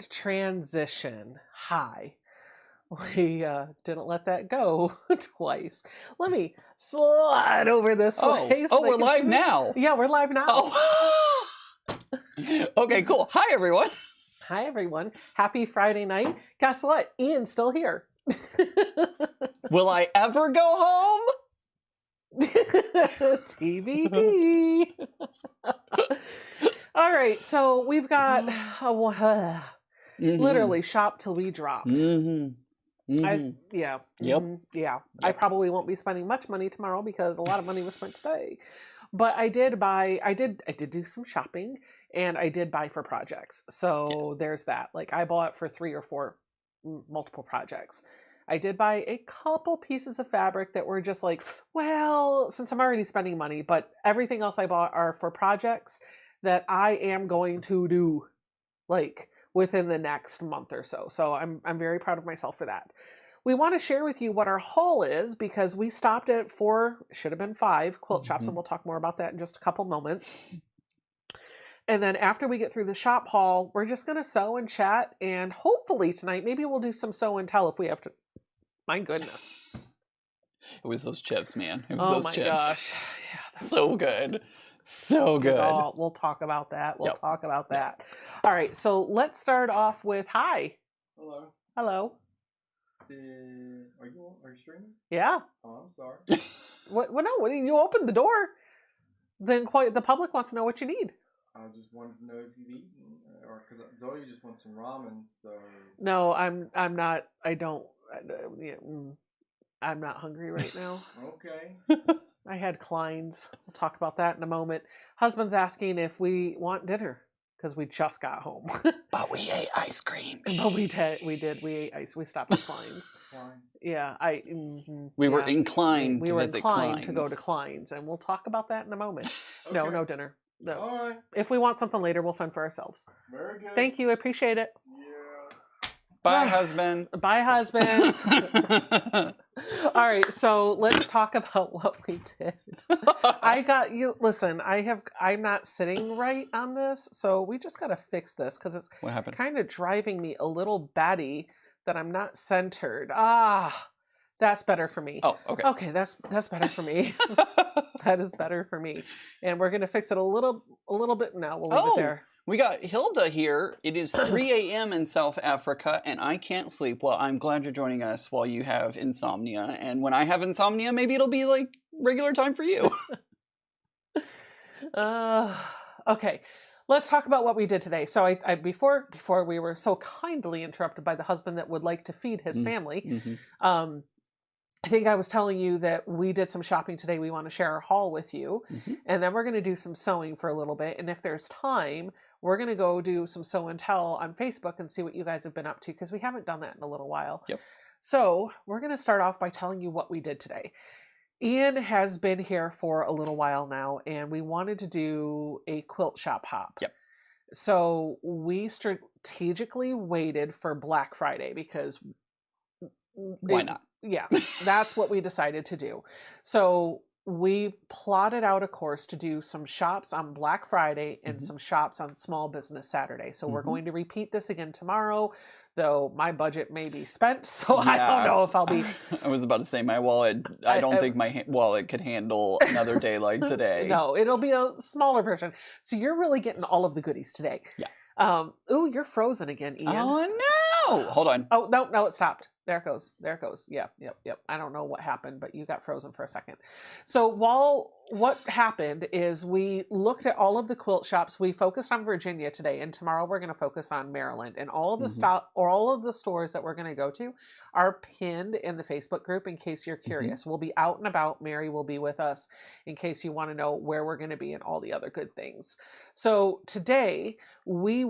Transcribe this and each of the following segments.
Transition. Hi. We didn't let that go twice. Let me slide over this way. So we're live now. Yeah, we're live now. Oh. Okay, cool. Hi, everyone. Hi, everyone. Happy Friday night. Guess what? Ian's still here. Will I ever go home? TBD. All right, so we've got literally shop till we dropped. Yeah. I probably won't be spending much money tomorrow because a lot of money was spent today. But I did do some shopping, and I did buy for projects. So there's that. Like, I bought for 3 or 4 multiple projects. I did buy a couple pieces of fabric that were just like, well, since I'm already spending money, but everything else I bought are for projects that I am going to do like within the next month or so. So I'm very proud of myself for that. We want to share with you what our haul is because we stopped at 4, should have been 5 quilt shops, and we'll talk more about that in just a couple moments. And then after we get through the shop haul, we're just going to sew and chat, and hopefully tonight, maybe we'll do some sew and tell if we have to. My goodness. It was those chips, man. It was those chips. Oh my gosh. Yeah, so good. So good. We'll talk about that. We'll talk about that. All right, so let's start off with hi. Hello. Hello. Are you streaming? Yeah. Oh, I'm sorry. What? No. You opened the door. Then the public wants to know what you need. I just wanted to know if you've eaten, or because Zoe just wants some ramen. So. No, I'm not. I don't. I'm not hungry right now. Okay. I had Klein's. We'll talk about that in a moment. Husband's asking if we want dinner because we just got home. But we ate ice cream. But we did. We ate ice. We stopped at Klein's. Yeah, we were inclined. We were inclined to go to Klein's, and we'll talk about that in a moment. Okay. No dinner. No. All right. If we want something later, we'll fend for ourselves. Very good. Thank you. I appreciate it. Yeah. Bye, husband. Bye, husbands. All right, so let's talk about what we did. I got you. Listen, I'm not sitting right on this, so we just got to fix this because it's kind of driving me a little batty that I'm not centered. That's better for me. Oh, okay. Okay, that's better for me. That is better for me. And we're gonna fix it a little bit now. We'll leave it there. We got Hilda here. It is 3 a.m. in South Africa, and I can't sleep. Well, I'm glad you're joining us while you have insomnia. And when I have insomnia, maybe it'll be like regular time for you. Okay. Let's talk about what we did today. So I before we were so kindly interrupted by the husband that would like to feed his family. I think I was telling you that we did some shopping today. We want to share our haul with you. And then we're going to do some sewing for a little bit. And if there's time, we're going to go do some sew and tell on Facebook and see what you guys have been up to because we haven't done that in a little while. Yep. So we're going to start off by telling you what we did today. Ian has been here for a little while now, and we wanted to do a quilt shop hop. Yep. So we strategically waited for Black Friday because... Why not? Yeah, that's what we decided to do. So we plotted out a course to do some shops on Black Friday and Mhm. some shops on Small Business Saturday. So we're Mhm. going to repeat this again tomorrow, though my budget may be spent. So I don't Yeah. know if I'll be. I was about to say my wallet. I don't I- think my wallet could handle another day like today. No, it'll be a smaller version. So you're really getting all of the goodies today. Yeah. Ooh, you're frozen again, Ian. Oh no! Hold on. Oh, no, it stopped. There it goes. There it goes. Yep. I don't know what happened, but you got frozen for a second. So what happened is we looked at all of the quilt shops. We focused on Virginia today, and tomorrow we're going to focus on Maryland. And all of the all of the stores that we're going to go to are pinned in the Facebook group in case you're curious. We'll be out and about. Mary will be with us in case you want to know where we're going to be and all the other good things. So today we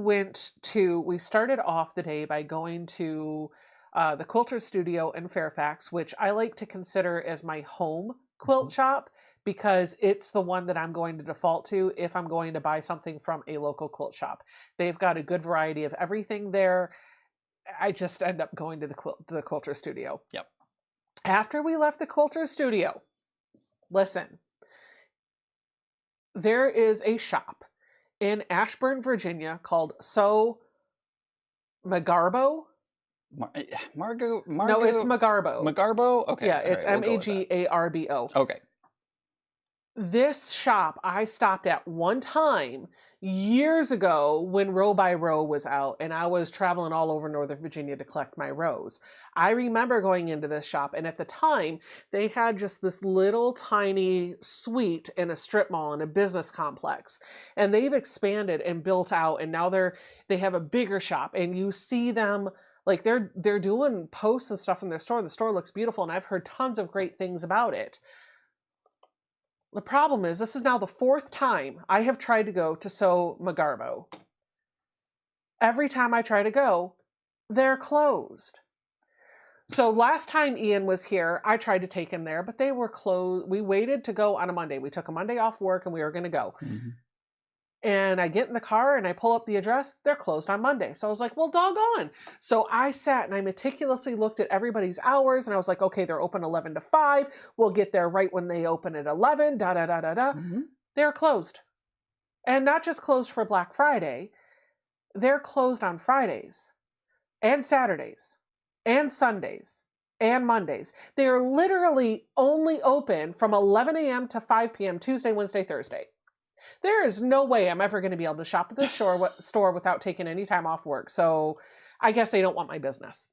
started off the day by going to the Quilter Studio in Fairfax, which I like to consider as my home quilt shop because it's the one that I'm going to default to if I'm going to buy something from a local quilt shop. They've got a good variety of everything there. I just end up going to the Quilter Studio. Yep. After we left the Quilter Studio, listen, there is a shop in Ashburn, Virginia called Magarbo. Margo. No, it's Magarbo. Magarbo? Okay. Yeah, it's Magarbo. Okay. This shop I stopped at one time years ago when Row by Row was out and I was traveling all over Northern Virginia to collect my rows. I remember going into this shop, and at the time they had just this little tiny suite in a strip mall in a business complex, and they've expanded and built out, and now they have a bigger shop, and you see them like they're doing posts and stuff in their store. The store looks beautiful, and I've heard tons of great things about it. The problem is, this is now the fourth time I have tried to go to Magarbo. Every time I try to go, they're closed. So last time Ian was here, I tried to take him there, but they were closed. We waited to go on a Monday. We took a Monday off work and we were going to go. And I get in the car and I pull up the address. They're closed on Monday. So I was like, well, doggone. So I sat and I meticulously looked at everybody's hours. And I was like, okay, they're open 11 to 5. We'll get there right when they open at 11. They're closed. And not just closed for Black Friday. They're closed on Fridays and Saturdays and Sundays and Mondays. They are literally only open from 11 a.m. to 5 p.m. Tuesday, Wednesday, Thursday. There is no way I'm ever going to be able to shop at this store without taking any time off work. So I guess they don't want my business.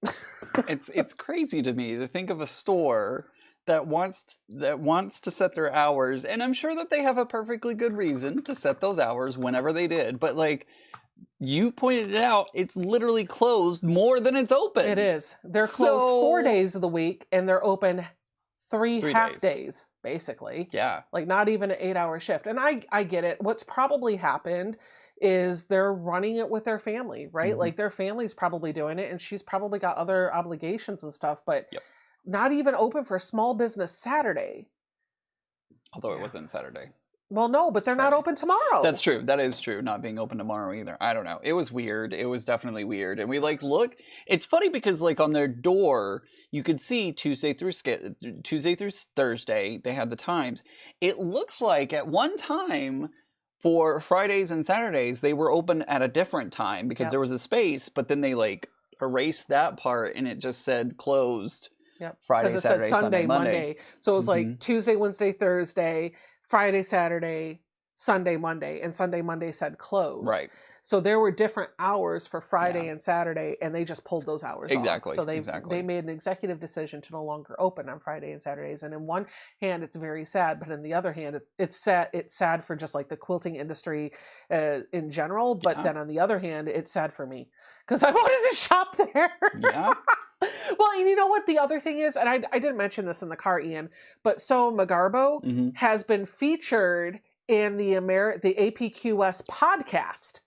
It's crazy to me to think of a store that wants to set their hours, and I'm sure that they have a perfectly good reason to set those hours whenever they did. But like you pointed it out, it's literally closed more than it's open. It is. They're closed 4 days of the week, and they're open three half days, basically. Yeah. Like not even an 8-hour shift. And I get it. What's probably happened is they're running it with their family, right? Like their family's probably doing it, and she's probably got other obligations and stuff, but not even open for Small Business Saturday. Although it wasn't Saturday. Well, no, but they're not open tomorrow. That's true. That is true. Not being open tomorrow either. I don't know. It was weird. It was definitely weird. And we look. It's funny because on their door, you could see Tuesday through Thursday. They had the times. It looks like at one time for Fridays and Saturdays they were open at a different time because there was a space. But then they erased that part and it just said closed. Yep. Friday, Saturday, Sunday, Monday. So it was like Tuesday, Wednesday, Thursday, Friday, Saturday, Sunday, Monday, and Sunday, Monday said closed. Right. So there were different hours for Friday and Saturday, and they just pulled those hours off. So they made an executive decision to no longer open on Friday and Saturdays. And in one hand, it's very sad, but in the other hand, it's sad for just like the quilting industry in general. But then on the other hand, it's sad for me because I wanted to shop there. Yeah. Well, and you know what the other thing is, and I didn't mention this in the car, Ian, but Magarbo has been featured in the APQS podcast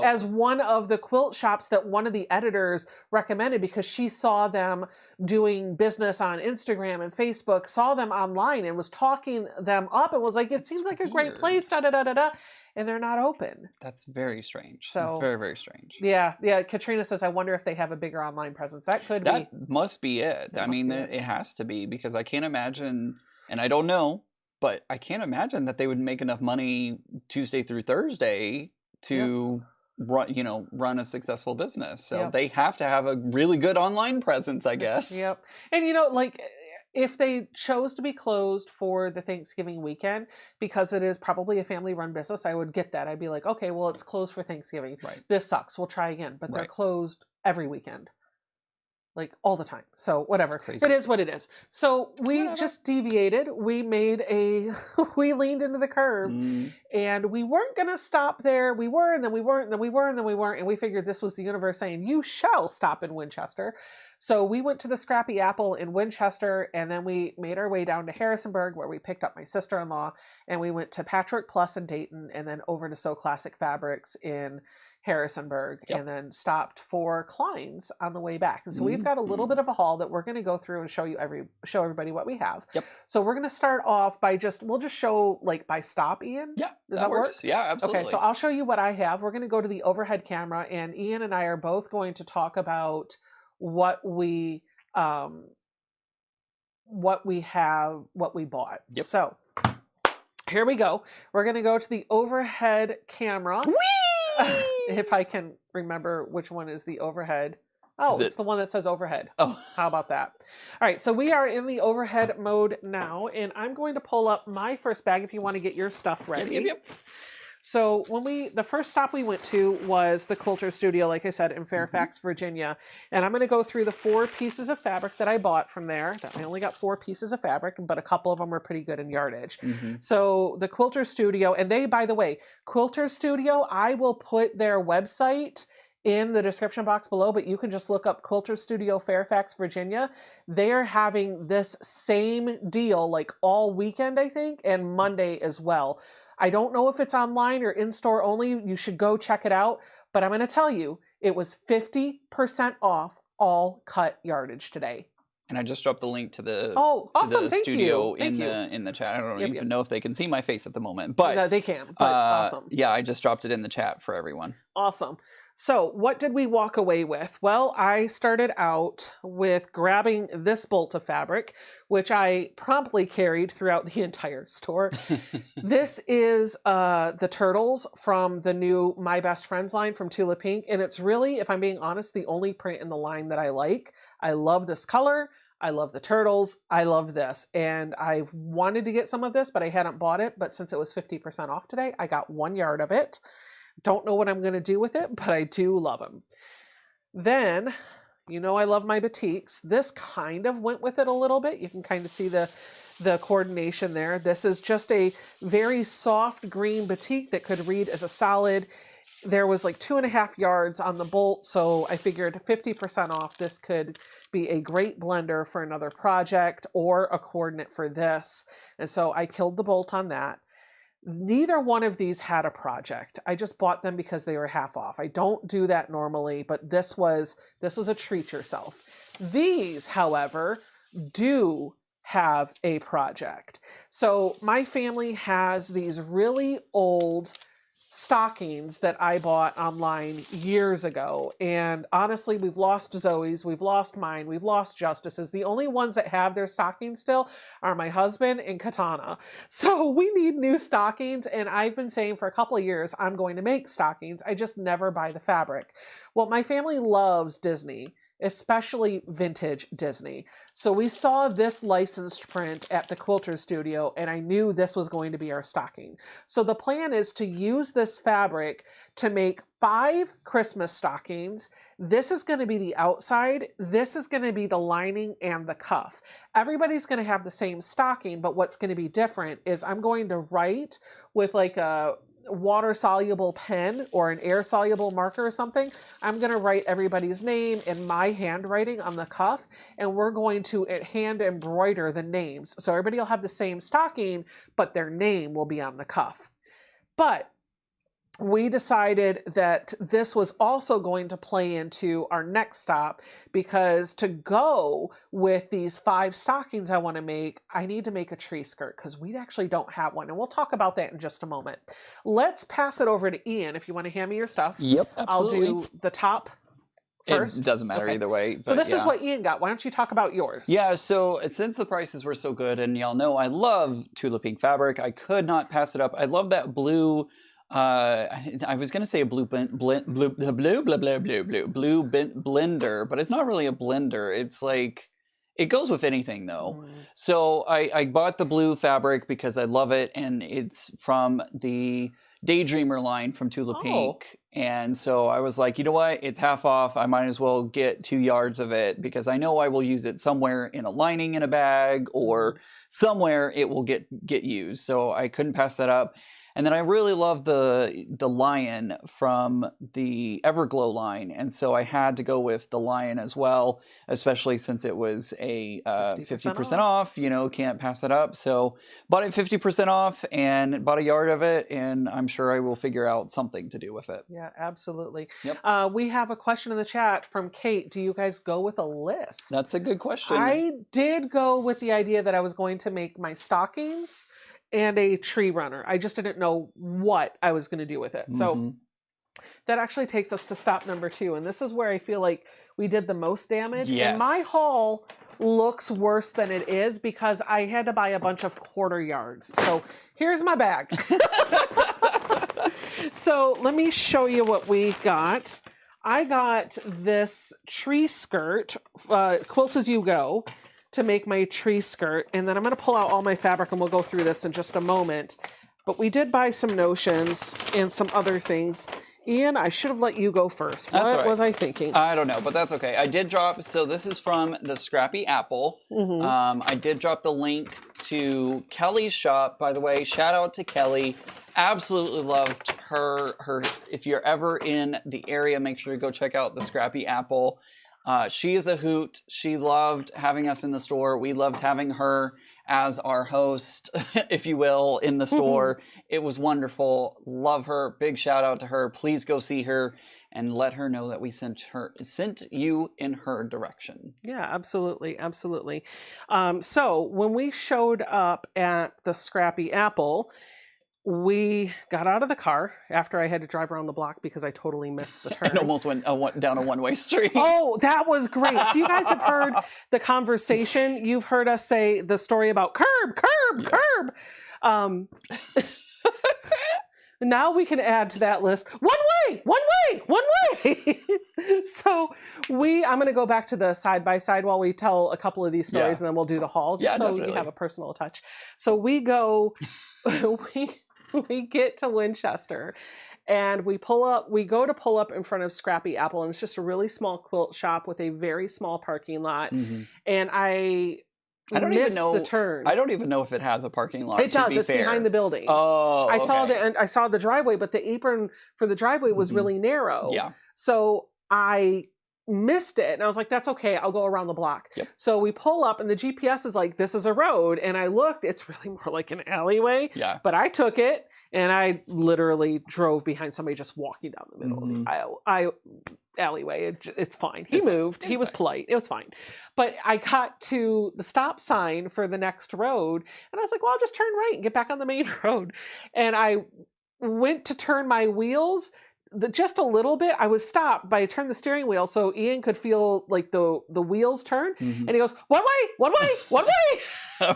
as one of the quilt shops that one of the editors recommended because she saw them doing business on Instagram and Facebook, saw them online and was talking them up and was like, it seems like a great place, and they're not open. That's very strange. So, that's very, very strange. Yeah. Katrina says, I wonder if they have a bigger online presence. That must be it. I mean, it has to be because I can't imagine, and I don't know, but I can't imagine that they would make enough money Tuesday through Thursday to run a successful business. So they have to have a really good online presence, I guess. Yep. And you know, like if they chose to be closed for the Thanksgiving weekend, because it is probably a family-run business, I would get that. I'd be like, okay, well, it's closed for Thanksgiving. Right. This sucks. We'll try again. But they're Right. closed every weekend. Like all the time. So whatever. That's crazy. It is what it is. So we Whatever. just deviated. We made we leaned into the curve and we weren't going to stop there. We were, and then we weren't, and then we were, and then we weren't. And we figured this was the universe saying, you shall stop in Winchester. So we went to the Scrappy Apple in Winchester, and then we made our way down to Harrisonburg, where we picked up my sister-in-law, and we went to Patchwork Plus in Dayton, and then over to So Classic Fabrics in Harrisonburg, and then stopped for Klein's on the way back. And so we've got a little bit of a haul that we're going to go through and show everybody what we have. Yep. So we're going to start off by we'll just show like by stop, Ian. Yeah, Does that works. work? Yeah, absolutely. Okay, so I'll show you what I have. We're going to go to the overhead camera, and Ian and I are both going to talk about what we bought. Yep. So here we go. We're going to go to the overhead camera. Whee! If I can remember which one is the overhead. Oh, it's the one that says overhead. Oh, how about that? All right, so we are in the overhead mode now, and I'm going to pull up my first bag if you want to get your stuff ready. Yep. So the first stop we went to was the Quilter Studio, like I said, in Fairfax, Virginia. And I'm going to go through the 4 pieces of fabric that I bought from there. I only got 4 pieces of fabric, but a couple of them were pretty good in yardage. So the Quilter Studio, and they, by the way, Quilter Studio, I will put their website in the description box below, but you can just look up Quilter Studio Fairfax, Virginia. They are having this same deal like all weekend, I think, and Monday as well. I don't know if it's online or in-store only. You should go check it out. But I'm going to tell you, it was 50% off all cut yardage today. And I just dropped the link to the awesome. studio in the chat. I don't even know if they can see my face at the moment, but no, they can. But awesome. Yeah, I just dropped it in the chat for everyone. Awesome. So what did we walk away with? Well, I started out with grabbing this bolt of fabric, which I promptly carried throughout the entire store. This is the turtles from the new My Best Friends line from Tula Pink. And it's really, if I'm being honest, the only print in the line that I like. I love this color. I love the turtles. I love this. And I wanted to get some of this, but I hadn't bought it. But since it was 50% off today, I got 1 yard of it. Don't know what I'm going to do with it, but I do love them. Then, I love my batiks. This kind of went with it a little bit. You can kind of see the coordination there. This is just a very soft green batik that could read as a solid. There was like 2.5 yards on the bolt, so I figured 50% off. This could be a great blender for another project or a coordinate for this. And so I killed the bolt on that. Neither one of these had a project. I just bought them because they were half off. I don't do that normally, but this was a treat yourself. These, however, do have a project. So my family has these really old stockings that I bought online years ago. And honestly, we've lost Zoe's, we've lost mine, we've lost Justice's. The only ones that have their stockings still are my husband and Katana. So we need new stockings. And I've been saying for a couple of years, I'm going to make stockings. I just never buy the fabric. Well, my family loves Disney, especially vintage Disney. So we saw this licensed print at the Quilter Studio, and I knew this was going to be our stocking. So the plan is to use this fabric to make 5 Christmas stockings. This is going to be the outside. This is going to be the lining and the cuff. Everybody's going to have the same stocking, but what's going to be different is I'm going to write with like a water-soluble pen or an air-soluble marker or something. I'm going to write everybody's name in my handwriting on the cuff, and we're going to hand embroider the names. So everybody will have the same stocking, but their name will be on the cuff. But we decided that this was also going to play into our next stop, because to go with these 5 stockings I want to make, I need to make a tree skirt because we actually don't have one. And we'll talk about that in just a moment. Let's pass it over to Ian if you want to hand me your stuff. Yep, absolutely. I'll do the top first? It doesn't matter Okay. either way. So But this yeah. is what Ian got. Why don't you talk about yours? Yeah, so since the prices were so good, and y'all know I love tulip pink fabric, I could not pass it up. I love that blue. I was gonna say a blue blender, but it's not really a blender. It's like it goes with anything though. So I bought the blue fabric because I love it, and it's from the Daydreamer line from Tulip Pink. And so I was like, you know what? It's half off. I might as well get 2 yards of it because I know I will use it somewhere in a lining in a bag or somewhere it will get used. So I couldn't pass that up. And then I really love the lion from the Everglow line, and so I had to go with the lion as well, especially since it was a 50% off. You know, can't pass that up. So bought it 50% off and bought a yard of it, and I'm sure I will figure out something to do with it. Yeah, absolutely. Yep. We have a question in the chat from Kate. Do you guys go with a list? That's a good question. I did go with the idea that I was going to make my stockings and a tree runner. I just didn't know what I was going to do with it. So that actually takes us to stop number 2. And this is where I feel like we did the most damage. Yes. And my haul looks worse than it is because I had to buy a bunch of quarter yards. So here's my bag. So let me show you what we got. I got this tree skirt, Quilt As You Go, to make my tree skirt, and then I'm going to pull out all my fabric and we'll go through this in just a moment. But we did buy some notions and some other things. Ian, I should have let you go first. That's what right. was I thinking? I don't know, but that's okay. I did drop, so this is from the Scrappy Apple. I did drop the link to Kelly's shop, by the way. Shout out to Kelly. Absolutely loved her. If you're ever in the area, make sure to go check out the Scrappy Apple. She is a hoot. She loved having us in the store. We loved having her as our host, if you will, in the store. It was wonderful. Love her. Big shout out to her. Please go see her and let her know that we sent you in her direction. Yeah, absolutely. Absolutely. So when we showed up at the Scrappy Apple, we got out of the car after I had to drive around the block because I totally missed the turn. And almost went down a one-way street. Oh, that was great. So you guys have heard the conversation. You've heard us say the story about curb. Now we can add to that list, one way. So I'm going to go back to the side-by-side while we tell a couple of these stories, and then we'll do the haul, just so definitely. you have a personal touch. So we go, we get to Winchester, and we go to pull up in front of Scrappy Apple, and it's just a really small quilt shop with a very small parking lot. And I don't even know the turn. I don't even know if it has a parking lot. It does. It's behind the building. Oh, okay. I saw the driveway, but the apron for the driveway was really narrow. Yeah. So I missed it, and I was like, "That's okay. I'll go around the block." Yep. So we pull up, and the GPS is like, "This is a road," and I looked. It's really more like an alleyway. Yeah. But I took it, and I literally drove behind somebody just walking down the middle of the alleyway. It's fine. He moved. He was polite. It was fine. But I got to the stop sign for the next road, and I was like, well, I'll just turn right and get back on the main road. And I went to turn my wheels just a little bit. I was stopped, but I turned the steering wheel so Ian could feel like the wheels turn. And he goes, one way.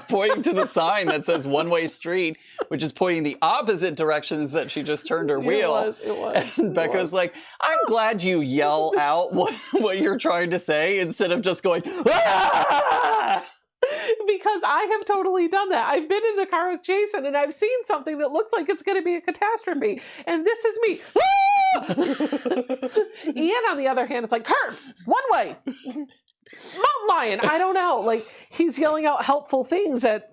Pointing to the sign that says one-way street, which is pointing the opposite directions that she just turned her wheel. It was. And Becca's like, I'm glad you yell out what you're trying to say instead of just going, ah! Because I have totally done that. I've been in the car with Jason and I've seen something that looks like it's going to be a catastrophe. And this is me. Ian, on the other hand, it's like, curb, one way. Mountain lion. I don't know. Like, he's yelling out helpful things it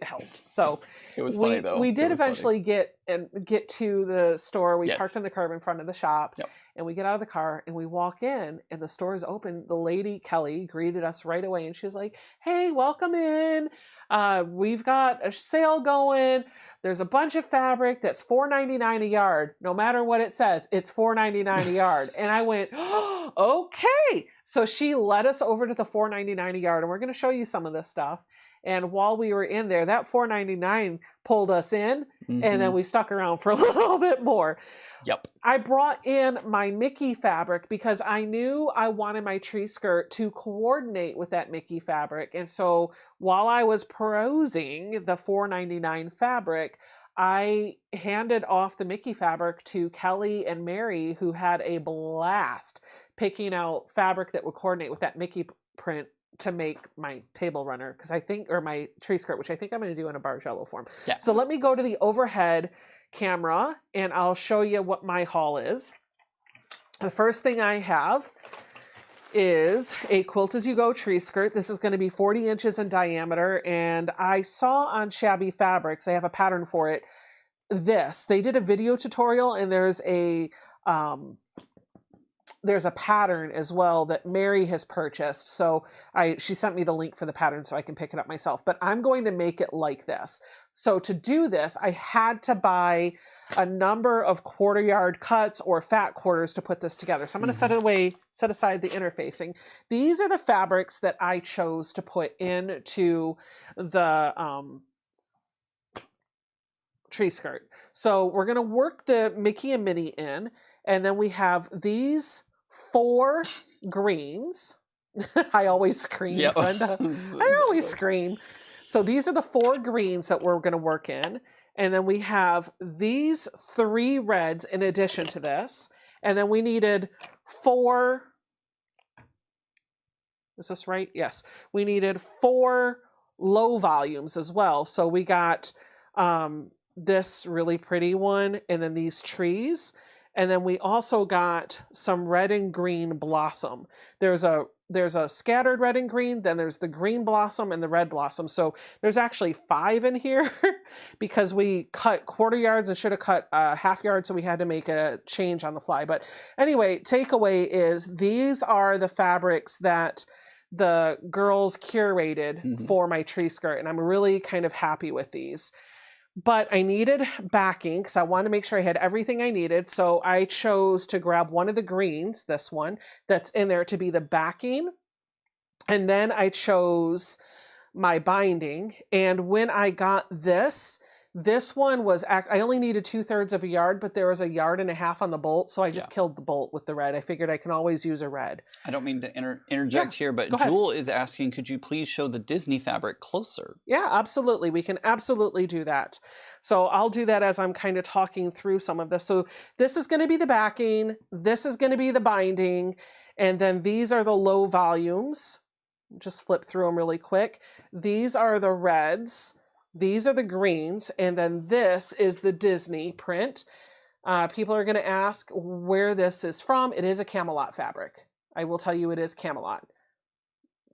helped. So it was funny though. We did eventually get to the store. We parked on the curb in front of the shop. Yep. And we get out of the car and we walk in and the store is open. The lady, Kelly, greeted us right away. And she was like, hey, welcome in. We've got a sale going. There's a bunch of fabric that's $4.99 a yard. No matter what it says, it's $4.99 a yard. And I went, oh, okay. So she led us over to the $4.99 a yard. And we're going to show you some of this stuff. And while we were in there, that $4.99 pulled us in, and then we stuck around for a little bit more. Yep. I brought in my Mickey fabric because I knew I wanted my tree skirt to coordinate with that Mickey fabric. And so while I was perusing the $4.99 fabric, I handed off the Mickey fabric to Kelly and Mary, who had a blast picking out fabric that would coordinate with that Mickey print to make my table runner, because I think, or my tree skirt, which I think I'm going to do in a bargello form. Yeah. So let me go to the overhead camera and I'll show you what my haul is. The first thing I have is a Quilt As You Go tree skirt. This is going to be 40 inches in diameter, and I saw on Shabby Fabrics, I have a pattern for it, they did a video tutorial, and there's a pattern as well that Mary has purchased. So she sent me the link for the pattern so I can pick it up myself, but I'm going to make it like this. So to do this, I had to buy a number of 1/4 yard cuts or fat quarters to put this together. So I'm going to set aside the interfacing. These are the fabrics that I chose to put into the tree skirt. So we're going to work the Mickey and Minnie in, and then we have these 4 greens. I always scream, Yep. Brenda. I always scream. So these are the 4 greens that we're going to work in. And then we have these 3 reds in addition to this. And then we needed 4. Is this right? Yes. We needed 4 low volumes as well. So we got this really pretty one, and then these trees. And then we also got some red and green blossom. There's a scattered red and green, then there's the green blossom and the red blossom. So there's actually 5 in here because we cut 1/4 yards and should have cut 1/2 yard, so we had to make a change on the fly. But anyway, takeaway is these are the fabrics that the girls curated for my tree skirt, and I'm really kind of happy with these. But I needed backing because I wanted to make sure I had everything I needed. So I chose to grab one of the greens, this one, that's in there to be the backing. And then I chose my binding. And when I got this one was, I only needed 2/3 of a yard, but there was 1.5 yards on the bolt. So I just killed the bolt with the red. I figured I can always use a red. I don't mean to interject here, but Jewel is asking, could you please show the Disney fabric closer? Yeah, absolutely. We can absolutely do that. So I'll do that as I'm kind of talking through some of this. So this is going to be the backing. This is going to be the binding. And then these are the low volumes. Just flip through them really quick. These are the reds. These are the greens, and then this is the Disney print. People are going to ask where this is from. It is a Camelot fabric. I will tell you it is Camelot.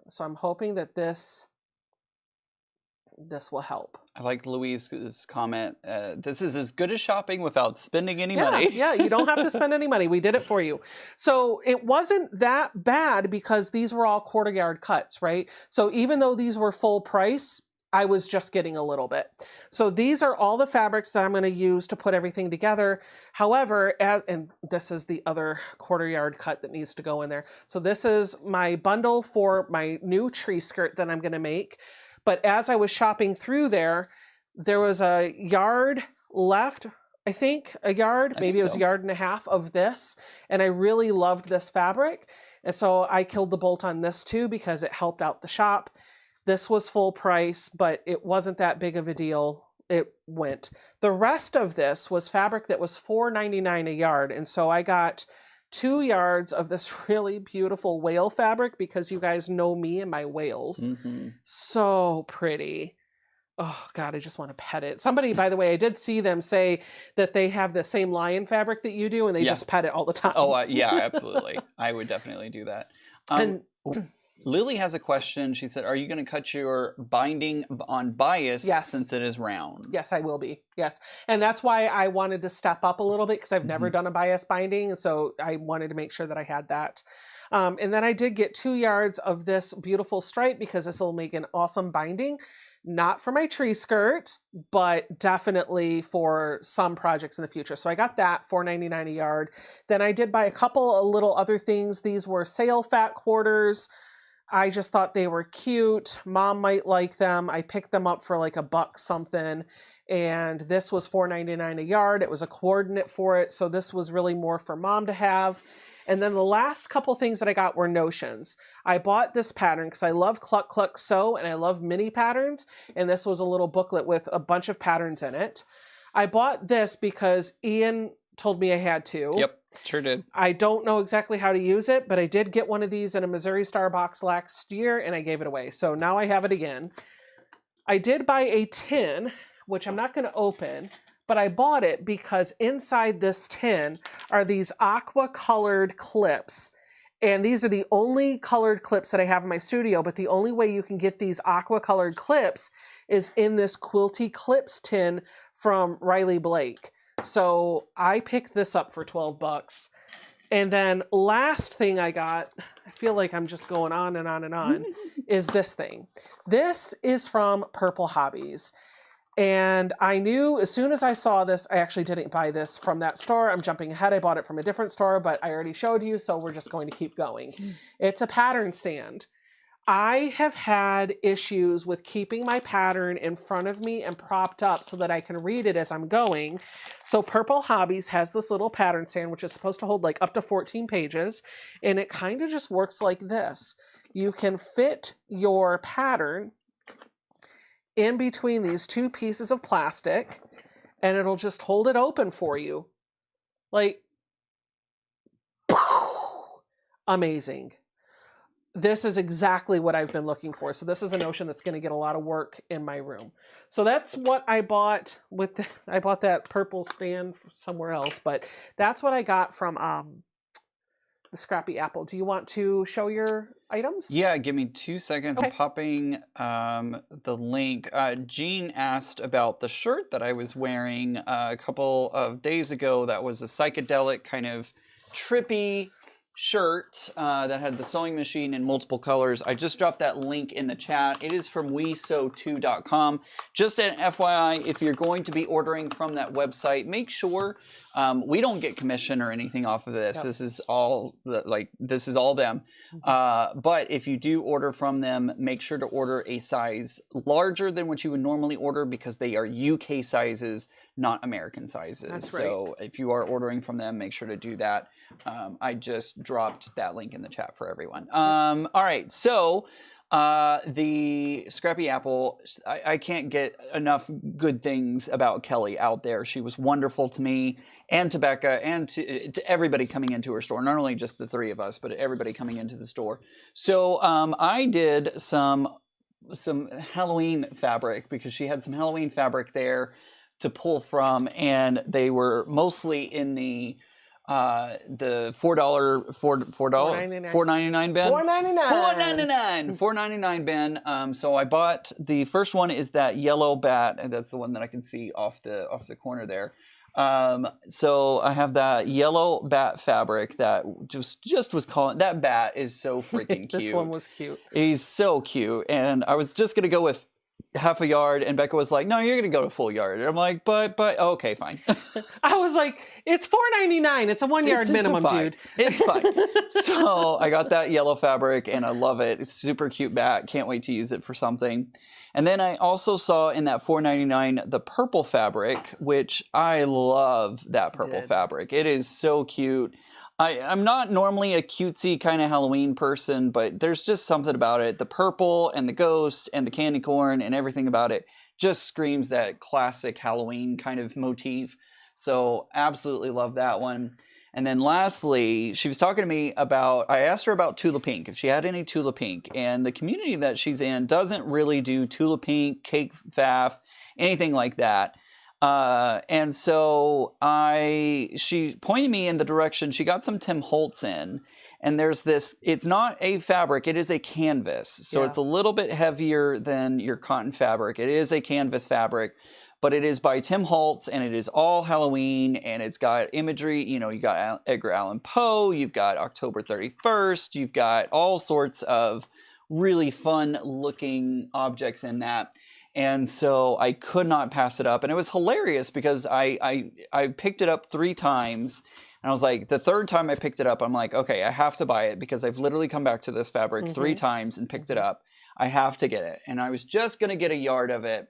So I'm hoping that this will help. I like Louise's comment. This is as good as shopping without spending any money. Yeah, you don't have to spend any money. We did it for you. So it wasn't that bad because these were all 1/4 yard cuts, right? So even though these were full price, I was just getting a little bit. So these are all the fabrics that I'm going to use to put everything together. However, and this is the other 1/4 yard cut that needs to go in there. So this is my bundle for my new tree skirt that I'm going to make. But as I was shopping through there was 1 yard left. I think a yard, maybe it was 1.5 yards of this. And I really loved this fabric. And so I killed the bolt on this too because it helped out the shop. This was full price, but it wasn't that big of a deal. It went. The rest of this was fabric that was $4.99 a yard. And so I got 2 yards of this really beautiful whale fabric because you guys know me and my whales. So pretty. Oh God, I just want to pet it. Somebody, by the way, I did see them say that they have the same lion fabric that you do and they just pet it all the time. Oh, yeah, absolutely. I would definitely do that. Lily has a question. She said, are you going to cut your binding on bias since it is round? Yes, I will be. Yes. And that's why I wanted to step up a little bit because I've never done a bias binding. And so I wanted to make sure that I had that. And then I did get 2 yards of this beautiful stripe because this will make an awesome binding. Not for my tree skirt, but definitely for some projects in the future. So I got that, $4.99 a yard. Then I did buy a couple of little other things. These were sale fat quarters. I just thought they were cute. Mom might like them. I picked them up for like $1 something. And this was $4.99 a yard. It was a coordinate for it. So this was really more for Mom to have. And then the last couple things that I got were notions. I bought this pattern because I love Cluck Cluck Sew and I love mini patterns. And this was a little booklet with a bunch of patterns in it. I bought this because Ian told me I had to. Yep, sure did. I don't know exactly how to use it, but I did get one of these in a Missouri Star box last year and I gave it away. So now I have it again. I did buy a tin, which I'm not going to open, but I bought it because inside this tin are these aqua colored clips. And these are the only colored clips that I have in my studio, but the only way you can get these aqua colored clips is in this Quilty Clips tin from Riley Blake. So I picked this up for $12. And then last thing I got, I feel like I'm just going on and on and on, is this thing. This is from Purple Hobbies. And I knew as soon as I saw this, I actually didn't buy this from that store. I'm jumping ahead. I bought it from a different store, but I already showed you, so we're just going to keep going. It's a pattern stand. I have had issues with keeping my pattern in front of me and propped up so that I can read it as I'm going. So Purple Hobbies has this little pattern stand, which is supposed to hold like up to 14 pages. And it kind of just works like this. You can fit your pattern in between these two pieces of plastic and it'll just hold it open for you. Like, amazing. This is exactly what I've been looking for. So this is a notion that's going to get a lot of work in my room. So that's what I bought with I bought that purple stand somewhere else, but that's what I got from the Scrappy Apple. Do you want to show your items? Yeah, give me 2 seconds. Okay. I'm popping the link. Jean asked about the shirt that I was wearing a couple of days ago. That was a psychedelic kind of trippy shirt that had the sewing machine in multiple colors. I just dropped that link in the chat. It is from wesew2.com. Just an FYI, if you're going to be ordering from that website, make sure we don't get commission or anything off of this. Yep. This is all them. But if you do order from them, make sure to order a size larger than what you would normally order because they are UK sizes, not American sizes. That's right. So if you are ordering from them, make sure to do that. I just dropped that link in the chat for everyone. All right, so the Scrappy Apple, I can't get enough good things about Kelly out there. She was wonderful to me and to Becca and to everybody coming into her store. Not only just the three of us, but everybody coming into the store. So I did some Halloween fabric because she had some Halloween fabric there to pull from, and they were mostly in the $4.99 bin. $4.99 bin. So I bought the first one is that yellow bat, and that's the one that I can see off the corner there. So I have that yellow bat fabric that just was calling. That bat is so freaking cute. This one was cute. He's so cute, and I was just gonna go with half a yard, and Becca was like, "No, you're gonna go to full yard." And I'm like, "But, okay, fine." I was like, "It's $4.99. It's a 1 yard minimum, dude. It's fine." So I got that yellow fabric, and I love it. It's super cute bat. Can't wait to use it for something. And then I also saw in that $4.99 the purple fabric, which I love that purple fabric. It is so cute. I'm not normally a cutesy kind of Halloween person, but there's just something about it. The purple and the ghost and the candy corn and everything about it just screams that classic Halloween kind of motif. So absolutely love that one. And then lastly, she was talking to me about, I asked her about Tula Pink, if she had any Tula Pink. And the community that she's in doesn't really do Tula Pink, Cake Faff, anything like that. And so she pointed me in the direction, she got some Tim Holtz in, and there's this, it's not a fabric, it is a canvas. So it's a little bit heavier than your cotton fabric. It is a canvas fabric, but it is by Tim Holtz, and it is all Halloween, and it's got imagery, you know, you got Edgar Allan Poe, you've got October 31st, you've got all sorts of really fun looking objects in that. And so I could not pass it up. And it was hilarious because I picked it up 3 times. And I was like, the third time I picked it up, I'm like, okay, I have to buy it because I've literally come back to this fabric 3 times and picked it up. I have to get it. And I was just going to get a yard of it.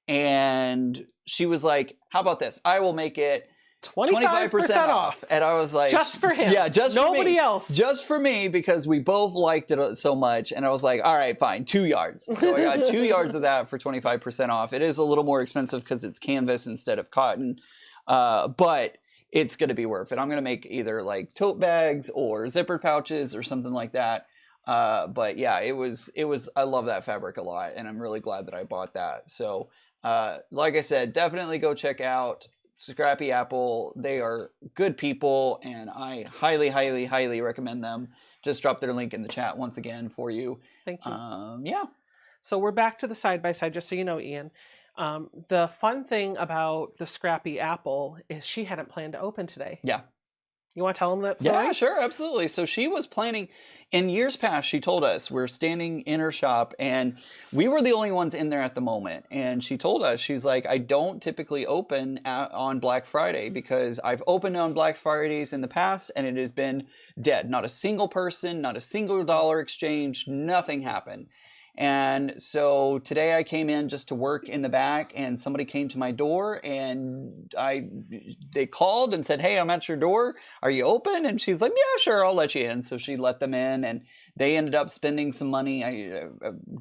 And she was like, how about this? I will make it 25% off. And I was like, just for him. Yeah, just for me. Nobody else. Just for me, because we both liked it so much. And I was like, all right, fine, 2 yards. So I got 2 yards of that for 25% off. It is a little more expensive because it's canvas instead of cotton. But it's going to be worth it. I'm going to make either like tote bags or zipper pouches or something like that. But yeah, it was, I love that fabric a lot. And I'm really glad that I bought that. So, like I said, definitely go check out Scrappy Apple. They are good people, and I highly, highly, highly recommend them. Just drop their link in the chat once again for you. Thank you. Yeah. So we're back to the side-by-side, just so you know, Ian. The fun thing about the Scrappy Apple is she hadn't planned to open today. Yeah. You want to tell them that story? Yeah, sure, absolutely. So she was planning, in years past, she told us, we're standing in her shop, and we were the only ones in there at the moment. And she told us, she's like, I don't typically open on Black Friday because I've opened on Black Fridays in the past, and it has been dead. Not a single person, not a single dollar exchange, nothing happened. And so today I came in just to work in the back, and somebody came to my door, and they called and said, hey, I'm at your door. Are you open? And she's like, yeah, sure, I'll let you in. So she let them in, and they ended up spending some money, a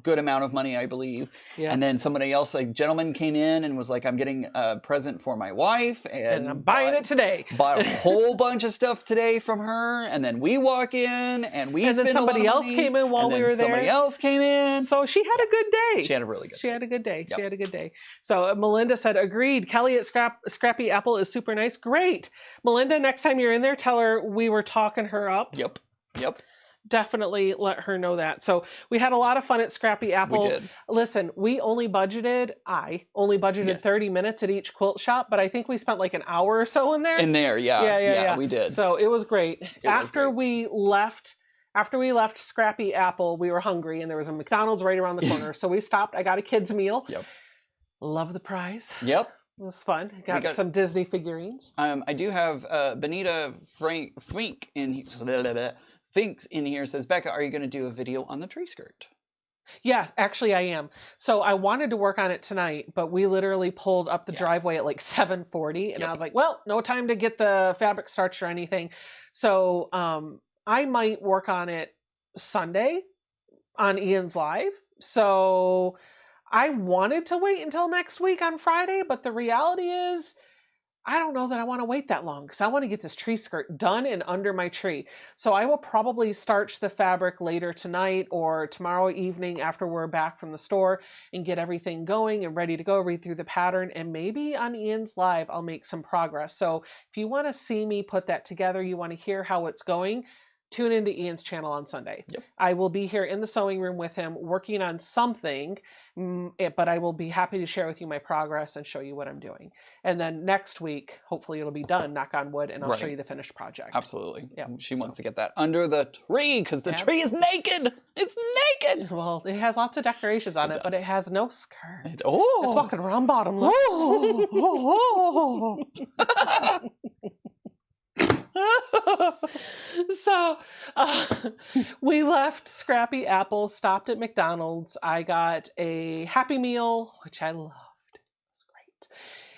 good amount of money, I believe. Yeah. And then somebody else, a gentleman came in and was like, I'm getting a present for my wife. And I'm buying it today. Bought a whole bunch of stuff today from her. And then we walk in and we And then somebody else came in while we were there. Somebody else came in. So she had a good day. She had a really good day. She had a good day. Yep. She had a good day. So Melinda said, agreed. Kelly at Scrappy Apple is super nice. Great. Melinda, next time you're in there, tell her we were talking her up. Yep. Definitely let her know that. So we had a lot of fun at Scrappy Apple. We did. Listen, I only budgeted Yes. 30 minutes at each quilt shop, but I think we spent like an hour or so in there. Yeah, we did. So it was great. After we left Scrappy Apple, we were hungry, and there was a McDonald's right around the corner. So we stopped. I got a kid's meal. Yep. Love the prize. Yep. It was fun. Got some Disney figurines. I do have Benita Fink in here. Finks in here says, Becca, are you going to do a video on the tree skirt? Yeah, actually I am. So I wanted to work on it tonight, but we literally pulled up the driveway at like 7:40, and I was like, well, no time to get the fabric starched or anything. So I might work on it Sunday on Ian's Live. So I wanted to wait until next week on Friday, but the reality is I don't know that I want to wait that long because I want to get this tree skirt done and under my tree. So I will probably starch the fabric later tonight or tomorrow evening after we're back from the store and get everything going and ready to go, read through the pattern, and maybe on Ian's Live I'll make some progress. So if you want to see me put that together, you want to hear how it's going, tune into Ian's channel on Sunday. Yep. I will be here in the sewing room with him working on something, but I will be happy to share with you my progress and show you what I'm doing. And then next week, hopefully it'll be done, knock on wood, and I'll show you the finished project. Absolutely. Yeah. She wants to get that under the tree because the tree is naked. It's naked. Well, it has lots of decorations on it, but it has no skirt. It's Oh. walking around bottomless. So we left Scrappy Apple, stopped at McDonald's. I got a Happy Meal, which I loved. It was great.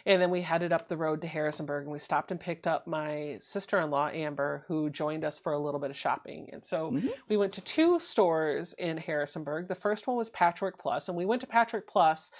And then we headed up the road to Harrisonburg, and we stopped and picked up my sister-in-law, Amber, who joined us for a little bit of shopping. And so we went to 2 stores in Harrisonburg. The first one was Patchwork Plus, and we went to Patchwork Plus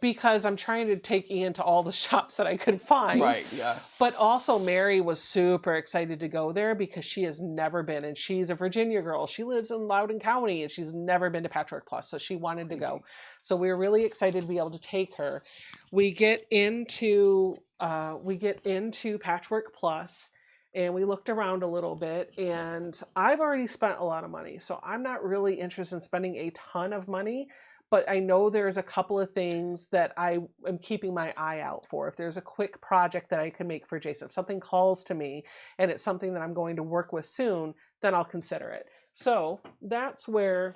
because I'm trying to take Ian to all the shops that I could find. Right, yeah. But also Mary was super excited to go there because she has never been, and she's a Virginia girl. She lives in Loudoun County, and she's never been to Patchwork Plus, so she wanted to go. So we were really excited to be able to take her. We get into Patchwork Plus, and we looked around a little bit, and I've already spent a lot of money, so I'm not really interested in spending a ton of money. But I know there's a couple of things that I am keeping my eye out for. If there's a quick project that I can make for Jason, if something calls to me and it's something that I'm going to work with soon, then I'll consider it. So that's where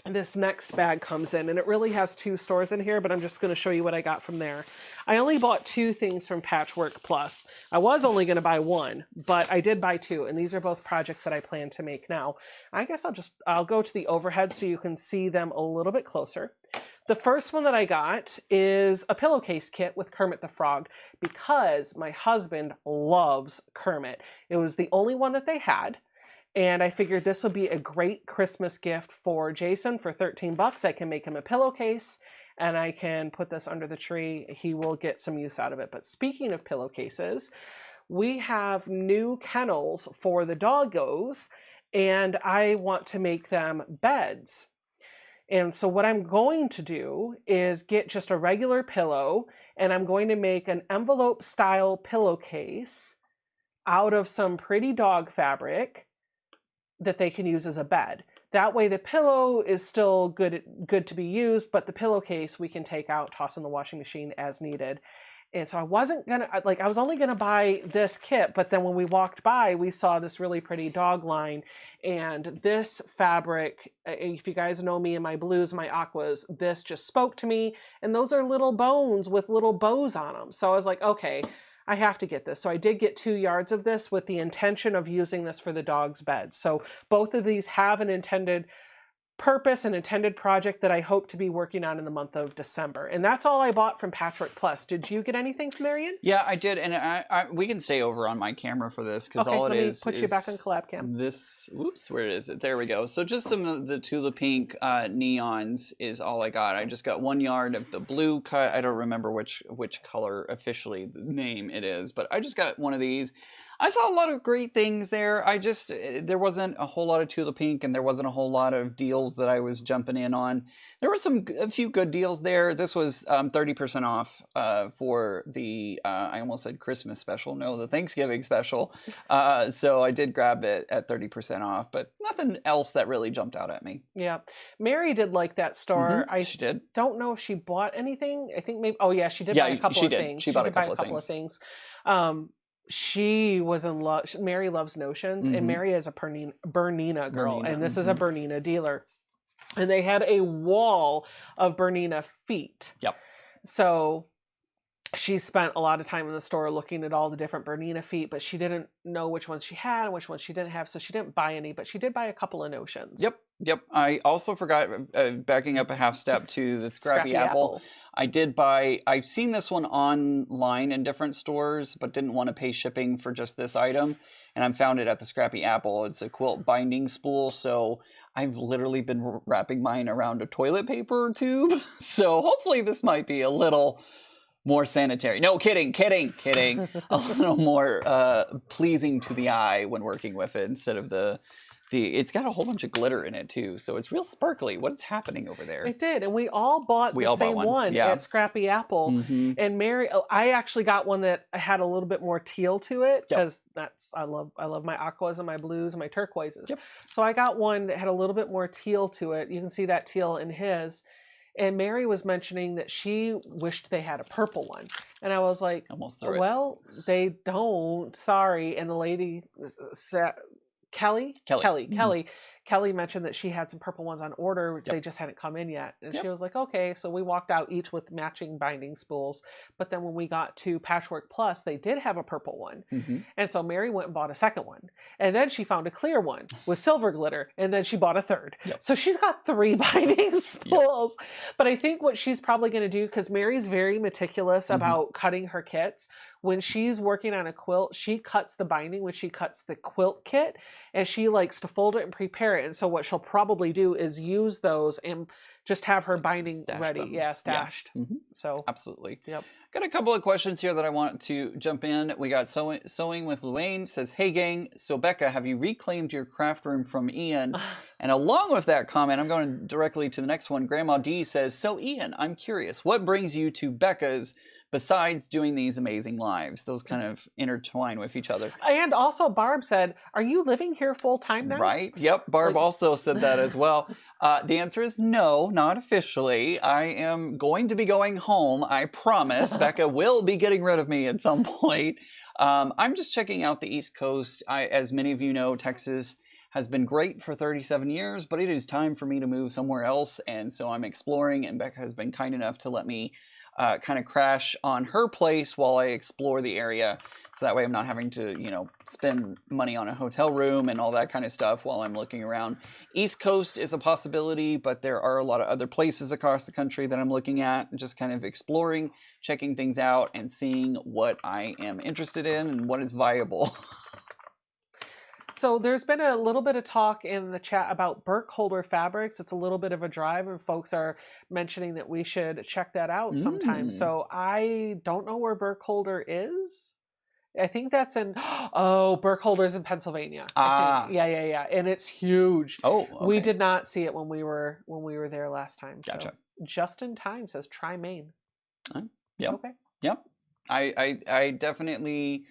this next bag comes in, and it really has 2 stores in here, but I'm just going to show you what I got from there. I only bought 2 things from Patchwork Plus. I was only going to buy 1, but I did buy 2, and these are both projects that I plan to make now. I guess I'll go to the overhead so you can see them a little bit closer. The first one that I got is a pillowcase kit with Kermit the Frog because my husband loves Kermit. It was the only one that they had. And I figured this would be a great Christmas gift for Jason for 13 bucks. I can make him a pillowcase and I can put this under the tree. He will get some use out of it. But speaking of pillowcases, we have new kennels for the doggos and I want to make them beds. And so what I'm going to do is get just a regular pillow and I'm going to make an envelope style pillowcase out of some pretty dog fabric that they can use as a bed. That way the pillow is still good to be used, but the pillowcase we can take out, toss in the washing machine as needed. And so I was only gonna buy this kit, but then when we walked by, we saw this really pretty dog line. And this fabric, if you guys know me and my blues, my aquas, this just spoke to me. And those are little bones with little bows on them. So I was like, okay, I have to get this. So I did get 2 yards of this with the intention of using this for the dog's bed. So both of these have an intended purpose and intended project that I hope to be working on in the month of December. And that's all I bought from Patchwork Plus. Did you get anything from Marion? Yeah, I did. And we can stay over on my camera for this because all it is let me put you back on collab cam. This, whoops, where is it? There we go. So just some of the Tula Pink neons is all I got. I just got 1 yard of the blue cut. I don't remember which color officially the name it is, but I just got one of these. I saw a lot of great things there. There wasn't a whole lot of Tula Pink and there wasn't a whole lot of deals that I was jumping in on. There were a few good deals there. This was 30% off for the, I almost said Christmas special. No, the Thanksgiving special. So I did grab it at 30% off, but nothing else that really jumped out at me. Yeah. Mary did like that store. She did. Don't know if she bought anything. I think maybe, oh yeah, she did buy a couple of things. She bought a couple of things. She was in love. Mary loves notions, and Mary is a Bernina girl, and this is a Bernina dealer. And they had a wall of Bernina feet. Yep. So she spent a lot of time in the store looking at all the different Bernina feet, but she didn't know which ones she had and which ones she didn't have, so she didn't buy any, but she did buy a couple of notions. Yep. I also forgot, backing up a half step to the Scrappy Apple. I've seen this one online in different stores, but didn't want to pay shipping for just this item. And I found it at the Scrappy Apple. It's a quilt binding spool. So I've literally been wrapping mine around a toilet paper tube. So hopefully this might be a little more sanitary. No, kidding. A little more pleasing to the eye when working with it instead of it's got a whole bunch of glitter in it too, so it's real sparkly. What is happening over there? It did, and we all bought the same one at Scrappy Apple. And Mary, I actually got one that had a little bit more teal to it because I love my aquas and my blues and my turquoises. So I got one that had a little bit more teal to it. You can see that teal in his. And Mary was mentioning that she wished they had a purple one. And I was like, well, they don't. Sorry. And the lady said, Kelly mentioned that she had some purple ones on order. They just hadn't come in yet. And she was like, okay. So we walked out each with matching binding spools. But then when we got to Patchwork Plus, they did have a purple one. And so Mary went and bought a second one. And then she found a clear one with silver glitter. And then she bought a third. So she's got 3 binding spools. But I think what she's probably going to do, because Mary's very meticulous about cutting her kits, when she's working on a quilt, she cuts the binding when she cuts the quilt kit, and she likes to fold it and prepare it. And so what she'll probably do is use those and just have her binding ready. Stashed. So absolutely. Got a couple of questions here that I want to jump in. We got Sewing with Luane says, hey gang, so Becca, have you reclaimed your craft room from Ian? And along with that comment, I'm going directly to the next one. Grandma D says, so Ian, I'm curious, what brings you to Becca's besides doing these amazing lives? Those kind of intertwine with each other. And also Barb said, are you living here full time now? Right. Yep. Barb also said that as well. The answer is no, not officially. I am going to be going home. I promise. Becca will be getting rid of me at some point. I'm just checking out the East Coast. As many of you know, Texas has been great for 37 years, but it is time for me to move somewhere else. And so I'm exploring, and Becca has been kind enough to let me kind of crash on her place while I explore the area. So that way I'm not having to, you know, spend money on a hotel room and all that kind of stuff while I'm looking around. East Coast is a possibility, but there are a lot of other places across the country that I'm looking at, just kind of exploring, checking things out, and seeing what I am interested in and what is viable. So there's been a little bit of talk in the chat about Burkholder fabrics. It's a little bit of a drive, and folks are mentioning that we should check that out sometime. So I don't know where Burkholder is. I think that's in, Burkholder's in Pennsylvania. I think. Yeah. And it's huge. Oh, okay. We did not see it when we were there last time. Gotcha. So just in time says try Maine. Yep. Okay. Yep. I definitely,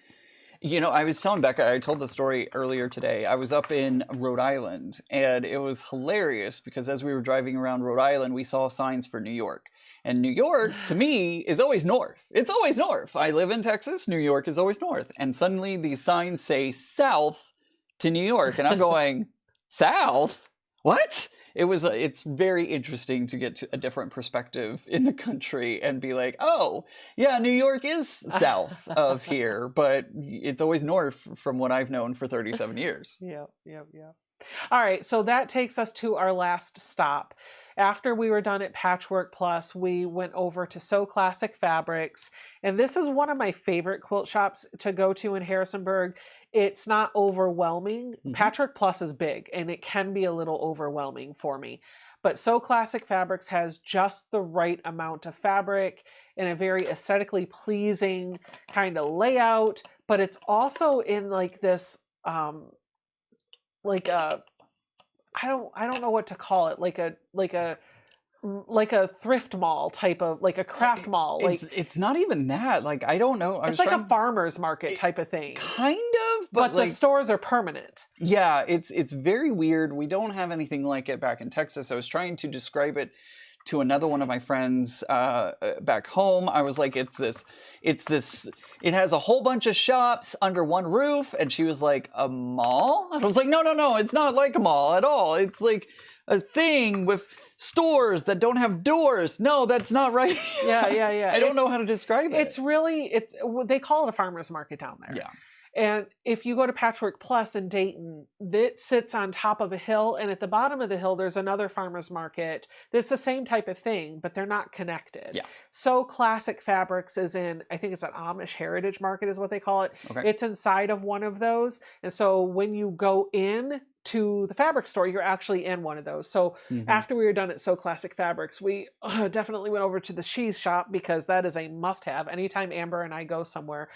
you know, I was telling Becca, I told the story earlier today. I was up in Rhode Island, and it was hilarious because as we were driving around Rhode Island, we saw signs for New York. And New York, to me, is always north. It's always north. I live in Texas. New York is always north. And suddenly these signs say south to New York. And I'm going, south? What? It's very interesting to get to a different perspective in the country and be like, oh, yeah, New York is south of here, but it's always north from what I've known for 37 years. Yep. All right. So that takes us to our last stop. After we were done at Patchwork Plus, we went over to So Classic Fabrics. And this is one of my favorite quilt shops to go to in Harrisonburg. It's not overwhelming. Mm-hmm. Patchwork Plus is big, and it can be a little overwhelming for me. But So Classic Fabrics has just the right amount of fabric and a very aesthetically pleasing kind of layout. But it's also in like this, I don't know what to call it, like a thrift mall type of, like a craft mall. It's not even that. Like, I don't know. It's like a farmer's market type of thing. Kind of, but like, the stores are permanent. Yeah, it's very weird. We don't have anything like it back in Texas. I was trying to describe it to another one of my friends back home. I was like, it has a whole bunch of shops under one roof. And she was like, a mall? I was like, no, it's not like a mall at all. It's like a thing with stores that don't have doors. No, that's not right. Yeah. I don't know how to describe it. They call it a farmer's market down there. Yeah. And if you go to Patchwork Plus in Dayton, it sits on top of a hill, and at the bottom of the hill, there's another farmer's market that's the same type of thing, but they're not connected. Yeah. So Classic Fabrics is in, I think it's an Amish Heritage Market is what they call it. Okay. It's inside of one of those. And so when you go in to the fabric store, you're actually in one of those. So after we were done at So Classic Fabrics, we definitely went over to the cheese shop because that is a must-have. Anytime Amber and I go somewhere,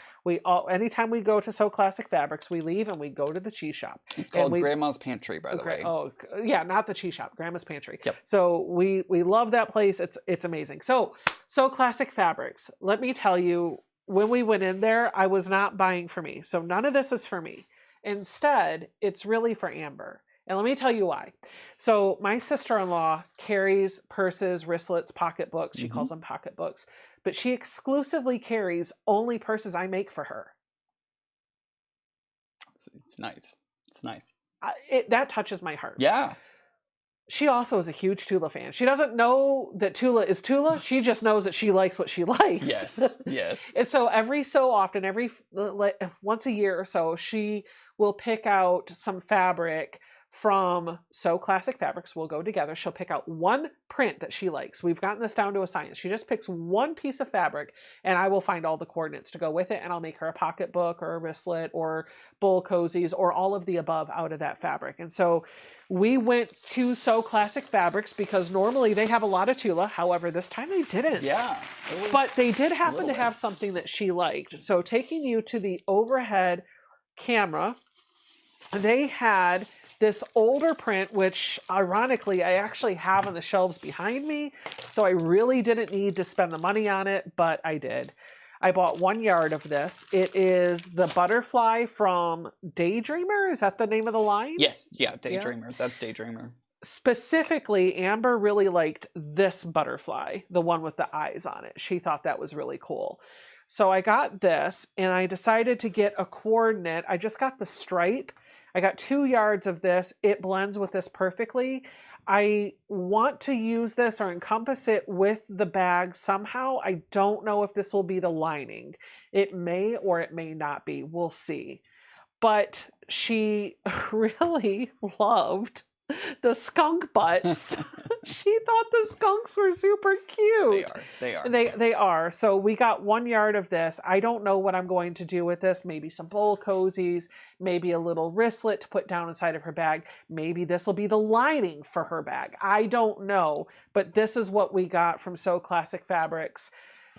anytime we go to So Classic Fabrics, we leave and we go to the cheese shop. It's called Grandma's Pantry, by the way. Oh, yeah, not the cheese shop, Grandma's Pantry. Yep. So we love that place. It's amazing. So Classic Fabrics, let me tell you, when we went in there, I was not buying for me. So none of this is for me. Instead, it's really for Amber. And let me tell you why. So my sister-in-law carries purses, wristlets, pocketbooks. She calls them pocketbooks. But she exclusively carries only purses I make for her. It's nice. It's nice. That touches my heart. Yeah. She also is a huge Tula fan. She doesn't know that Tula is Tula. She just knows that she likes what she likes. Yes. And so every so often, once a year or so, she will pick out some fabric from So Classic Fabrics. We'll go together. She'll pick out one print that she likes. We've gotten this down to a science. She just picks one piece of fabric, and I will find all the coordinates to go with it, and I'll make her a pocketbook or a wristlet or bowl cozies or all of the above out of that fabric. And so we went to So Classic Fabrics because normally they have a lot of Tula. However, this time they didn't. Yeah. But they did happen to have something that she liked. So taking you to the overhead camera, they had this older print, which ironically I actually have on the shelves behind me. So I really didn't need to spend the money on it, but I did. I bought 1 yard of this. It is the butterfly from Daydreamer. Is that the name of the line? Yes. Yeah. Daydreamer. Yeah. That's Daydreamer. Specifically, Amber really liked this butterfly, the one with the eyes on it. She thought that was really cool. So I got this, and I decided to get a coordinate. I just got the stripe. I got 2 yards of this. It blends with this perfectly. I want to use this or encompass it with the bag somehow. I don't know if this will be the lining. It may or it may not be. We'll see. But she really loved the skunk butts. She thought the skunks were super cute. They are. They are. So we got 1 yard of this. I don't know what I'm going to do with this. Maybe some bowl cozies, maybe a little wristlet to put down inside of her bag. Maybe this will be the lining for her bag. I don't know, but this is what we got from So Classic Fabrics.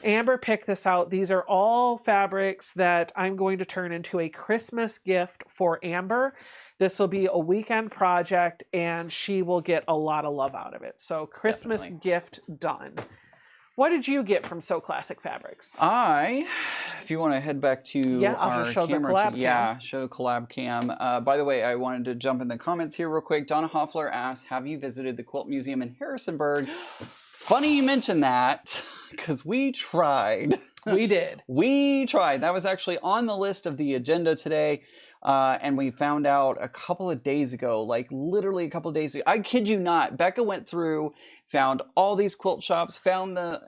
Amber picked this out. These are all fabrics that I'm going to turn into a Christmas gift for Amber. This will be a weekend project and she will get a lot of love out of it. So Christmas gift done. What did you get from So Classic Fabrics? If you want to head back to I'll just show camera, the collab cam. show collab cam. By the way, I wanted to jump in the comments here real quick. Donna Hoffler asked, have you visited the Quilt Museum in Harrisonburg? Funny you mentioned that, because we tried. We did. We tried. That was actually on the list of the agenda today. And we found out a couple of days ago, like literally a couple of days ago. I kid you not. Becca went through, found all these quilt shops, found a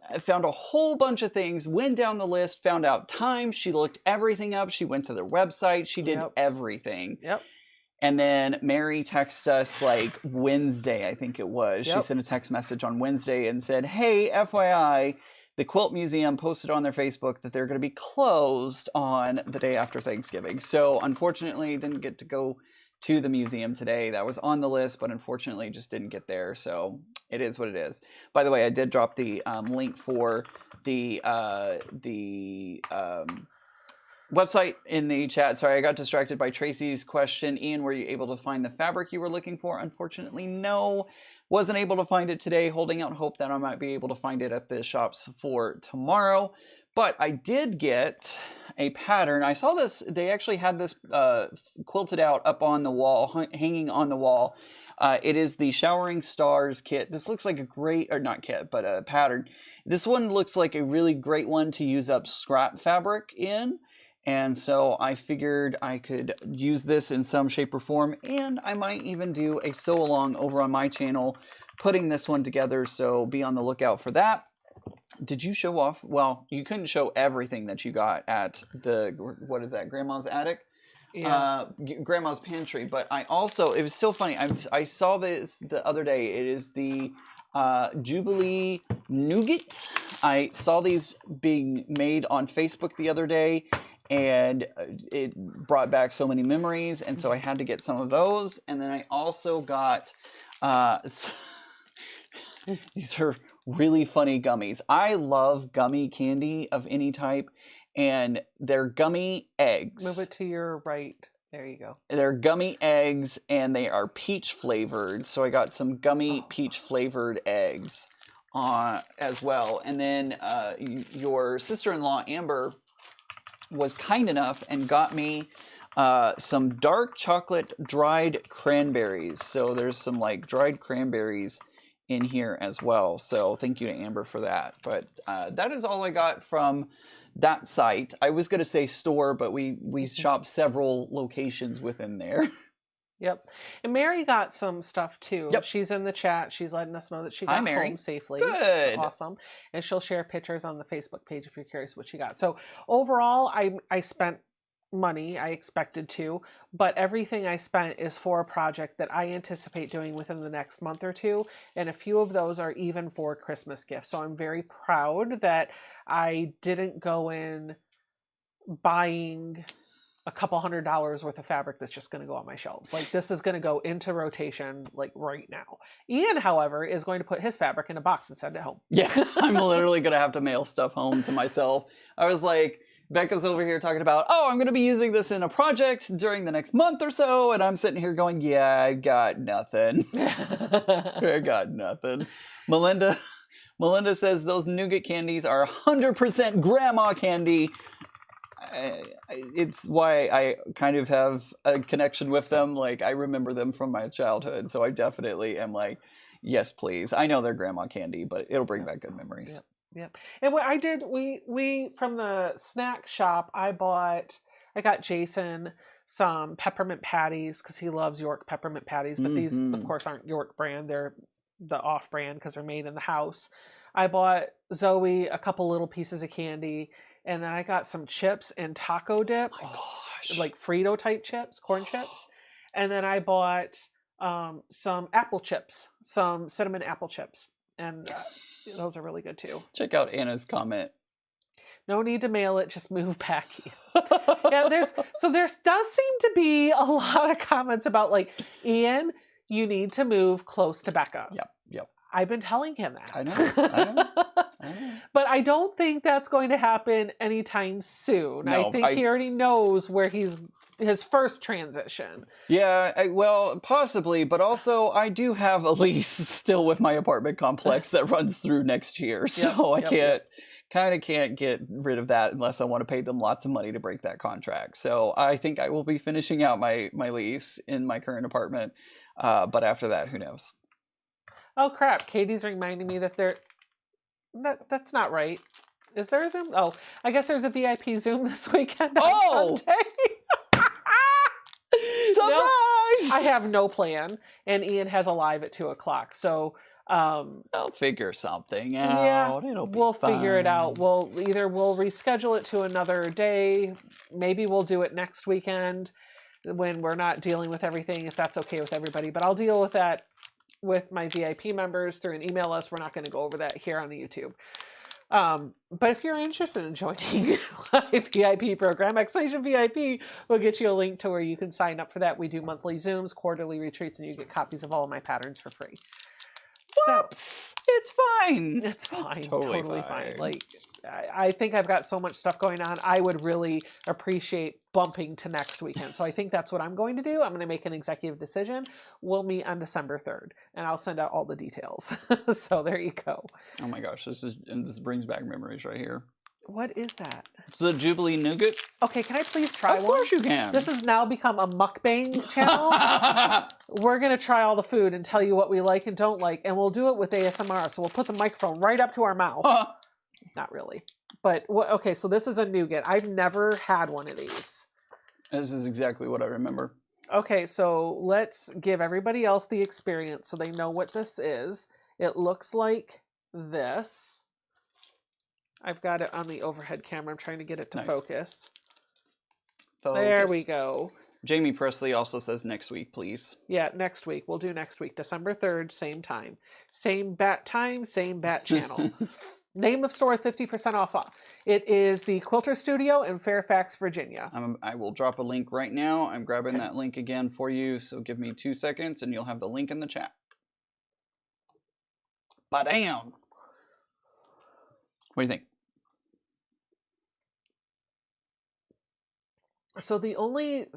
whole bunch of things, went down the list, found out times. She looked everything up. She went to their website. She did everything. Yep. And then Mary texted us like Wednesday, I think it was. She sent a text message on Wednesday and said, hey, FYI, the Quilt Museum posted on their Facebook that they're going to be closed on the day after Thanksgiving. So unfortunately, didn't get to go to the museum today. That was on the list, but unfortunately just didn't get there. So it is what it is. By the way, I did drop the link for the website in the chat. Sorry, I got distracted by Tracy's question. Ian, were you able to find the fabric you were looking for? Unfortunately, no. Wasn't able to find it today. Holding out hope that I might be able to find it at the shops for tomorrow. But I did get a pattern. I saw this. They actually had this quilted out up on the wall, hanging on the wall. It is the Showering Stars kit. This looks like a great, or not kit, but a pattern. This one looks like a really great one to use up scrap fabric in. And so I figured I could use this in some shape or form, and I might even do a sew along over on my channel, putting this one together, so be on the lookout for that. Did you show off? Well, you couldn't show everything that you got at the, what is that, Grandma's Attic? Yeah. Grandma's Pantry. But I also, it was so funny, I saw this the other day. It is the Jubilee Nougat. I saw these being made on Facebook the other day, and it brought back so many memories, and so I had to get some of those. And then I also got these are really funny gummies. I love gummy candy of any type, and they're gummy eggs. Move it to your right. There you go. They're gummy eggs, and they are peach flavored. So I got some gummy peach flavored eggs as well. And then your sister-in-law, Amber, was kind enough and got me some dark chocolate dried cranberries. So there's some like dried cranberries in here as well. So thank you to Amber for that. But that is all I got from that site. I was going to say store, but we shop several locations within there. Yep. And Mary got some stuff too. Yep. She's in the chat. She's letting us know that she got home safely. Good. Awesome. And she'll share pictures on the Facebook page if you're curious what she got. So overall, I spent money. I expected to, but everything I spent is for a project that I anticipate doing within the next month or two. And a few of those are even for Christmas gifts. So I'm very proud that I didn't go in buying a couple $100 worth of fabric that's just going to go on my shelves. Like, this is going to go into rotation like right now. Ian, however, is going to put his fabric in a box and send it home. Yeah, I'm literally going to have to mail stuff home to myself. I was like, Becca's over here talking about, oh, I'm going to be using this in a project during the next month or so. And I'm sitting here going, yeah, I got nothing. I got nothing. Melinda says those nougat candies are 100% grandma candy. It's why I kind of have a connection with them. Like, I remember them from my childhood. So I definitely am like, yes, please. I know they're grandma candy, but it'll bring back good memories. Yep. Yep. And what I did, we from the snack shop, I got Jason some peppermint patties because he loves York peppermint patties. But these, of Mhm. course, aren't York brand. They're the off brand because they're made in the house. I bought Zoe a couple little pieces of candy. And then I got some chips and taco dip, My gosh. like Frito type chips, corn chips. And then I bought some apple chips, some cinnamon apple chips. And those are really good too. Check out Anna's comment. No need to mail it, just move back here. Yeah, there does seem to be a lot of comments about like, Ian, you need to move close to Becca. Yep. I've been telling him that. I know. But I don't think that's going to happen anytime soon. No, I think he already knows where his first transition. Yeah, well, possibly, but also I do have a lease still with my apartment complex that runs through next year, so I can't get rid of that unless I want to pay them lots of money to break that contract. So I think I will be finishing out my lease in my current apartment, but after that, who knows? Oh crap! Katie's reminding me that that's not right. Is there a Zoom? Oh, I guess there's a VIP Zoom this weekend on Sunday. Surprise! No, I have no plan, and Ian has a live at 2:00. So I'll figure something out. Yeah, We'll figure it out. We'll reschedule it to another day. Maybe we'll do it next weekend when we're not dealing with everything, if that's okay with everybody. But I'll deal with that with my VIP members through an email list. We're not going to go over that here on the YouTube. But if you're interested in joining my VIP program, Explanation VIP will get you a link to where you can sign up for that. We do monthly Zooms, quarterly retreats, and you get copies of all of my patterns for free. Whoops! It's fine. It's fine. It's totally fine. fine. Like, I think I've got so much stuff going on. I would really appreciate bumping to next weekend. So I think that's what I'm going to do. I'm going to make an executive decision. We'll meet on December 3rd, and I'll send out all the details. So there you go. Oh my gosh, this brings back memories right here. What is that? It's the Jubilee Nougat. Okay, can I please try one? Of course you can. This has now become a mukbang channel. We're going to try all the food and tell you what we like and don't like, and we'll do it with ASMR. So we'll put the microphone right up to our mouth. Not really. But, okay, so this is a nougat. I've never had one of these. This is exactly what I remember. Okay, so let's give everybody else the experience so they know what this is. It looks like this. I've got it on the overhead camera. I'm trying to get it to focus. There we go. Jamie Presley also says next week, please. Yeah, next week. We'll do next week. December 3rd, same time. Same bat time, same bat channel. Name of store, 50% off. It is the Quilter Studio in Fairfax, Virginia. I will drop a link right now. I'm grabbing that link again for you, so give me 2 seconds and you'll have the link in the chat. Ba-damn! What do you think? So the only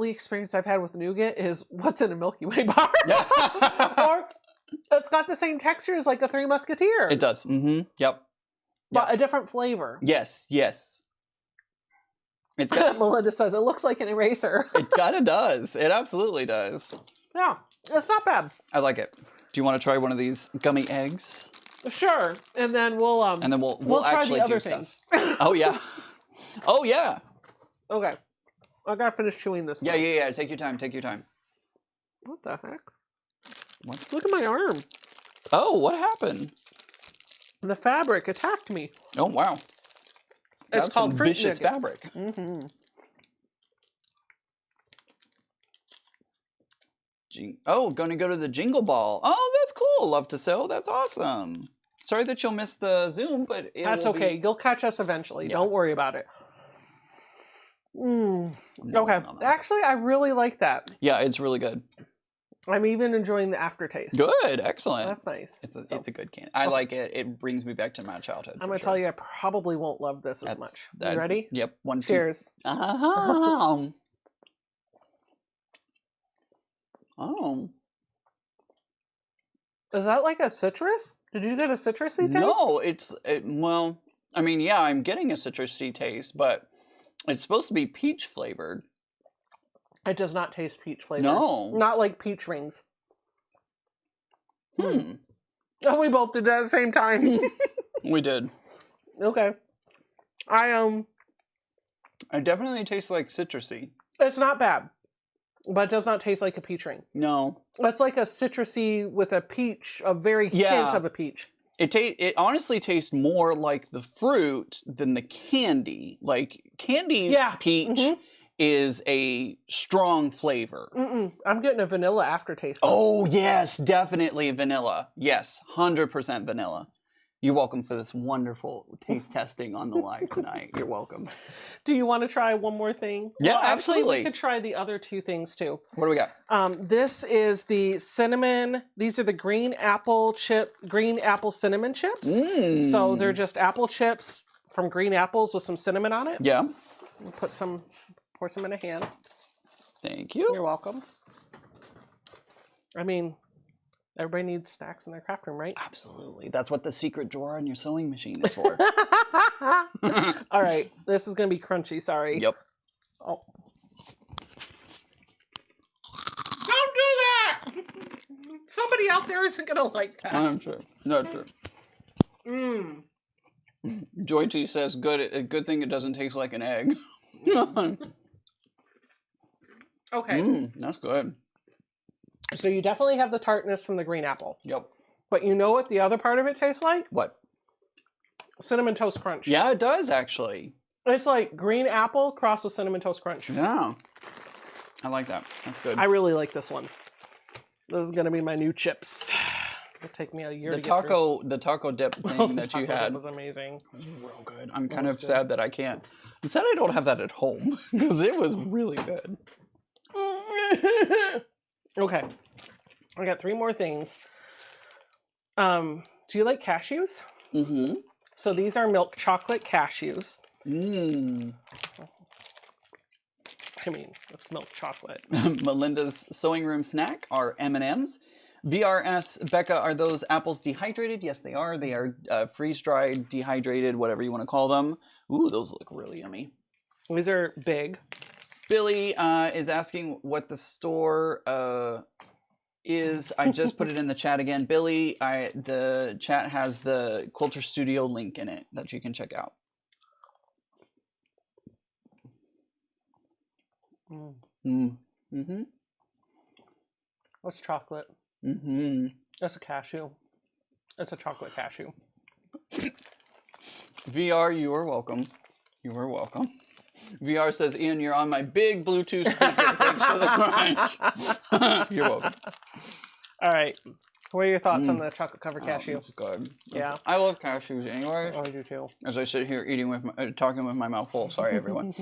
experience I've had with nougat is what's in a Milky Way bar. Or it's got the same texture as like a Three Musketeers. It does. Mm-hmm. Yep. But a different flavor. Yes. It's got, Melinda says it looks like an eraser. It kind of does. It absolutely does. Yeah, it's not bad. I like it. Do you want to try one of these gummy eggs? Sure. And then we'll we'll try actually the other do stuff. things. Oh yeah. Oh yeah. Okay. I gotta finish chewing this. Yeah. Take your time. What the heck? What? Look at my arm. Oh, what happened? The fabric attacked me. Oh wow. It's That's called some fruit vicious nougat. fabric. Mm-hmm. Gonna go to the Jingle Ball. Oh, that's cool. Love to sew. That's awesome. Sorry that you'll miss the Zoom, but That's okay. You'll catch us eventually. Yeah. Don't worry about it. Okay. No. Actually, I really like that. Yeah, it's really good. I'm even enjoying the aftertaste. Good. Excellent. That's nice. It's a good candy. I like it. It brings me back to my childhood. I'm going to tell you, I probably won't love this as much. You ready? Yep. 1, 2. Cheers. Oh. Is that like a citrus? Did you get a citrusy taste? No, well, I mean, yeah, I'm getting a citrusy taste, but it's supposed to be peach flavored. It does not taste peach flavored. No. Not like peach rings. Oh, we both did that at the same time. We did. Okay. It definitely tastes like citrusy. It's not bad, but it does not taste like a peach ring. No. It's like a citrusy with a peach, a very hint of a peach. It honestly tastes more like the fruit than the candy. Like candy peach is a strong flavor. I'm getting a vanilla aftertaste. Oh yes, definitely vanilla. Yes, 100% vanilla. You're welcome for this wonderful taste testing on the live tonight. You're welcome. Do you want to try one more thing? Yeah, well, absolutely. Actually, we could try the other two things too. What do we got? This is the cinnamon. These are the green apple cinnamon chips. So they're just apple chips from green apples with some cinnamon on it. Yeah. We'll pour some in a hand. Thank you. You're welcome. I mean, everybody needs snacks in their craft room, right? Absolutely. That's what the secret drawer on your sewing machine is for. All right. This is going to be crunchy. Sorry. Yep. Oh. Don't do that! Somebody out there isn't going to like that. I'm sure. Not true. Joy T says, a good thing it doesn't taste like an egg. Okay. That's good. So you definitely have the tartness from the green apple. Yep. But you know what the other part of it tastes like? What? Cinnamon Toast Crunch. Yeah, it does actually. It's like green apple crossed with Cinnamon Toast Crunch. Yeah. I like that. That's good. I really like this one. This is going to be my new chips. It'll take me a year to get through. The taco dip thing that you had was amazing. It was real good. I'm kind of sad that I can't. I'm sad I don't have that at home because it was really good. Okay. I got 3 more things. Do you like cashews? Mm-hmm. So these are milk chocolate cashews. I mean, it's milk chocolate. Melinda's sewing room snack are M&Ms. VRS, Becca, are those apples dehydrated? Yes, they are. They are freeze-dried, dehydrated, whatever you want to call them. Ooh, those look really yummy. These are big. Billy is asking what the store is. I just put it in the chat again. Billy, the chat has the Quilter Studio link in it that you can check out. What's chocolate? That's a cashew. That's a chocolate cashew. VR, you are welcome. You are welcome. VR says, Ian, you're on my big Bluetooth speaker. Thanks for the crunch. You're welcome. All right. What are your thoughts on the chocolate covered cashew? It's good. Yeah. I love cashews anyway. Oh, I do too. As I sit here talking with my mouth full. Sorry, everyone.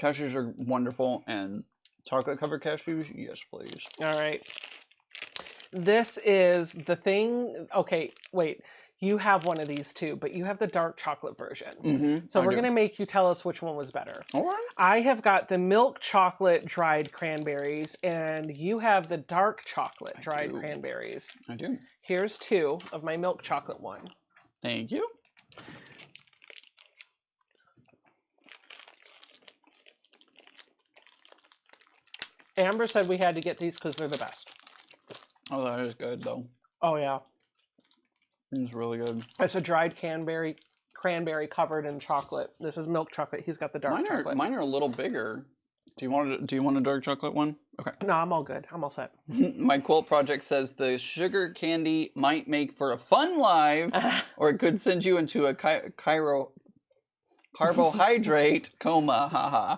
Cashews are wonderful, and chocolate covered cashews, yes, please. All right. This is the thing. Okay, wait. You have one of these too, but you have the dark chocolate version. So we're going to make you tell us which one was better. All right. I have got the milk chocolate dried cranberries, and you have the dark chocolate dried cranberries. I do. Here's 2 of my milk chocolate one. Thank you. Amber said we had to get these because they're the best. Oh, that is good, though. Oh, yeah. It's really good. It's a dried cranberry covered in chocolate. This is milk chocolate. He's got the dark chocolate. Mine are a little bigger. Do you want a dark chocolate one? Okay. No, I'm all good. I'm all set. My quilt project says the sugar candy might make for a fun live, or it could send you into a carbohydrate coma. Haha.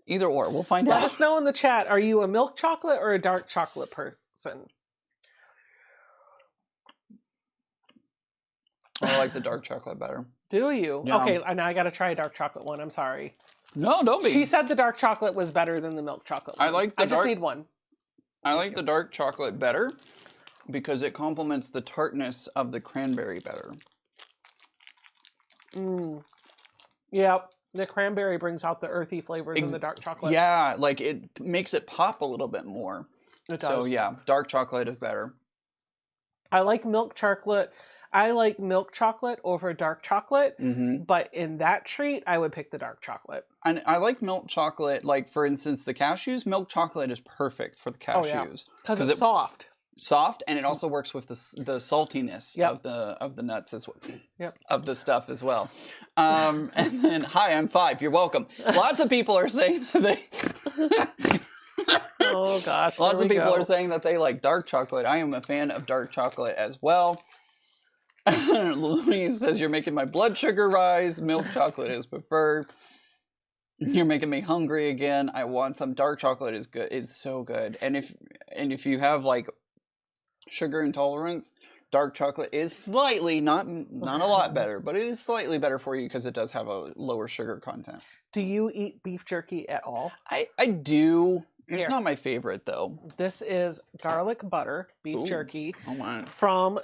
Either or, we'll find out. Let us know in the chat. Are you a milk chocolate or a dark chocolate person? I like the dark chocolate better. Do you? Yeah. Okay, now I got to try a dark chocolate one. I'm sorry. No, don't be. She said the dark chocolate was better than the milk chocolate one. I just need one. I like the dark chocolate better because it complements the tartness of the cranberry better. Yep. The cranberry brings out the earthy flavors in the dark chocolate. Yeah, like it makes it pop a little bit more. It does. So yeah, dark chocolate is better. I like milk chocolate. I like milk chocolate over dark chocolate, but in that treat, I would pick the dark chocolate. And I like milk chocolate, like for instance, the cashews. Milk chocolate is perfect for the cashews. Because it's soft. soft, and it also works with the saltiness Yep. of the nuts as well. Yep. Of the stuff as well. And then, hi, I'm 5. You're welcome. Lots of people are saying that they. Oh gosh. Lots of people go. are saying that they like dark chocolate. I am a fan of dark chocolate as well. Louise says you're making my blood sugar rise. Milk chocolate is preferred. You're making me hungry again. I want some dark chocolate. Is good. It's so good. And if you have like sugar intolerance, dark chocolate is slightly not a lot better, but it is slightly better for you because it does have a lower sugar content. Do you eat beef jerky at all? I do. It's Here. not my favorite though. This is garlic butter beef Ooh. jerky Oh my. from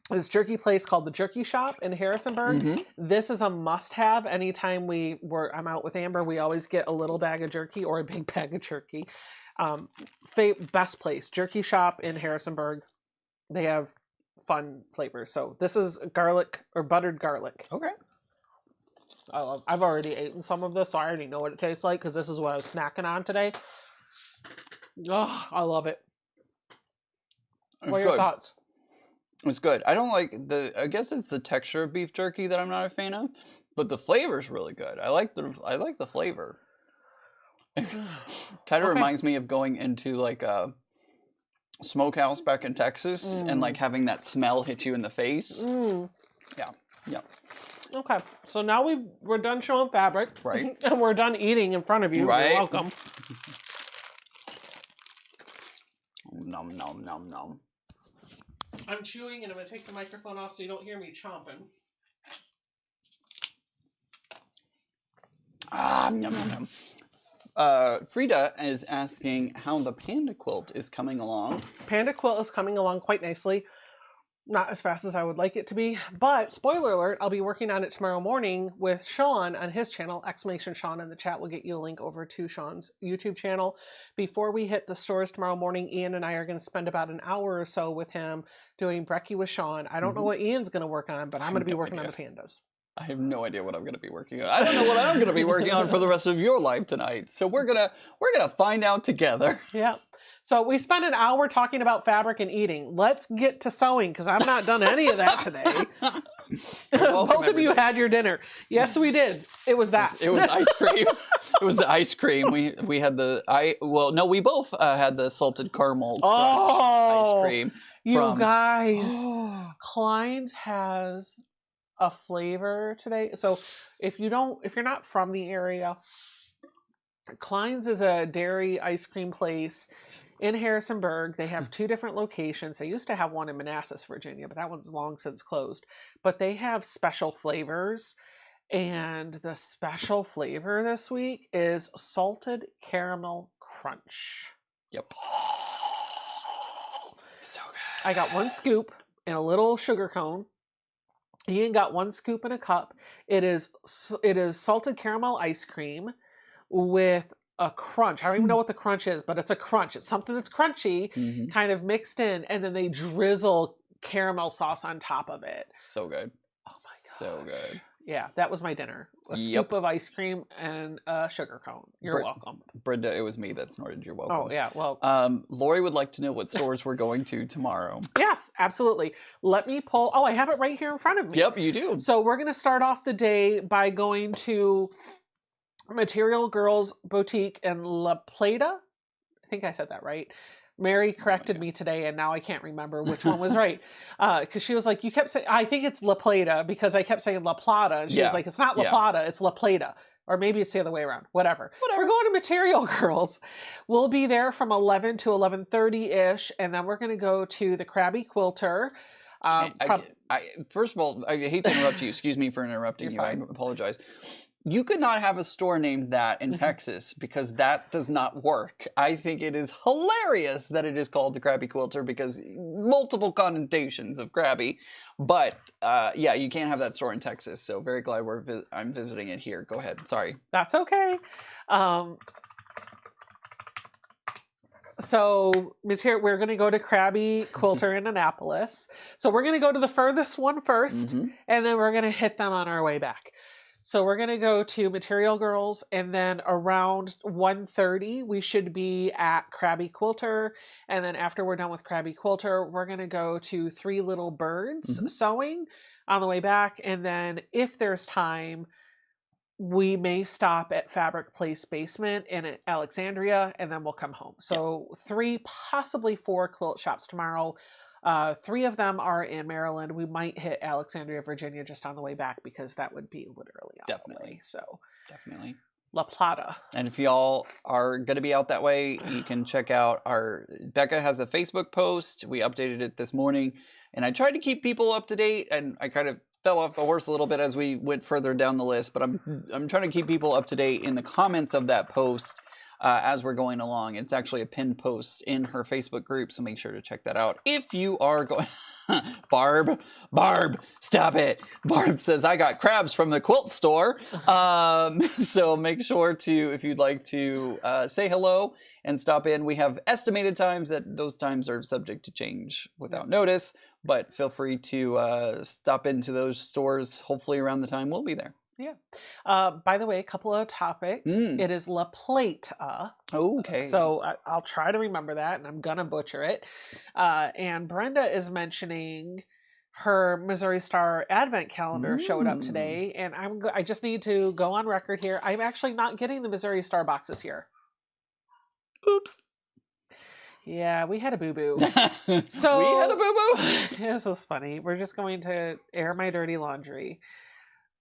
this jerky place called the Jerky Shop in Harrisonburg. Mhm. This is a must-have. Anytime I'm out with Amber, we always get a little bag of jerky or a big bag of jerky. Best place, Jerky Shop in Harrisonburg. They have fun flavors. So this is garlic or buttered garlic. Okay. I've already eaten some of this, so I already know what it tastes like because this is what I was snacking on today. Oh, I love it. What are your thoughts? It's good. I don't like I guess it's the texture of beef jerky that I'm not a fan of, but the flavor's really good. I like the flavor. Kind of reminds me of going into like a smokehouse back in Texas and like having that smell hit you in the face. Yeah. Okay, so now we're done showing fabric, Right. And we're done eating in front of you. Right. You're welcome. Nom nom nom nom. I'm chewing, and I'm gonna take the microphone off so you don't hear me chomping. Nom nom nom. Frida is asking how the panda quilt is coming along. Panda quilt is coming along quite nicely. Not as fast as I would like it to be, but spoiler alert, I'll be working on it tomorrow morning with Sean on his channel, !Sean in the chat will get you a link over to Sean's YouTube channel. Before we hit the stores tomorrow morning, Ian and I are going to spend about an hour or so with him doing brekkie with Sean. I don't know what Ian's going to work on, but I'm going to be working on the pandas. I have no idea what I'm going to be working on. I don't know what I'm going to be working on for the rest of your life tonight. So we're gonna find out together. Yeah. So we spent an hour talking about fabric and eating. Let's get to sewing because I've not done any of that today. Both of you had your dinner. Yes, we did. It was that. It was ice cream. It was the ice cream. We had we both had the salted caramel ice cream. You guys, Klein's has a flavor today. So if you're not from the area, Klein's is a dairy ice cream place in Harrisonburg. They have 2 different locations. They used to have one in Manassas, Virginia, but that one's long since closed. But they have special flavors, and the special flavor this week is salted caramel crunch. Yep. So good. I got 1 scoop in a little sugar cone. Ian got 1 scoop in a cup. It is salted caramel ice cream with a crunch. I don't even know what the crunch is, but it's a crunch. It's something that's crunchy, kind of mixed in, and then they drizzle caramel sauce on top of it. So good. Oh my god. So good. Yeah, that was my dinner. A scoop of ice cream and a sugar cone. You're welcome. Brenda, it was me that snorted. You're welcome. Oh, yeah, well. Lori would like to know what stores we're going to tomorrow. Yes, absolutely. Let me pull. Oh, I have it right here in front of me. Yep, you do. So we're going to start off the day by going to Material Girls Boutique in La Plata. I think I said that right. Mary corrected me today, and now I can't remember which one was right. Because she was like, you kept saying, I think it's La Plata, because I kept saying La Plata. And she was like, it's not La Plata, it's La Plata. Or maybe it's the other way around. Whatever. We're going to Material Girls. We'll be there from 11 to 11:30-ish, and then we're going to go to the Krabby Quilter. First of all, I hate to interrupt you. Excuse me for interrupting you. Fine. I apologize. You could not have a store named that in Texas because that does not work. I think it is hilarious that it is called the Krabby Quilter because multiple connotations of Krabby. But yeah, you can't have that store in Texas. So very glad I'm visiting it here. Go ahead. Sorry. That's okay. So we're going to go to Krabby Quilter in Annapolis. So we're going to go to the furthest one first, and then we're going to hit them on our way back. So we're going to go to Material Girls, and then around 1:30 we should be at Krabby Quilter, and then after we're done with Krabby Quilter, we're going to go to Three Little Birds sewing on the way back, and then if there's time, we may stop at Fabric Place Basement in Alexandria, and then we'll come home. So 3, possibly 4 quilt shops tomorrow. 3 of them are in Maryland. We might hit Alexandria, Virginia just on the way back, because that would be literally on the way. So definitely. La Plata. And if y'all are going to be out that way, you can check out Becca has a Facebook post. We updated it this morning, and I tried to keep people up to date, and I kind of fell off the horse a little bit as we went further down the list, but I'm trying to keep people up to date in the comments of that post as we're going along. It's actually a pinned post in her Facebook group, so make sure to check that out. If you are going... Barb, stop it. Barb says, I got crabs from the quilt store. So make sure to, if you'd like to say hello and stop in. We have estimated times that those times are subject to change without notice, but feel free to stop into those stores, hopefully around the time we'll be there. Yeah. By the way, a couple of topics. It is La Plata. Okay. So I'll try to remember that, and I'm gonna butcher it. And Brenda is mentioning her Missouri Star Advent calendar showed up today, and I just need to go on record here. I'm actually not getting the Missouri Star boxes here. Oops. Yeah, we had a boo-boo. So we had a boo-boo? This is funny. We're just going to air my dirty laundry.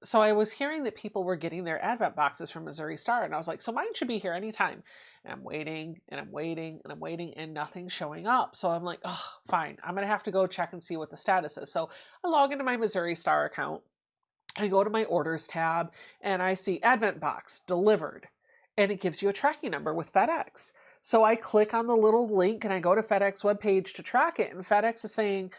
So I was hearing that people were getting their Advent boxes from Missouri Star, and I was like, so mine should be here anytime. And I'm waiting, and I'm waiting, and I'm waiting, and nothing's showing up. So I'm like, oh, fine. I'm going to have to go check and see what the status is. So I log into my Missouri Star account. I go to my orders tab, and I see Advent box delivered. And it gives you a tracking number with FedEx. So I click on the little link, and I go to FedEx webpage to track it. And FedEx is saying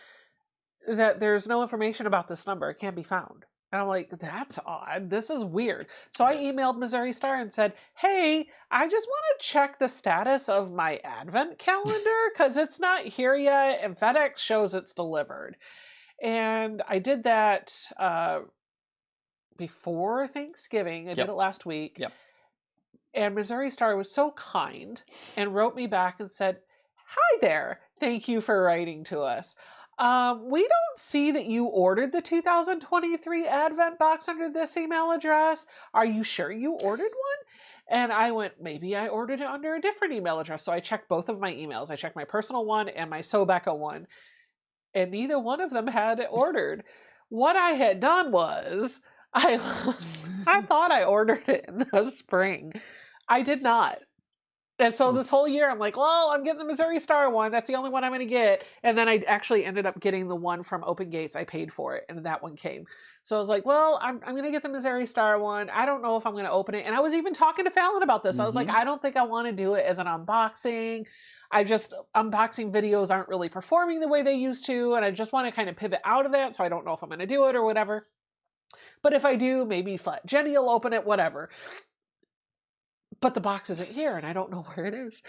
that there's no information about this number. It can't be found. And I'm like, that's odd. This is weird. So I emailed Missouri Star and said, hey, I just want to check the status of my Advent calendar because it's not here yet and FedEx shows it's delivered. And I did that before Thanksgiving. I did it last week. Yep. And Missouri Star was so kind and wrote me back and said, hi there. Thank you for writing to us. We don't see that you ordered the 2023 Advent box under this email address. Are you sure you ordered one? And I went, maybe I ordered it under a different email address. So I checked both of my emails. I checked my personal one and my So Becca one. And neither one of them had it ordered. What I had done was, I thought I ordered it in the spring. I did not. And so this whole year, I'm like, well, I'm getting the Missouri Star one. That's the only one I'm going to get. And then I actually ended up getting the one from Open Gates. I paid for it, and that one came. So I was like, well, I'm going to get the Missouri Star one. I don't know if I'm going to open it. And I was even talking to Fallon about this. I was like, I don't think I want to do it as an unboxing. Unboxing videos aren't really performing the way they used to. And I just want to kind of pivot out of that. So I don't know if I'm going to do it or whatever. But if I do, maybe Flat Jenny will open it, whatever. But the box isn't here, and I don't know where it is.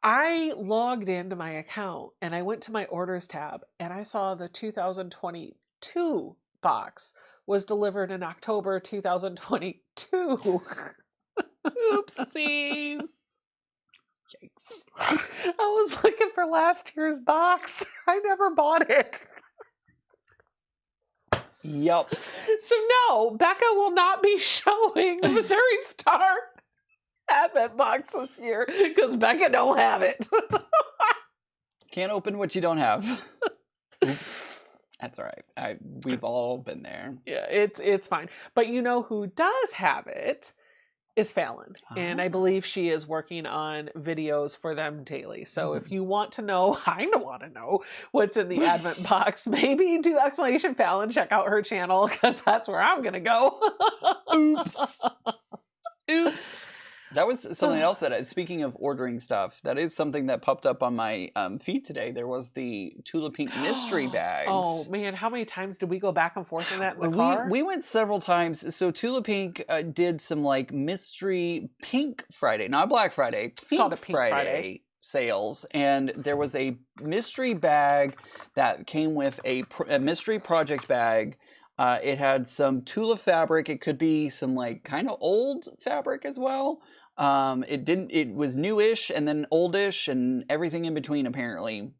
I logged into my account, and I went to my orders tab, and I saw the 2022 box was delivered in October 2022. Oopsies. Yikes. I was looking for last year's box. I never bought it. Yup. So no, Becca will not be showing the Missouri Star Advent box this year because Becca don't have it. Can't open what you don't have. Oops. That's all right. We've all been there. Yeah, it's fine. But you know who does have it is Fallon. And I believe she is working on videos for them daily. So if you want to know, I want to know what's in the Advent box, maybe do exclamation Fallon, check out her channel because that's where I'm going to go. Oops. Oops. That was something else that, speaking of ordering stuff, that is something that popped up on my feed today. There was the Tula Pink mystery bags. Oh, man. How many times did we go back and forth in that in the car? We went several times. So Tula Pink did some like mystery Pink Friday, not Black Friday, Pink Friday sales. And there was a mystery bag that came with a mystery project bag It had some Tula fabric. It could be some like kind of old fabric as well. It was newish and then oldish and everything in between apparently.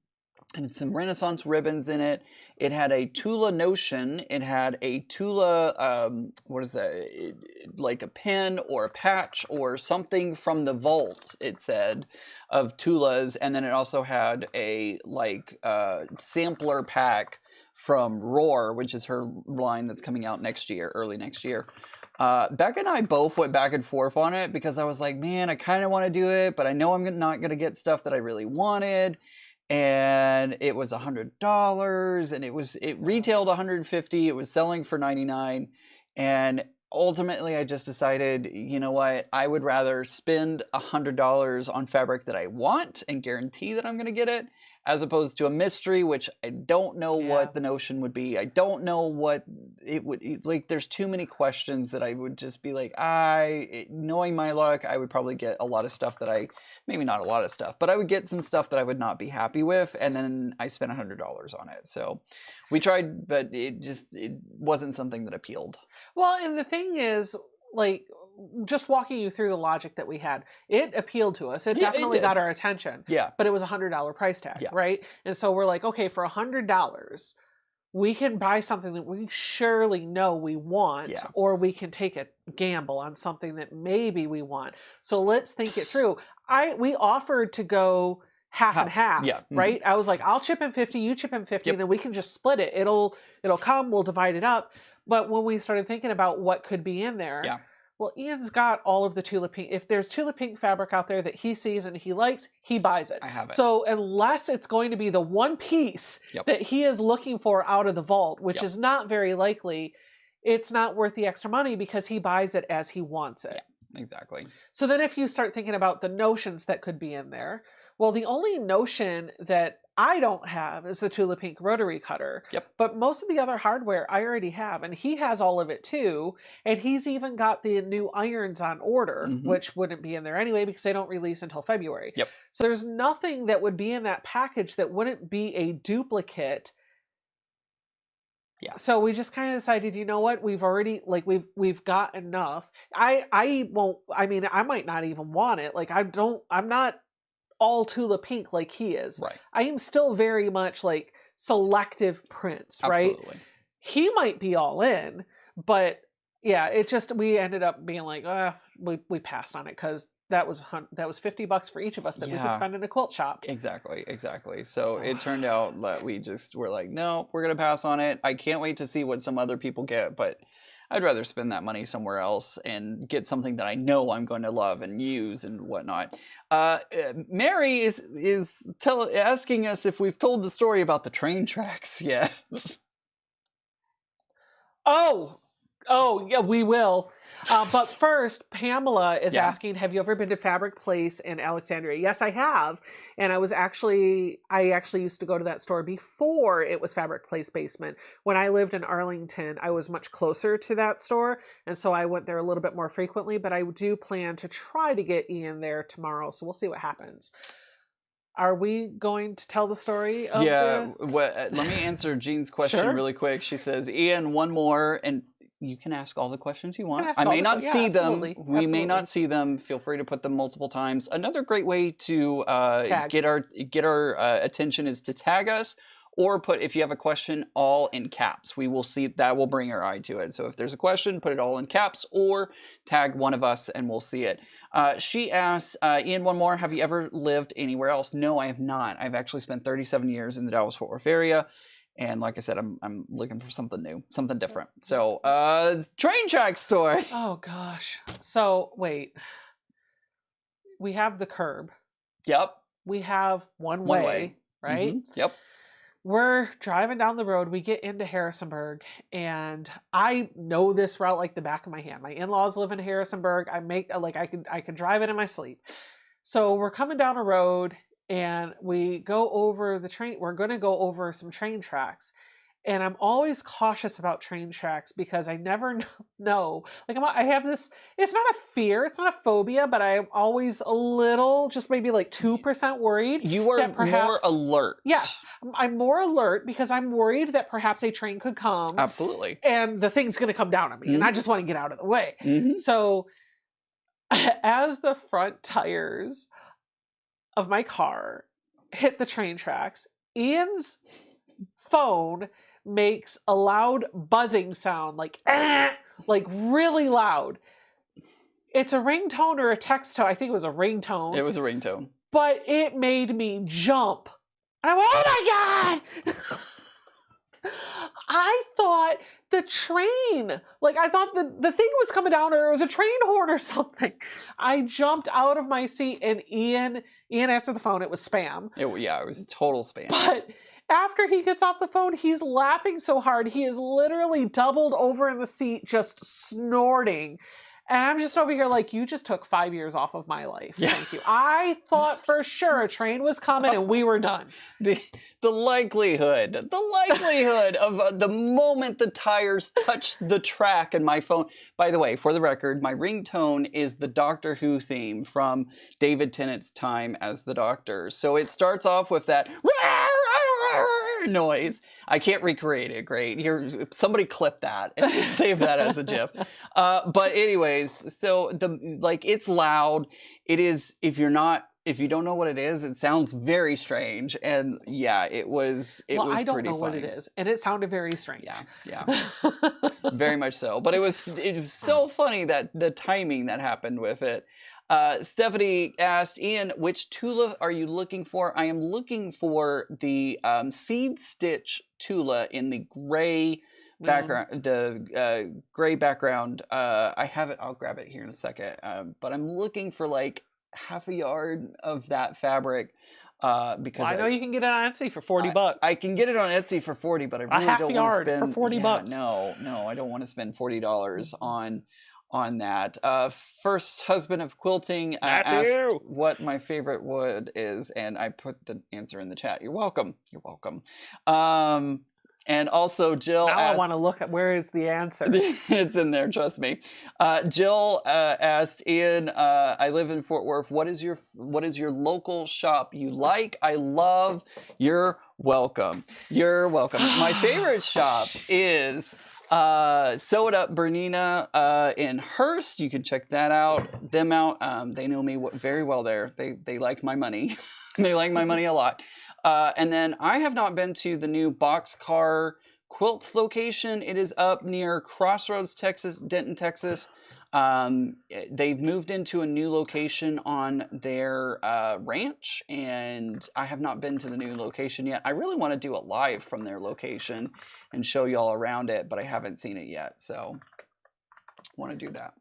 And some Renaissance ribbons in it. It had a Tula notion. It had a Tula, what is that? Like a pin or a patch or something from the vault, it said, of Tulas. And then it also had a like sampler pack from Roar, which is her line that's coming out next year, early next year. Becca and I both went back and forth on it because I was like, man, I kind of want to do it, but I know I'm not going to get stuff that I really wanted. And it was $100 and it retailed $150. It was selling for $99. And ultimately I just decided, you know what, I would rather spend $100 on fabric that I want and guarantee that I'm going to get it, as opposed to a mystery, which I don't know what the notion would be. I don't know what it would, like, there's too many questions that I would just be like, knowing my luck, I would probably get a lot of stuff that maybe not a lot of stuff, but I would get some stuff that I would not be happy with, and then I spent $100 on it. So we tried, but it wasn't something that appealed. Well, and the thing is, like, just walking you through the logic that we had, it appealed to us. It definitely got our attention. Yeah. But it was $100 price tag, right? And so we're like, okay, for $100, we can buy something that we surely know we want, or we can take a gamble on something that maybe we want. So let's think it through. We offered to go half and half, right? I was like, I'll chip in 50, you chip in 50, and then we can just split it. It'll come, we'll divide it up. But when we started thinking about what could be in there, well, Ian's got all of the Tula Pink. If there's Tula Pink fabric out there that he sees and he likes, he buys it. I have it. So unless it's going to be the one piece that he is looking for out of the vault, which is not very likely, it's not worth the extra money because he buys it as he wants it. Yeah, exactly. So then if you start thinking about the notions that could be in there, well, the only notion that I don't have is the Tula Pink rotary cutter. But most of the other hardware I already have, and he has all of it too. And he's even got the new irons on order, which wouldn't be in there anyway because they don't release until February. So there's nothing that would be in that package that wouldn't be a duplicate. So we just kind of decided, you know what, we've already, like, we've got enough. I might not even want it. Like, I'm not all Tula Pink like he is. Right. I am still very much like selective prints, right? Absolutely. He might be all in, but we ended up being like, we passed on it because that was $50 for each of us that we could spend in a quilt shop. Exactly. So it turned out that we just were like, no, we're gonna pass on it. I can't wait to see what some other people get, but I'd rather spend that money somewhere else and get something that I know I'm going to love and use and whatnot. Mary is asking us if we've told the story about the train tracks yet. Oh, yeah, we will. But first, Pamela is asking, have you ever been to Fabric Place in Alexandria? Yes, I have. And I actually used to go to that store before it was Fabric Place Basement. When I lived in Arlington, I was much closer to that store. And so I went there a little bit more frequently, but I do plan to try to get Ian there tomorrow. So we'll see what happens. Are we going to tell the story of let me answer Jean's question really quick. She says, Ian, one more, and you can ask all the questions you want. I may not see them. We may not see them. Feel free to put them multiple times. Another great way to get our attention is to tag us, or put, if you have a question, all in caps. We will see, that will bring our eye to it. So if there's a question, put it all in caps, or tag one of us and we'll see it. She asks, Ian, one more. Have you ever lived anywhere else? No, I have not. I've actually spent 37 years in the Dallas-Fort Worth area. And like I said, I'm looking for something new, something different. So, train track story. Oh, gosh. So, wait. We have the curb. Yep. We have one way, right? Yep. We're driving down the road. We get into Harrisonburg, and I know this route like the back of my hand. My in-laws live in Harrisonburg. I could drive it in my sleep. So we're coming down a road, and we go over the train. We're going to go over some train tracks, And I'm always cautious about train tracks because I never know. Like I have this, it's not a fear, it's not a phobia, but I'm always a little, just maybe like 2% worried. You are that perhaps, more alert. Yes, I'm more alert because I'm worried that perhaps a train could come. Absolutely. And the thing's going to come down on me. And I just want to get out of the way. So as the front tires of my car hit the train tracks, Ian's phone makes a loud buzzing sound, like really loud. It's a ringtone or a text tone. I think it was a ringtone. It was a ringtone. But it made me jump. And I went, oh my God! I thought the train, like I thought the thing was coming down or it was a train horn or something. I jumped out of my seat and Ian answered the phone. It was spam. It was total spam. But after he gets off the phone, he's laughing so hard. He is literally doubled over in the seat, just snorting. And I'm just over here like, you just took 5 years off of my life. Yeah. Thank you. I thought for sure a train was coming and we were done. The likelihood of the moment the tires touched the track and my phone. By the way, for the record, my ringtone is the Doctor Who theme from David Tennant's time as the Doctor. So it starts off with that noise. I can't recreate it. Great. Here, somebody clip that and save that as a GIF. But anyways, so it's loud. It is, if you don't know what it is, it sounds very strange. And yeah, it was pretty funny. I don't know what it is. And it sounded very strange. Yeah. Very much so. But it was so funny that the timing that happened with it. Stephanie asked, Ian, which Tula are you looking for? I am looking for the seed stitch Tula in the gray background. The gray background. I have it. I'll grab it here in a second. But I'm looking for like half a yard of that fabric. Because I know you can get it on Etsy for $40. I can get it on Etsy for $40, but I really don't want to spend for $40. No, I don't want to spend $40 on that. First husband of quilting asked what my favorite wood is, and I put the answer in the chat. You're welcome. And also Jill asked, I want to look at where is the answer. It's in there, trust me. Jill asked, Ian, I live in Fort Worth. What is your local shop you like? I love. You're welcome. My favorite shop is Sew It Up Bernina in Hearst. You can check that out. They know me very well there. They like my money. They like my money a lot. And then I have not been to the new Boxcar Quilts location. It is up near Crossroads, Texas, Denton, Texas. They've moved into a new location on their ranch, and I have not been to the new location yet. I really want to do it live from their location and show y'all around it, but I haven't seen it yet, so I want to do that.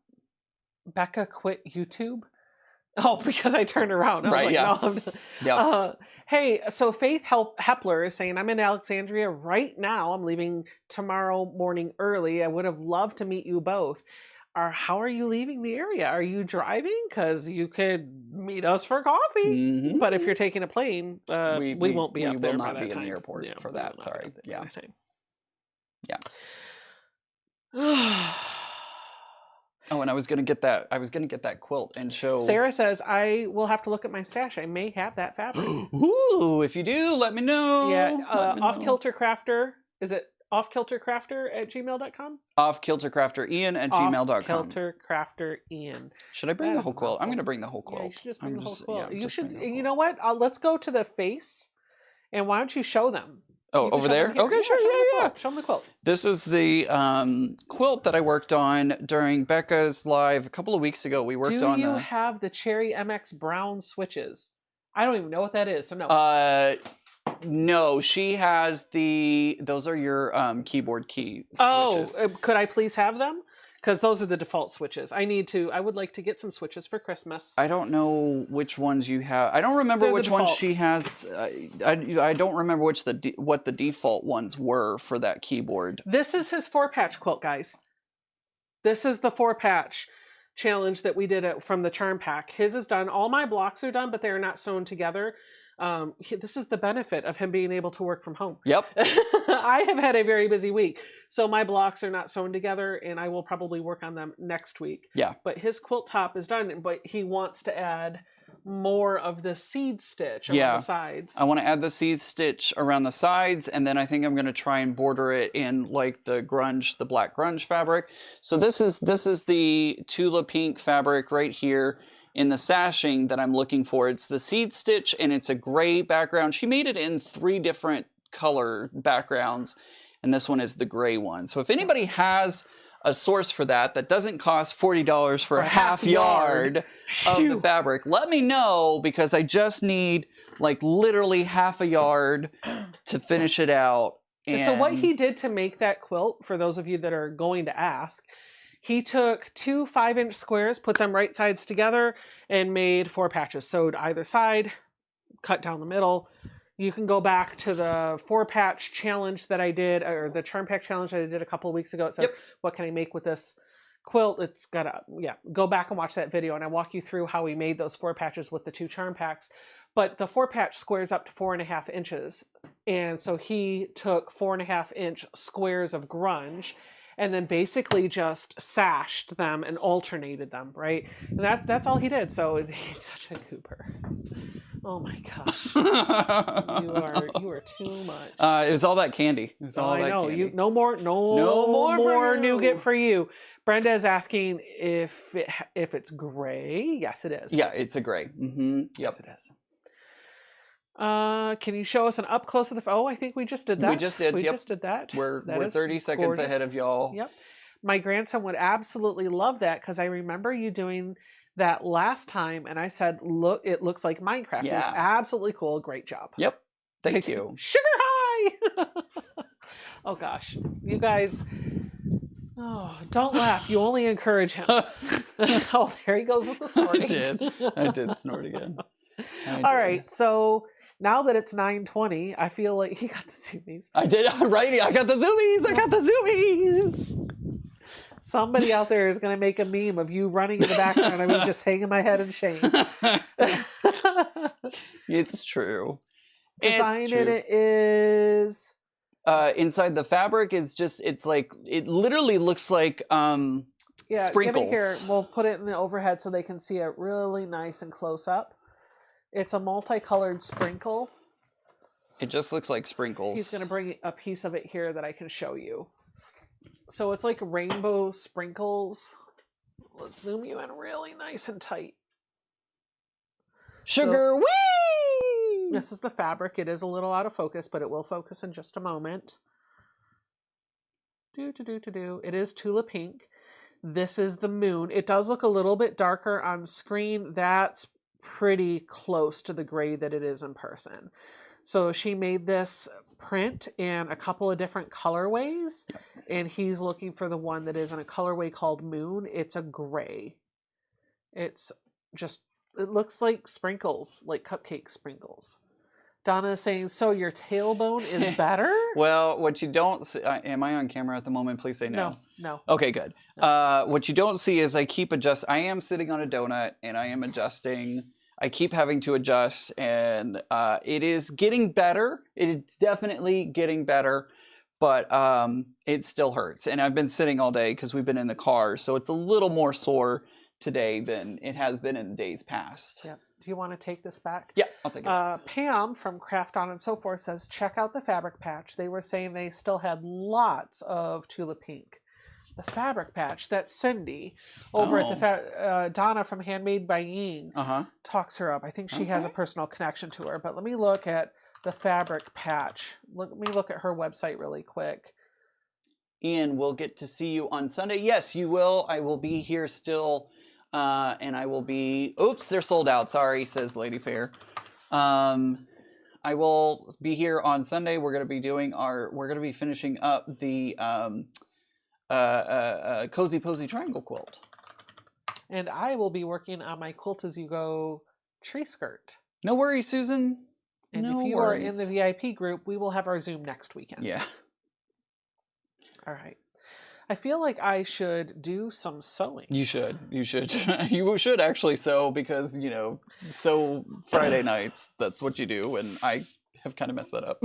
Becca quit YouTube? Oh, because I turned around. I was like, no. Yeah. Hey, so Faith Hepler is saying, I'm in Alexandria right now. I'm leaving tomorrow morning early. I would have loved to meet you both. How are you leaving the area? Are you driving? Because you could meet us for coffee. Mm-hmm. But if you're taking a plane, we won't be up there. We will not be in the airport for that. Sorry. Yeah. Oh, and I was gonna get that quilt and show. Sarah says, I will have to look at my stash. I may have that fabric. Ooh, if you do, let me know. Yeah, Off-Kilter-Crafter. Is it offkiltercrafter@gmail.com? Offkiltercrafterian@gmail.com. Offkiltercrafterian. Should I bring the whole quilt? I'm gonna bring the whole quilt. Yeah, you should just bring the whole quilt. You should. You know what? Let's go to the face, and why don't you show them? Oh, over there? Okay, sure. Yeah. Show them the quilt. This is the quilt that I worked on during Becca's live a couple of weeks ago. We worked on. Do you have the Cherry MX brown switches? I don't even know what that is. So no. No, she has those are your keyboard key switches. Oh, could I please have them? Because those are the default switches. I would like to get some switches for Christmas. I don't know which ones you have. I don't remember which ones she has. I don't remember what the default ones were for that keyboard. This is his 4-patch quilt, guys. This is the 4-patch challenge that we did from the charm pack. His is done. All my blocks are done, but they are not sewn together. This is the benefit of him being able to work from home. Yep. I have had a very busy week, so my blocks are not sewn together, and I will probably work on them next week. Yeah. But his quilt top is done, but he wants to add more of the seed stitch around the sides. I want to add the seed stitch around the sides, and then I think I'm going to try and border it in like the black grunge fabric. So this is the Tula pink fabric right here in the sashing that I'm looking for. It's the seed stitch, and it's a gray background. She made it in 3 different color backgrounds, and this one is the gray one. So if anybody has a source for that doesn't cost $40 for a half yard of the fabric, let me know, because I just need like literally half a yard to finish it out. And so what he did to make that quilt, for those of you that are going to ask, he took 2 5-inch squares, put them right sides together, and made 4 patches. Sewed either side, cut down the middle. You can go back to the 4-patch challenge that I did, or the charm pack challenge that I did a couple of weeks ago. It says, what can I make with this quilt? It's got a, go back and watch that video, and I walk you through how we made those 4 patches with the 2 charm packs. But the 4-patch squares up to 4.5 inches. And so he took 4.5-inch squares of grunge and then basically just sashed them and alternated them, right? And that's all he did. So he's such a goober. Oh my gosh. you are too much. It was all that candy. It was all that candy. No more nougat for you. Brenda is asking if it's gray. Yes, it is. Yeah, it's a gray. Mm-hmm. Yep. Yes, it is. Can you show us an up close of the? Oh, I think we just did that. We just did. We just did that. We're 30 seconds ahead of y'all. Yep. My grandson would absolutely love that, because I remember you doing that last time, and I said, "Look, it looks like Minecraft." Yeah. It was absolutely cool. Great job. Yep. Thank you. Sugar high. Oh gosh, you guys. Oh, don't laugh. You only encourage him. Oh, there he goes with the snorting. I did snort again. All right, so now that it's 9:20, I feel like he got the zoomies. I did, right? I got the zoomies. I got the zoomies. Somebody out there is going to make a meme of you running in the background and me just hanging my head in shame. It's true. Design in it is... inside the fabric is just, it's like, it literally looks like sprinkles. Give it here. We'll put it in the overhead so they can see it really nice and close up. It's a multicolored sprinkle. It just looks like sprinkles. He's going to bring a piece of it here that I can show you. So it's like rainbow sprinkles. Let's zoom you in really nice and tight. Sugar, whee! This is the fabric. It is a little out of focus, but it will focus in just a moment. It is Tula pink. This is the moon. It does look a little bit darker on screen. That's pretty close to the gray that it is in person. So she made this print in a couple of different colorways, and he's looking for the one that is in a colorway called Moon. It's a gray. It's just, it looks like sprinkles, like cupcake sprinkles. Donna is saying, so your tailbone is better? Well, what you don't see, am I on camera at the moment? Please say no. No. Okay, good. No. What you don't see is I am sitting on a donut and I am adjusting. I keep having to adjust, and it is getting better. It's definitely getting better, but it still hurts. And I've been sitting all day because we've been in the car, so it's a little more sore today than it has been in days past. Yeah. Do you want to take this back? Yeah, I'll take it. Pam from Craft On and So Forth says, check out the fabric patch. They were saying they still had lots of Tula pink. The fabric patch, that's Cindy over at the Donna from Handmade by Ying talks her up. I think she has a personal connection to her. But let me look at the fabric patch. Let me look at her website really quick. Ian, we'll get to see you on Sunday. Yes, you will. I will be here still, and I will be. Oops, they're sold out. Sorry, says Lady Fair. I will be here on Sunday. We're going to be finishing up the Cozy Posy Triangle quilt. And I will be working on my Quilt As You Go tree skirt. No worries, Susan. And if you are in the VIP group, we will have our Zoom next weekend. Yeah. All right. I feel like I should do some sewing. You should. You should. You should actually sew because, sew Friday nights. That's what you do. And I have kind of messed that up.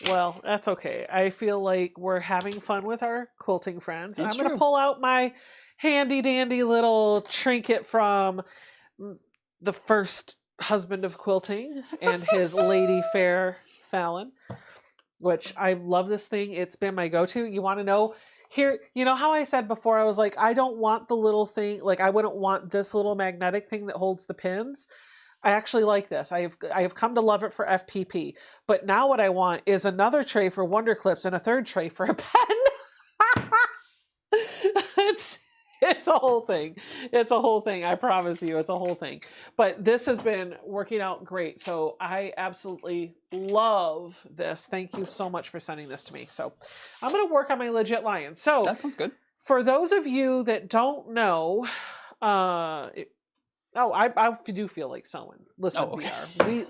Well, that's okay. I feel like we're having fun with our quilting friends. And It's I'm going to true. pull out my handy dandy little trinket from the first husband of quilting and his lady fair Fallon, which I love this thing. It's been my go-to. You want to know here, you know how I said before, I was like, I don't want the little thing, like I wouldn't want this little magnetic thing that holds the pins. I actually like this. I have come to love it for FPP. But now what I want is another tray for Wonder Clips and a third tray for a pen. It's a whole thing. It's a whole thing. I promise you, it's a whole thing. But this has been working out great. So I absolutely love this. Thank you so much for sending this to me. So I'm going to work on my legit lion. So That sounds good. for those of you that don't know, I do feel like sewing. Listen,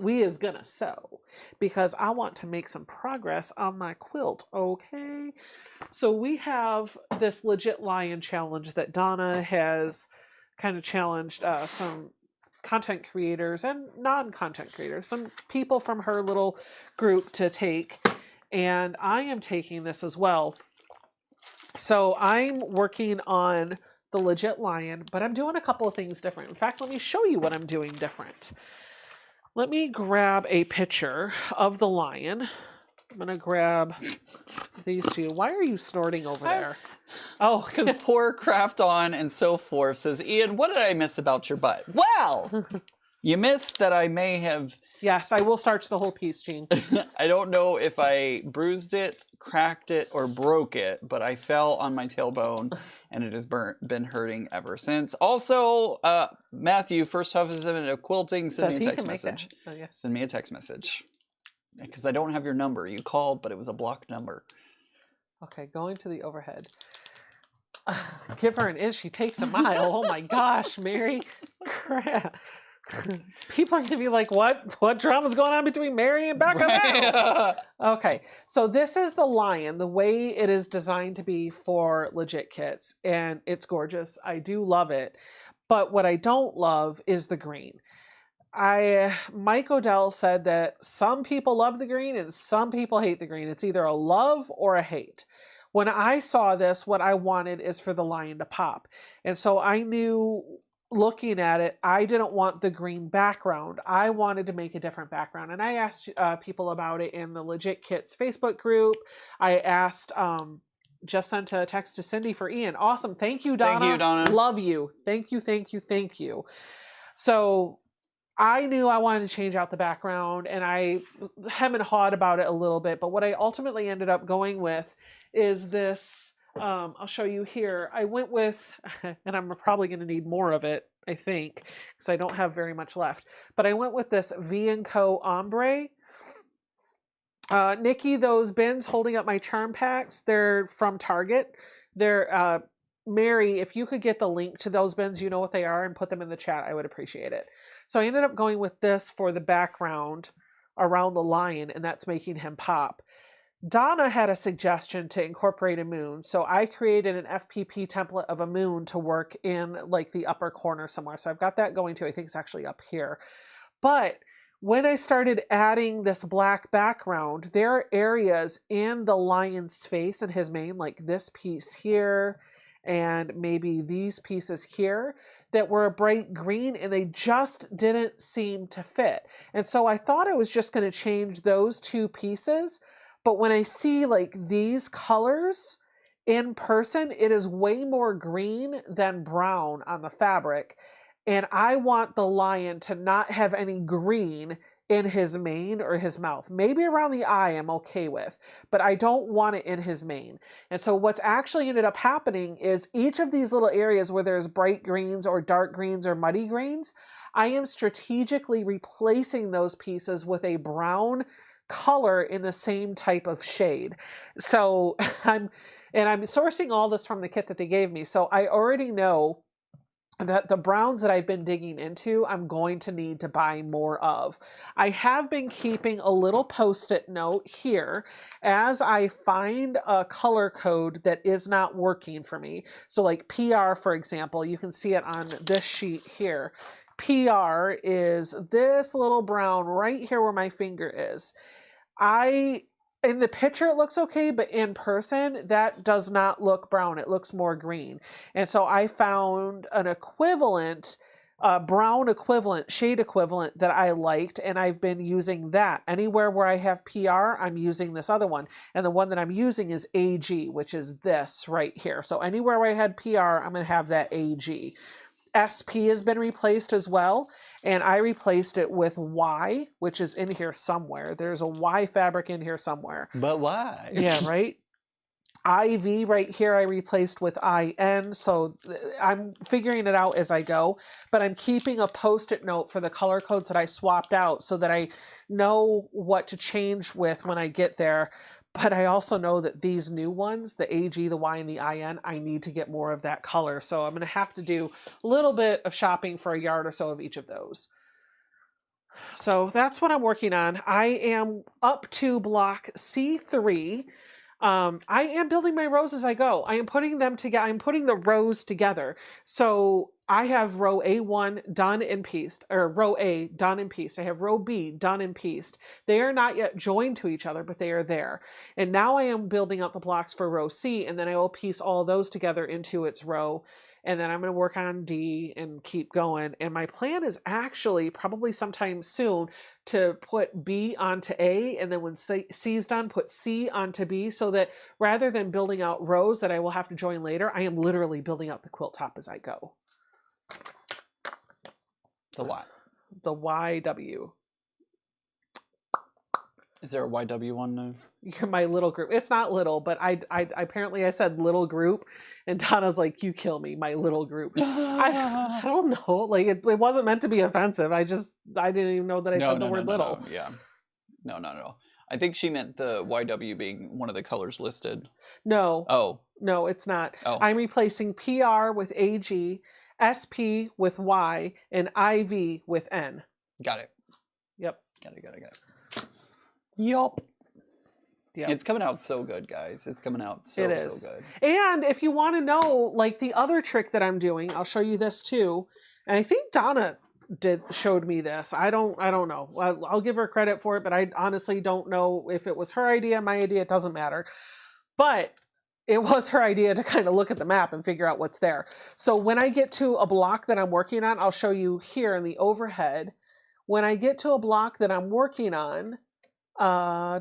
we is gonna sew because I want to make some progress on my quilt. Okay, so we have this legit lion challenge that Donna has kind of challenged some content creators and non-content creators, some people from her little group to take, and I am taking this as well. So I'm working on the legit lion, but I'm doing a couple of things different. In fact, let me show you what I'm doing different. Let me grab a picture of the lion. I'm going to grab these two. Why are you snorting over there? Oh, because poor Craft On and so forth says, Ian, what did I miss about your butt? Well, you missed that I may have... Yes, I will starch the whole piece, Jean. I don't know if I bruised it, cracked it, or broke it, but I fell on my tailbone, and it has been hurting ever since. Also, Matthew, first husband of quilting, send me a text message. Oh, yes. Send me a text message. Because I don't have your number. You called, but it was a blocked number. Okay, going to the overhead. Give her an inch, she takes a mile. Oh my gosh, Mary. Crap. People are going to be like, what drama's going on between Mary and Becca now? Okay, so this is the lion, the way it is designed to be for legit kits, and it's gorgeous. I do love it, but what I don't love is the green. Mike Odell said that some people love the green and some people hate the green. It's either a love or a hate. When I saw this, what I wanted is for the lion to pop, and so I knew, looking at it, I didn't want the green background. I wanted to make a different background. And I asked people about it in the Legit Kits Facebook group. I asked, just sent a text to Cindy for Ian. Awesome. Thank you, Donna. Thank you, Donna. Love you. Thank you, thank you, thank you. So I knew I wanted to change out the background, and I hem and hawed about it a little bit. But what I ultimately ended up going with is this. I'll show you here. I went with, and I'm probably going to need more of it, I think, because I don't have very much left. But I went with this V&Co Ombre. Nikki, those bins holding up my charm packs, they're from Target. They're, Mary, if you could get the link to those bins, you know what they are, and put them in the chat, I would appreciate it. So I ended up going with this for the background around the lion, and that's making him pop. Donna had a suggestion to incorporate a moon, so I created an FPP template of a moon to work in like the upper corner somewhere. So I've got that going too. I think it's actually up here. But when I started adding this black background, there are areas in the lion's face and his mane, like this piece here, and maybe these pieces here, that were a bright green, and they just didn't seem to fit. And so I thought I was just going to change those two pieces. But when I see like these colors in person, it is way more green than brown on the fabric. And I want the lion to not have any green in his mane or his mouth. Maybe around the eye I'm okay with, but I don't want it in his mane. And so what's actually ended up happening is each of these little areas where there's bright greens or dark greens or muddy greens, I am strategically replacing those pieces with a brown color in the same type of shade. So I'm sourcing all this from the kit that they gave me. So I already know that the browns that I've been digging into, I'm going to need to buy more of. I have been keeping a little post-it note here as I find a color code that is not working for me. So like PR, for example, you can see it on this sheet here. PR is this little brown right here where my finger is. In the picture it looks okay, but in person that does not look brown. It looks more green. And so I found an equivalent, brown equivalent, shade equivalent that I liked, and I've been using that. Anywhere where I have PR, I'm using this other one. And the one that I'm using is AG, which is this right here. So anywhere where I had PR, I'm going to have that AG. SP has been replaced as well, and I replaced it with Y, which is in here somewhere. There's a Y fabric in here somewhere. But why? Yeah, right? IV right here I replaced with IN, so I'm figuring it out as I go, but I'm keeping a post-it note for the color codes that I swapped out so that I know what to change with when I get there. But I also know that these new ones, the AG, the Y, and the IN, I need to get more of that color. So I'm going to have to do a little bit of shopping for a yard or so of each of those. So that's what I'm working on. I am up to block C3. I am building my rows as I go. I am putting them together. I'm putting the rows together. So I have row A1 done and pieced, or row A done and pieced. I have row B done and pieced. They are not yet joined to each other, but they are there. And now I am building out the blocks for row C, and then I will piece all those together into its row. And then I'm going to work on D and keep going. And my plan is actually probably sometime soon to put B onto A, and then when C is done, put C onto B, so that rather than building out rows that I will have to join later, I am literally building out the quilt top as I go. The what? The YW. Is there a YW one now? You're my little group. It's not little, but I apparently I said little group, and Donna's like, you kill me, my little group. I don't know. Like it wasn't meant to be offensive. I didn't even know that I said the word little. No. Yeah. No. I think she meant the YW being one of the colors listed. No. Oh. No, it's not. Oh. I'm replacing PR with AG, SP with Y, and IV with N. Got it. Yep. Got it. Yup. Yeah, it's coming out so good, guys. It's coming out so good. And if you want to know, like the other trick that I'm doing, I'll show you this too. And I think Donna showed me this. I don't know. I'll give her credit for it, but I honestly don't know if it was her idea, my idea. It doesn't matter. But it was her idea to kind of look at the map and figure out what's there. So when I get to a block that I'm working on, I'll show you here in the overhead. When I get to a block that I'm working on, I'll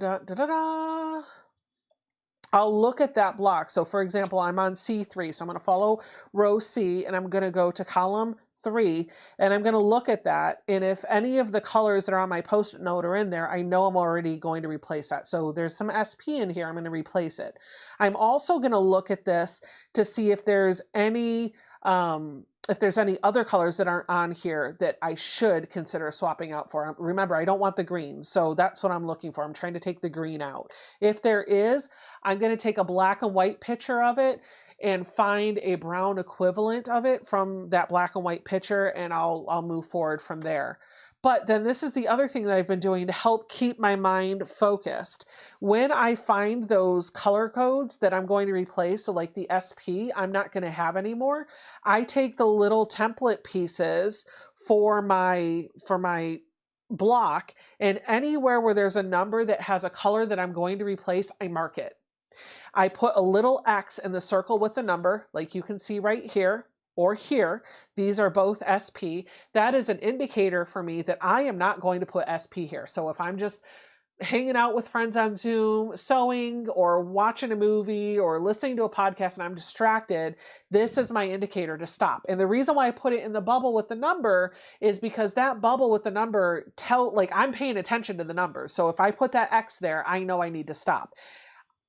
look at that block. So for example, I'm on C3, so I'm going to follow row C, and I'm going to go to column 3, and I'm going to look at that, and if any of the colors that are on my post-it note are in there, I know I'm already going to replace that. So there's some SP in here, I'm going to replace it. I'm also going to look at this to see if there's any other colors that aren't on here that I should consider swapping out for. Remember, I don't want the green, so that's what I'm looking for. I'm trying to take the green out. If there is, I'm going to take a black and white picture of it and find a brown equivalent of it from that black and white picture, and I'll move forward from there. But then this is the other thing that I've been doing to help keep my mind focused. When I find those color codes that I'm going to replace, so like the SP, I'm not going to have anymore, I take the little template pieces for my block, and anywhere where there's a number that has a color that I'm going to replace, I mark it. I put a little X in the circle with the number, like you can see right here or here. These are both SP. That is an indicator for me that I am not going to put SP here. So if I'm just hanging out with friends on Zoom, sewing, or watching a movie, or listening to a podcast and I'm distracted, this is my indicator to stop. And the reason why I put it in the bubble with the number is because that bubble with the number I'm paying attention to the numbers. So if I put that X there, I know I need to stop.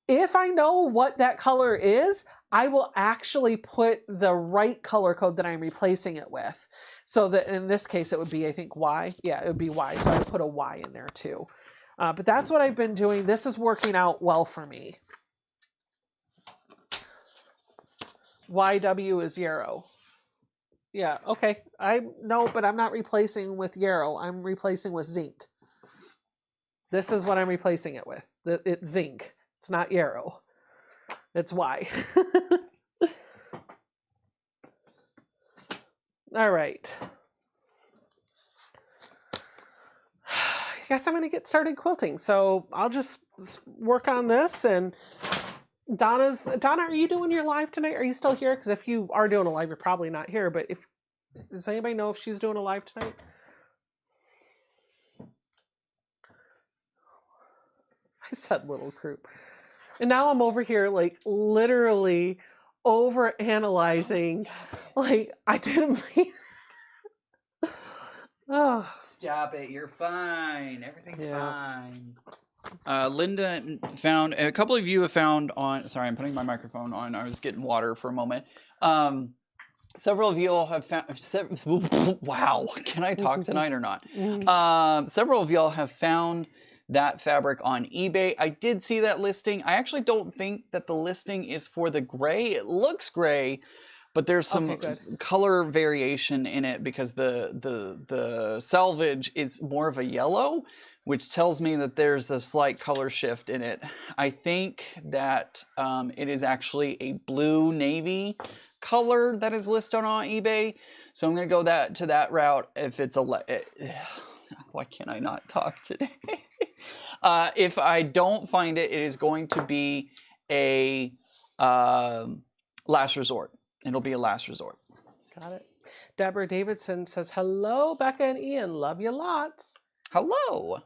If I know what that color is, I will actually put the right color code that I'm replacing it with. So that in this case, it would be, I think, Y. Yeah, it would be Y. So I would put a Y in there too. But that's what I've been doing. This is working out well for me. YW is 0. Yeah, okay. No, but I'm not replacing with yarrow. I'm replacing with zinc. This is what I'm replacing it with. It's zinc. It's not yarrow. It's why. All right. I guess I'm going to get started quilting. So I'll just work on this. And Donna, are you doing your live tonight? Are you still here? Because if you are doing a live, you're probably not here. But does anybody know if she's doing a live tonight? I said little group. And now I'm over here, like, literally over analyzing. Like, I didn't mean. Oh. Stop it. You're fine. Everything's fine. Linda found, a couple of you have found on, sorry, I'm putting my microphone on. I was getting water for a moment. Several of you all have found, wow, can I talk tonight or not? Several of y'all have found that fabric on eBay. I did see that listing. I actually don't think that the listing is for the gray. It looks gray, but there's some color variation in it because the selvage is more of a yellow, which tells me that there's a slight color shift in it. I think that it is actually a blue navy color that is listed on eBay. So I'm going to go to that route if it's why can't I not talk today? If I don't find it, it is going to be a last resort. It'll be a last resort. Got it. Deborah Davidson says, hello, Becca and Ian. Love you lots. Hello.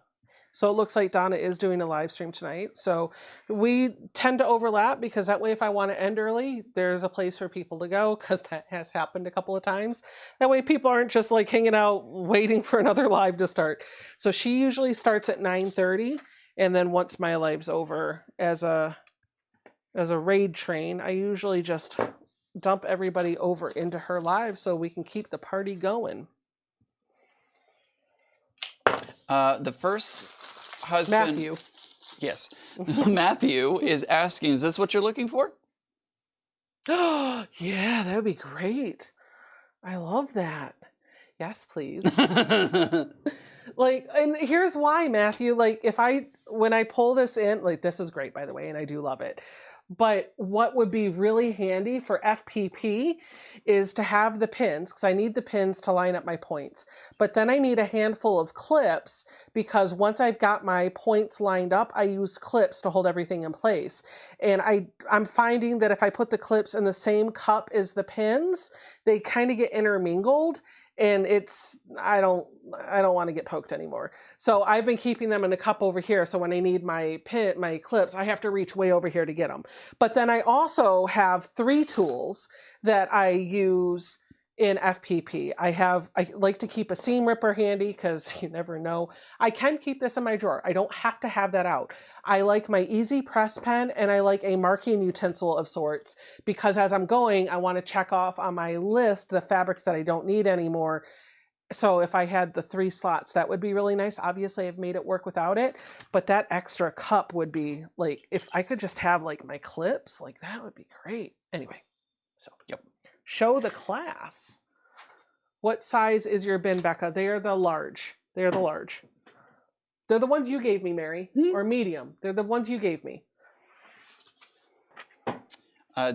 So it looks like Donna is doing a live stream tonight. So we tend to overlap because that way if I want to end early, there's a place for people to go because that has happened a couple of times. That way people aren't just like hanging out waiting for another live to start. So she usually starts at 9:30. And then once my live's over as a raid train, I usually just dump everybody over into her live so we can keep the party going. The first husband, Matthew. Yes, Matthew is asking, is this what you're looking for? Oh, yeah, that would be great. I love that. Yes, please. Like, and here's why, Matthew. Like, when I pull this in, like, this is great, by the way, and I do love it. But what would be really handy for FPP is to have the pins, because I need the pins to line up my points. But then I need a handful of clips, because once I've got my points lined up, I use clips to hold everything in place. And I'm finding that if I put the clips in the same cup as the pins, they kind of get intermingled. And I don't want to get poked anymore. So I've been keeping them in a cup over here. So when I need my clips, I have to reach way over here to get them. But then I also have 3 tools that I use in FPP. I like to keep a seam ripper handy because you never know. I can keep this in my drawer. I don't have to have that out. I like my easy press pen and I like a marking utensil of sorts because as I'm going, I want to check off on my list the fabrics that I don't need anymore. So if I had the 3 slots, that would be really nice. Obviously, I've made it work without it, but that extra cup would be like, if I could just have like my clips, like that would be great. Anyway, so yep. Show the class. What size is your bin, Becca? They are the large. They are the large. They're the ones you gave me, Mary, or medium. They're the ones you gave me.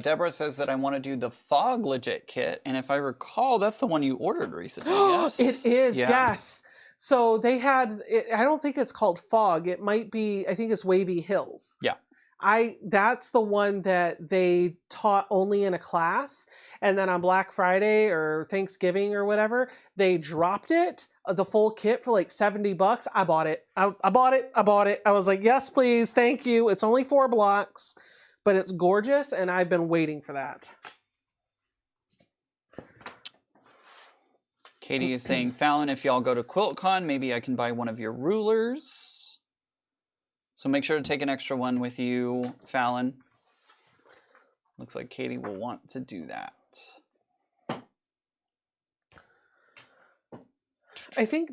Deborah says that I want to do the Fog Legit kit, and if I recall, that's the one you ordered recently. Yes, it is. Yeah. Yes. So they had. I don't think it's called Fog. It might be. I think it's Wavy Hills. Yeah. That's the one that they taught only in a class, and then on Black Friday or Thanksgiving or whatever, they dropped it, the full kit for like $70. I bought it. I bought it. I was like, yes, please, thank you. It's only 4 blocks, but it's gorgeous, and I've been waiting for that. Katie is saying, Fallon, if y'all go to QuiltCon, maybe I can buy one of your rulers. So make sure to take an extra one with you, Fallon. Looks like Katie will want to do that. I think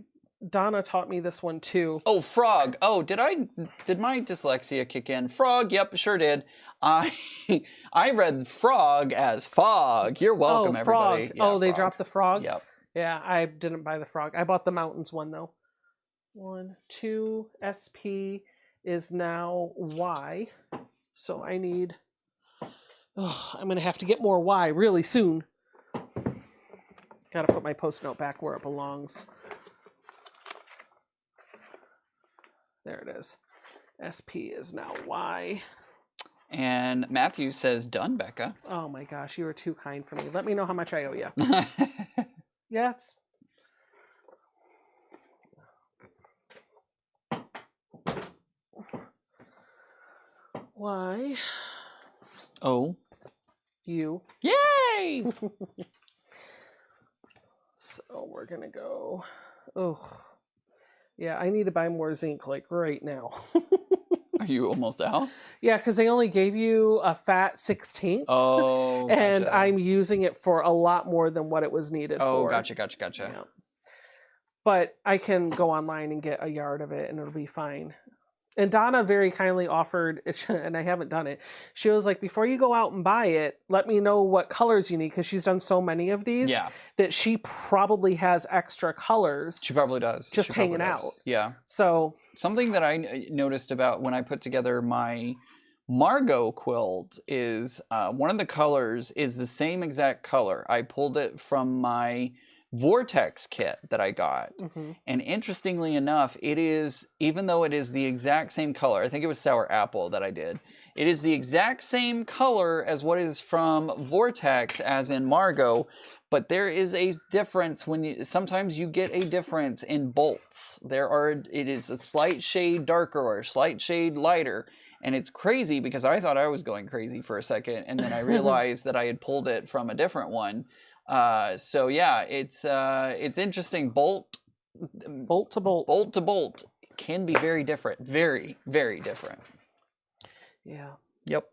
Donna taught me this one too. Oh, frog. Oh, did my dyslexia kick in? Frog. Yep, sure did. I I read frog as fog. You're welcome, Oh, everybody. frog. Yeah, Oh, they frog. dropped the frog? Yep. Yeah, I didn't buy the frog. I bought the mountains one though. 1, 2, SP is now Y. So I need, I'm going to have to get more Y really soon. Got to put my post-note back where it belongs. There it is. SP is now Y. And Matthew says, done, Becca. Oh my gosh, you were too kind for me. Let me know how much I owe you. Yes. Y. Oh. U. Yay! So we're going to go. Oh. Yeah, I need to buy more zinc like right now. Are you almost out? Yeah, because they only gave you a fat 16th. Oh, gotcha. And I'm using it for a lot more than what it was needed for. Oh, gotcha. Yeah. But I can go online and get a yard of it and it'll be fine. And Donna very kindly offered, and I haven't done it, she was like, before you go out and buy it, let me know what colors you need, because she's done so many of these that she probably has extra colors. She probably does. Just hanging out. Yeah. So something that I noticed about when I put together my Margot quilt is one of the colors is the same exact color. I pulled it from my Vortex kit that I got. And interestingly enough, it is, even though it is the exact same color, I think it was sour apple that I did, it is the exact same color as what is from Vortex as in Margot, but there is a difference when you, sometimes you get a difference in bolts. It is a slight shade darker or a slight shade lighter. And it's crazy because I thought I was going crazy for a second, and then I realized that I had pulled it from a different one. So yeah, it's interesting. Bolt to bolt can be very different. Very, very different. Yeah. Yep.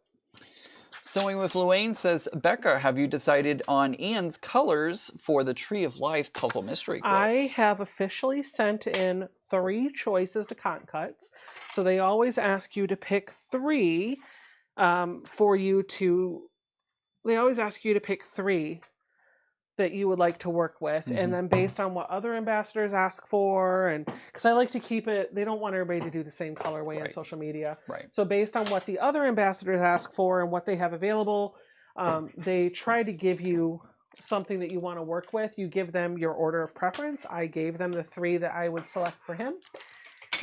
Sewing with Luane says, Becca, have you decided on Ian's colors for the Tree of Life puzzle mystery quilt? I have officially sent in 3 choices to Cotton Cuts. So they always ask you to pick 3 they always ask you to pick 3 that you would like to work with, and then based on what other ambassadors ask for, and because I like to keep it, they don't want everybody to do the same colorway on social media. Right. So based on what the other ambassadors ask for and what they have available, they try to give you something that you want to work with. You give them your order of preference. I gave them the 3 that I would select for him,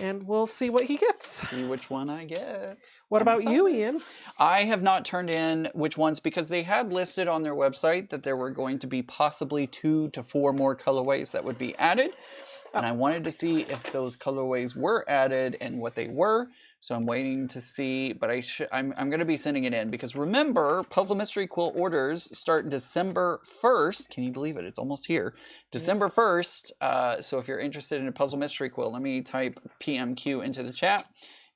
and we'll see what he gets. See which one I get. What about you, Ian? I have not turned in which ones because they had listed on their website that there were going to be possibly 2 to 4 more colorways that would be added. And I wanted to see if those colorways were added and what they were. So I'm waiting to see, but I'm going to be sending it in because remember, Puzzle Mystery Quilt orders start December 1st. Can you believe it? It's almost here. December 1st. So if you're interested in a Puzzle Mystery Quilt, let me type PMQ into the chat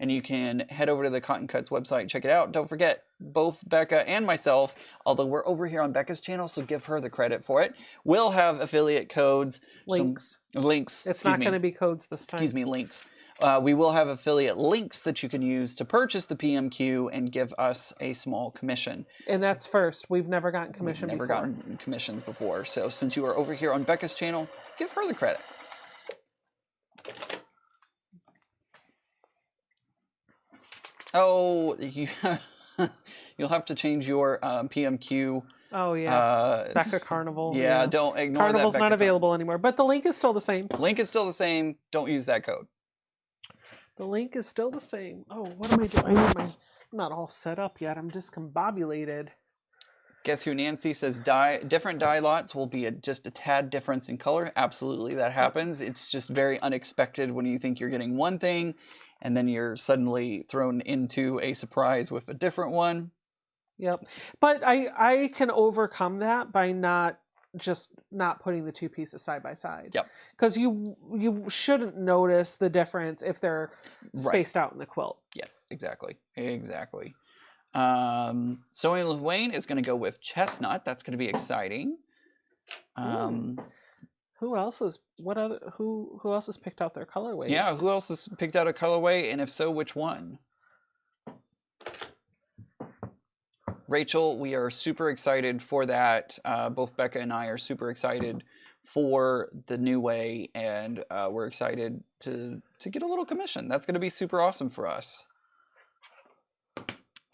and you can head over to the Cotton Cuts website, check it out. Don't forget, both Becca and myself, although we're over here on Becca's channel, so give her the credit for it, we'll have affiliate codes. Links. Links. It's not going to be codes this time. Excuse me, links. We will have affiliate links that you can use to purchase the PMQ and give us a small commission. And that's first. We've never gotten commission before. Never gotten commissions before. So since you are over here on Becca's channel, give her the credit. Oh, you'll have to change your PMQ. Oh yeah, Becca Carnival. Yeah, don't ignore Carnival's that. Carnival's not available anymore, but the link is still the same. Link is still the same. Don't use that code. The link is still the same. Oh, what am I doing? I'm not all set up yet. I'm discombobulated. Guess who? Nancy says different die lots will be just a tad difference in color. Absolutely, that happens. It's just very unexpected when you think you're getting one thing, and then you're suddenly thrown into a surprise with a different one. Yep. But I can overcome that by not putting the 2 pieces side by side. Yep. Because you shouldn't notice the difference if they're spaced out in the quilt. Yes, exactly. Exactly. Sewing with Wayne is going to go with chestnut. That's going to be exciting. Who else is who else has picked out their colorways? Yeah, who else has picked out a colorway, and if so, which one? Rachel, we are super excited for that. Both Becca and I are super excited for the new way, and we're excited to get a little commission. That's going to be super awesome for us.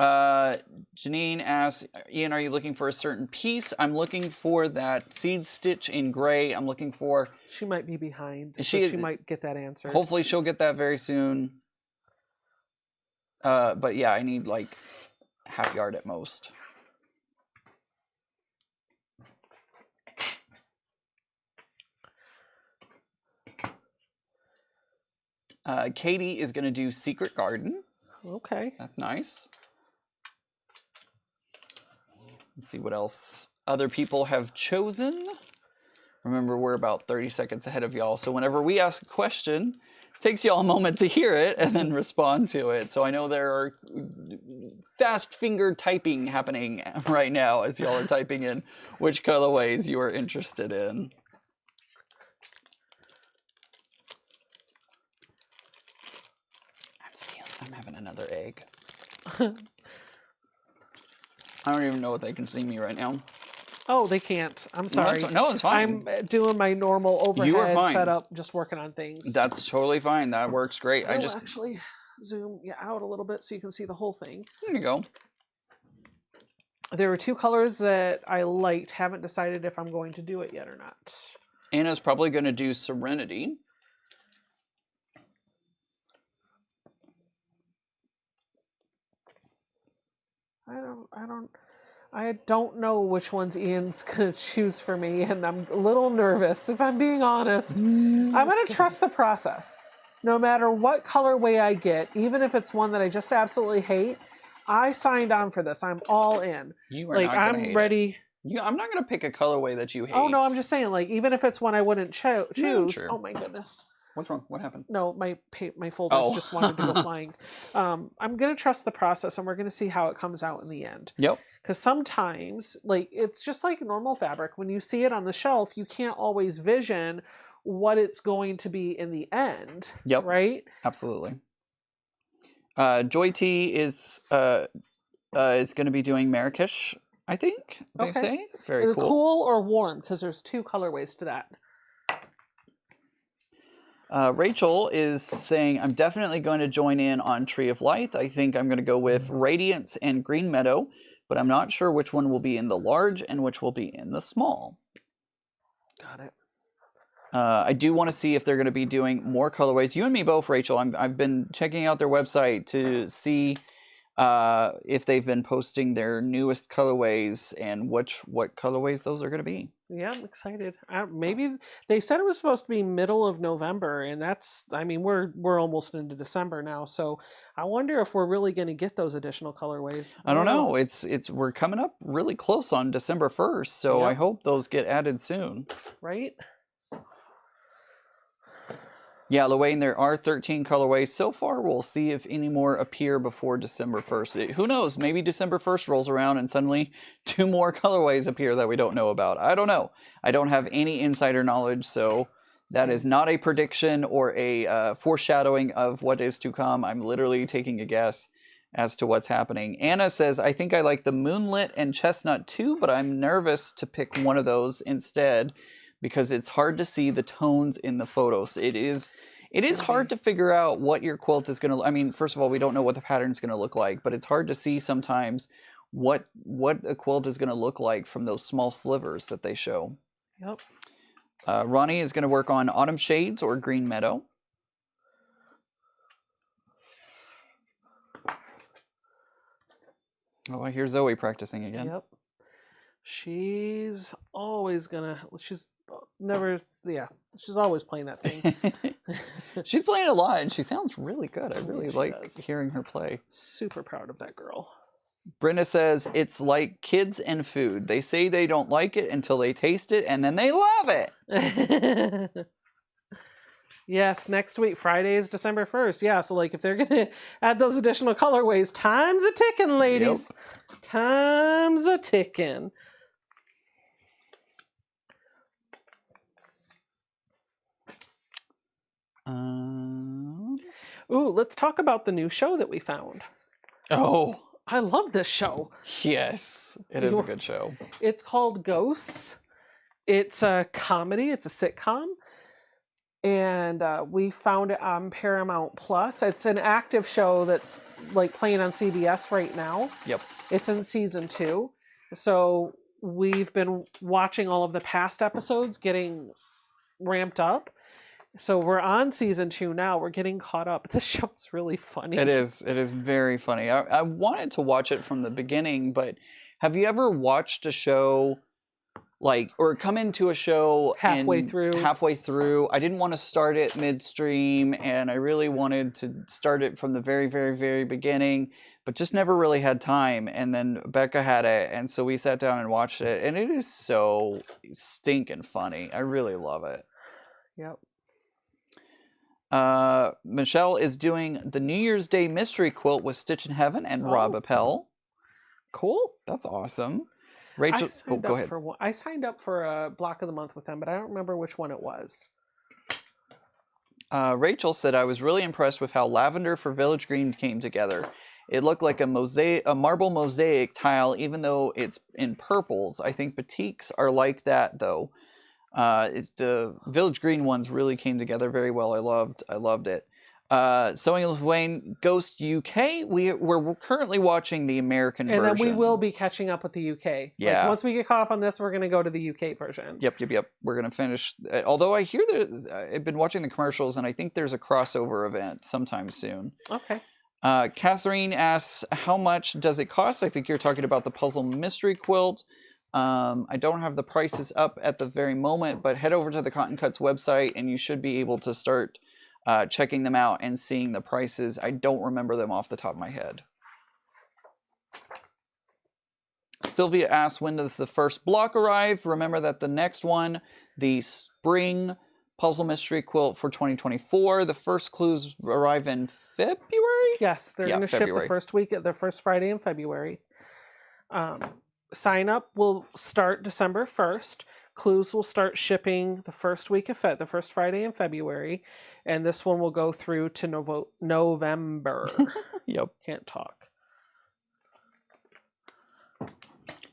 Janine asks, Ian, are you looking for a certain piece? I'm looking for that seed stitch in gray. I'm looking for... She might be behind, so she might get that answer. Hopefully she'll get that very soon. But yeah, I need like half yard at most. Katie is going to do Secret Garden. Okay. That's nice. Let's see what else other people have chosen. Remember, we're about 30 seconds ahead of y'all, so whenever we ask a question, it takes y'all a moment to hear it and then respond to it. So I know there are fast finger typing happening right now as y'all are typing in which colorways you are interested in. I'm having another egg. I don't even know if they can see me right now. Oh, they can't. I'm sorry. No, it's fine. I'm doing my normal overhead setup, just working on things. That's totally fine. That works great. I just actually zoom you out a little bit so you can see the whole thing. There you go. There were two colors that I liked. Haven't decided if I'm going to do it yet or not. Anna's probably going to do Serenity. I don't know which ones Ian's gonna choose for me, and I'm a little nervous, if I'm being honest. I'm gonna trust the process. No matter what colorway I get, even if it's one that I just absolutely hate, I signed on for this. I'm all in. You are not gonna hate I'm ready. I'm not gonna pick a colorway that you hate. Oh no, I'm just saying, like, even if it's one I wouldn't choose. No, sure. Oh my goodness. What's wrong? What happened? No, my folders just wanted to go flying. I'm going to trust the process, and we're going to see how it comes out in the end. Yep. Because sometimes, like, it's just like normal fabric. When you see it on the shelf, you can't always vision what it's going to be in the end. Yep. Right? Absolutely. Joy T is going to be doing Marrakesh, I think they say. Very cool. Cool or warm, because there's two colorways to that. Rachel is saying, I'm definitely going to join in on Tree of Light. I think I'm going to go with Radiance and Green Meadow, but I'm not sure which one will be in the large and which will be in the small. Got it. I do want to see if they're going to be doing more colorways. You and me both, Rachel. I've been checking out their website to see if they've been posting their newest colorways and what colorways those are going to be. Yeah, I'm excited. Maybe they said it was supposed to be middle of November, and we're almost into December now. So I wonder if we're really going to get those additional colorways. I don't know. We're coming up really close on December 1st, so yep. I hope those get added soon. Right? Yeah, Luane, there are 13 colorways. So far, we'll see if any more appear before December 1st. Who knows? Maybe December 1st rolls around and suddenly 2 more colorways appear that we don't know about. I don't know. I don't have any insider knowledge, so that is not a prediction or a foreshadowing of what is to come. I'm literally taking a guess as to what's happening. Anna says, I think I like the Moonlit and Chestnut too, but I'm nervous to pick one of those instead, because it's hard to see the tones in the photos. It is hard to figure out what your quilt is going to... I mean, first of all, we don't know what the pattern is going to look like, but it's hard to see sometimes what a quilt is going to look like from those small slivers that they show. Yep. Ronnie is going to work on Autumn Shades or Green Meadow. Oh, I hear Zoe practicing again. Yep. She's always she's always playing that thing. She's playing a lot, and she sounds really good. I really like hearing her play. Super proud of that girl. Brenda says, it's like kids and food. They say they don't like it until they taste it, and then they love it. Yes, next week, Friday is December 1st. Yeah, so like if they're going to add those additional colorways, time's a ticking, ladies. Yep. Time's a ticking. Ooh, let's talk about the new show that we found. Oh, I love this show. yes. It is a good show. It's called Ghosts. It's a comedy. It's a sitcom. And we found it on Paramount Plus. It's an active show that's like playing on CBS right now. Yep. It's in season 2. So we've been watching all of the past episodes getting ramped up. So we're on season 2 now. We're getting caught up. This show's really funny. It is. It is very funny. I wanted to watch it from the beginning, but have you ever watched a show like, or come into a show Halfway and through. halfway through? I didn't want to start it midstream, and I really wanted to start it from the very, very, very beginning, but just never really had time. And then Becca had it, and so we sat down and watched it, and it is so stinking funny. I really love it. Yep. Michelle is doing the New Year's Day mystery quilt with Stitch in Heaven and Rob Appel. Cool. That's awesome. Rachel, go ahead. I signed up for a block of the month with them, but I don't remember which one it was. Rachel said, I was really impressed with how lavender for Village Green came together. It looked like a marble mosaic tile, even though it's in purples. I think batiks are like that, though. The Village Green ones really came together very well. I loved it. Sewing with Wayne, Ghost UK. We're currently watching the American version. And then we will be catching up with the UK. Yeah. Like, once we get caught up on this, we're going to go to the UK version. Yep. We're going to finish. Although I hear that I've been watching the commercials, and I think there's a crossover event sometime soon. Okay. Catherine asks, how much does it cost? I think you're talking about the puzzle mystery quilt. I don't have the prices up at the very moment, but head over to the Cotton Cuts website and you should be able to start checking them out and seeing the prices. I don't remember them off the top of my head. Sylvia asks, when does the first block arrive? Remember that the next one, the spring puzzle mystery quilt for 2024, the first clues arrive in February? Yes, they're going to ship the first week, the first Friday in February. Sign up will start December 1st. Clues will start shipping the first week of the first Friday in February, and this one will go through to November. Yep. Can't talk.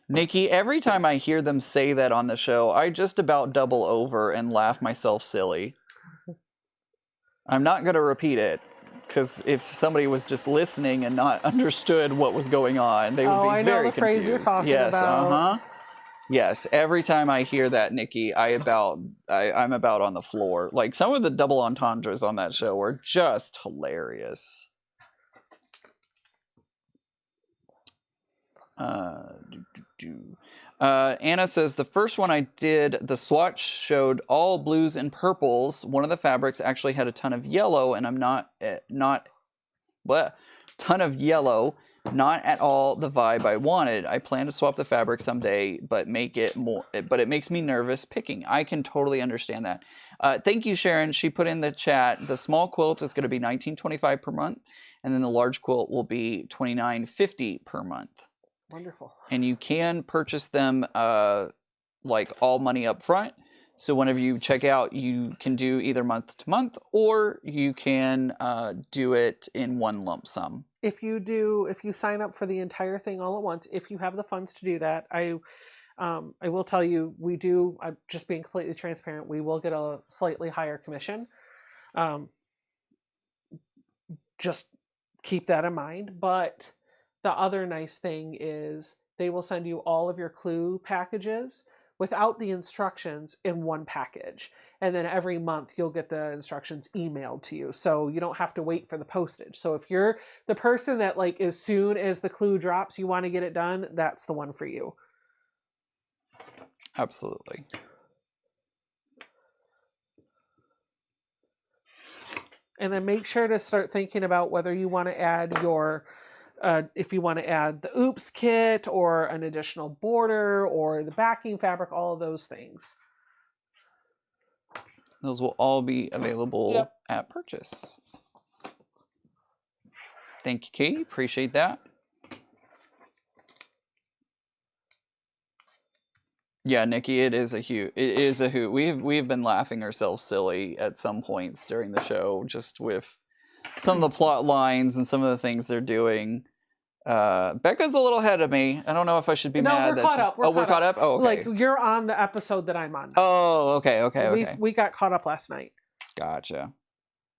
Nikki, every time I hear them say that on the show, I just about double over and laugh myself silly. I'm not going to repeat it, because if somebody was just listening and not understood what was going on, they would be very confused. Phrase you're talking about. Yes, every time I hear that, Nikki, I'm about on the floor. Like, some of the double entendres on that show were just hilarious. Anna says, the first one I did, the swatch showed all blues and purples. One of the fabrics actually had a ton of yellow, and I'm not at all the vibe I wanted. I plan to swap the fabric someday, but it makes me nervous picking. I can totally understand that. Thank you, Sharon. She put in the chat, the small quilt is going to be $19.25 per month, and then the large quilt will be $29.50 per month. Wonderful. And you can purchase them like all money up front. So whenever you check out, you can do either month to month, or you can do it in one lump sum. If you sign up for the entire thing all at once, if you have the funds to do that, I will tell you, we do, just being completely transparent, we will get a slightly higher commission. Just keep that in mind. But the other nice thing is they will send you all of your clue packages without the instructions in one package. And then every month you'll get the instructions emailed to you. So you don't have to wait for the postage. So if you're the person that, like, as soon as the clue drops, you want to get it done, that's the one for you. Absolutely. And then make sure to start thinking about whether you want to add your if you want to add the oops kit or an additional border or the backing fabric, all of those things. Those will all be available at purchase. Thank you, Katie. Appreciate that. Yeah, Nikki, it is a hoot. We've been laughing ourselves silly at some points during the show, just with some of the plot lines and some of the things they're doing. Becca's a little ahead of me. I don't know if I should be mad. No, we're caught up. We're caught up? Oh, okay. Like, you're on the episode that I'm on now. Oh, okay. We got caught up last night. Gotcha.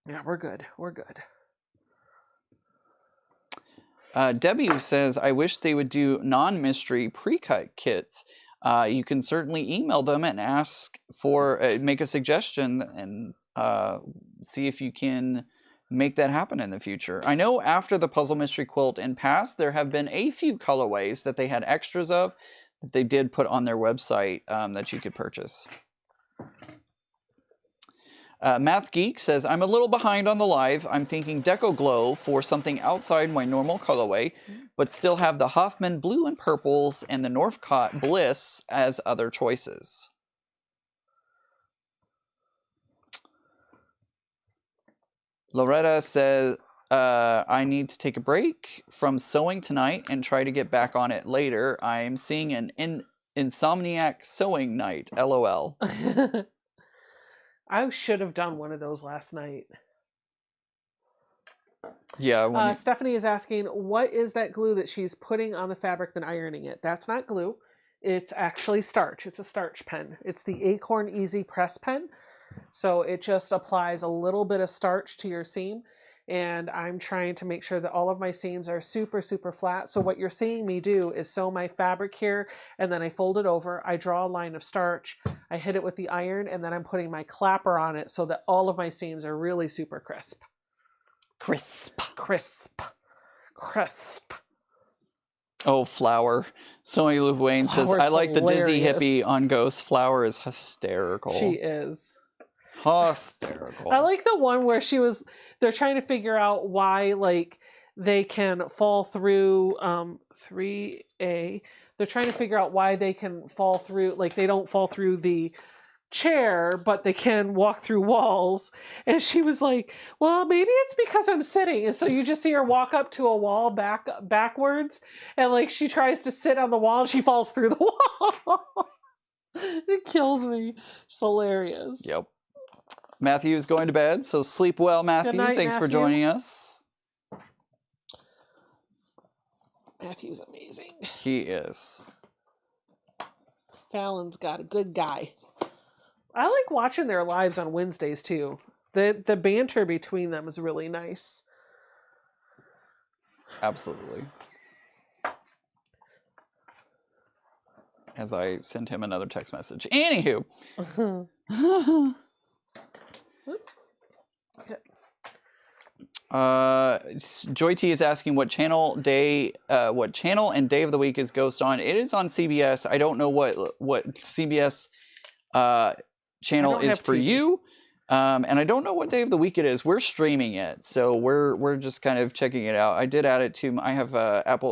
Yeah, we're good. We're good. Debbie says, I wish they would do non-mystery pre-cut kits. You can certainly email them and ask for, make a suggestion and see if you can make that happen in the future. I know after the Puzzle Mystery Quilt in past, there have been a few colorways that they had extras of that they did put on their website that you could purchase. Math Geek says, I'm a little behind on the live. I'm thinking Deco Glow for something outside my normal colorway, but still have the Hoffman blue and purples and the Northcott Bliss as other choices. Loretta says, I need to take a break from sewing tonight and try to get back on it later. I'm seeing an insomniac sewing night. LOL. I should have done one of those last night. Yeah. Stephanie is asking, what is that glue that she's putting on the fabric then ironing it? That's not glue. It's actually starch. It's a starch pen. It's the Acorn Easy Press Pen. So it just applies a little bit of starch to your seam. And I'm trying to make sure that all of my seams are super, super flat. So what you're seeing me do is sew my fabric here, and then I fold it over. I draw a line of starch. I hit it with the iron, and then I'm putting my clapper on it so that all of my seams are really super crisp. Crisp. Oh, Flower. Sewing Luke Wayne says, I like the Dizzy hippie on Ghost. Flower is hysterical. She is. Hysterical. I like the one where they're trying to figure out why, like, they can fall through 3A. They're trying to figure out why they can fall through, like, they don't fall through the chair, but they can walk through walls. And she was like, well, maybe it's because I'm sitting. And so you just see her walk up to a wall backwards, and like she tries to sit on the wall and she falls through the wall. It kills me. It's hilarious. Yep. Matthew's going to bed, so sleep well, Matthew. Good night, Thanks for joining us. Matthew's amazing. He is. Fallon's got a good guy. I like watching their lives on Wednesdays too. The banter between them is really nice. Absolutely. As I send him another text message. Anywho. Joy T is asking what channel and day of the week is Ghost on. It is on CBS. I don't know what CBS channel is for you. And I don't know what day of the week it is. We're streaming it, so we're just kind of checking it out. I did add it to I have I have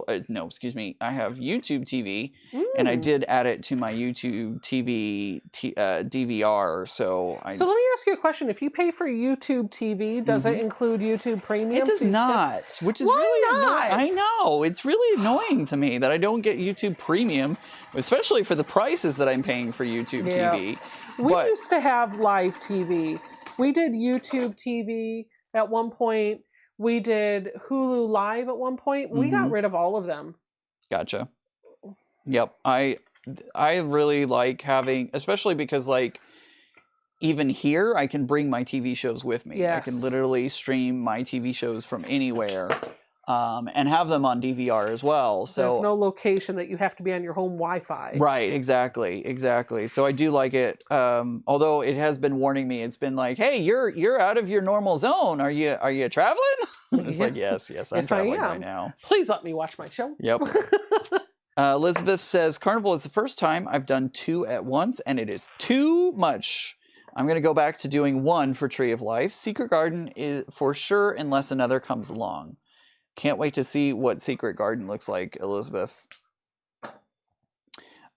YouTube TV, and I did add it to my YouTube TV DVR. So let me ask you a question: if you pay for YouTube TV, does it include YouTube Premium? It does not, which is really annoying. I know, it's really annoying to me that I don't get YouTube Premium, especially for the prices that I'm paying for YouTube TV. We used to have live TV. We did YouTube TV at one point. We did Hulu Live at one point. We got rid of all of them. Gotcha. Yep. I really like having, especially because like even here I can bring my TV shows with me. Yes. I can literally stream my TV shows from anywhere. And have them on DVR as well. So there's no location that you have to be on your home Wi-Fi. Right, exactly. So I do like it. Although it has been warning me. It's been like, hey, you're out of your normal zone. Are you traveling? It's like, yes, I'm traveling right now. Please let me watch my show. Yep. Elizabeth says, Carnival is the first time I've done 2 at once, and it is too much. I'm going to go back to doing 1 for Tree of Life. Secret Garden is for sure, unless another comes along. Can't wait to see what Secret Garden looks like, Elizabeth.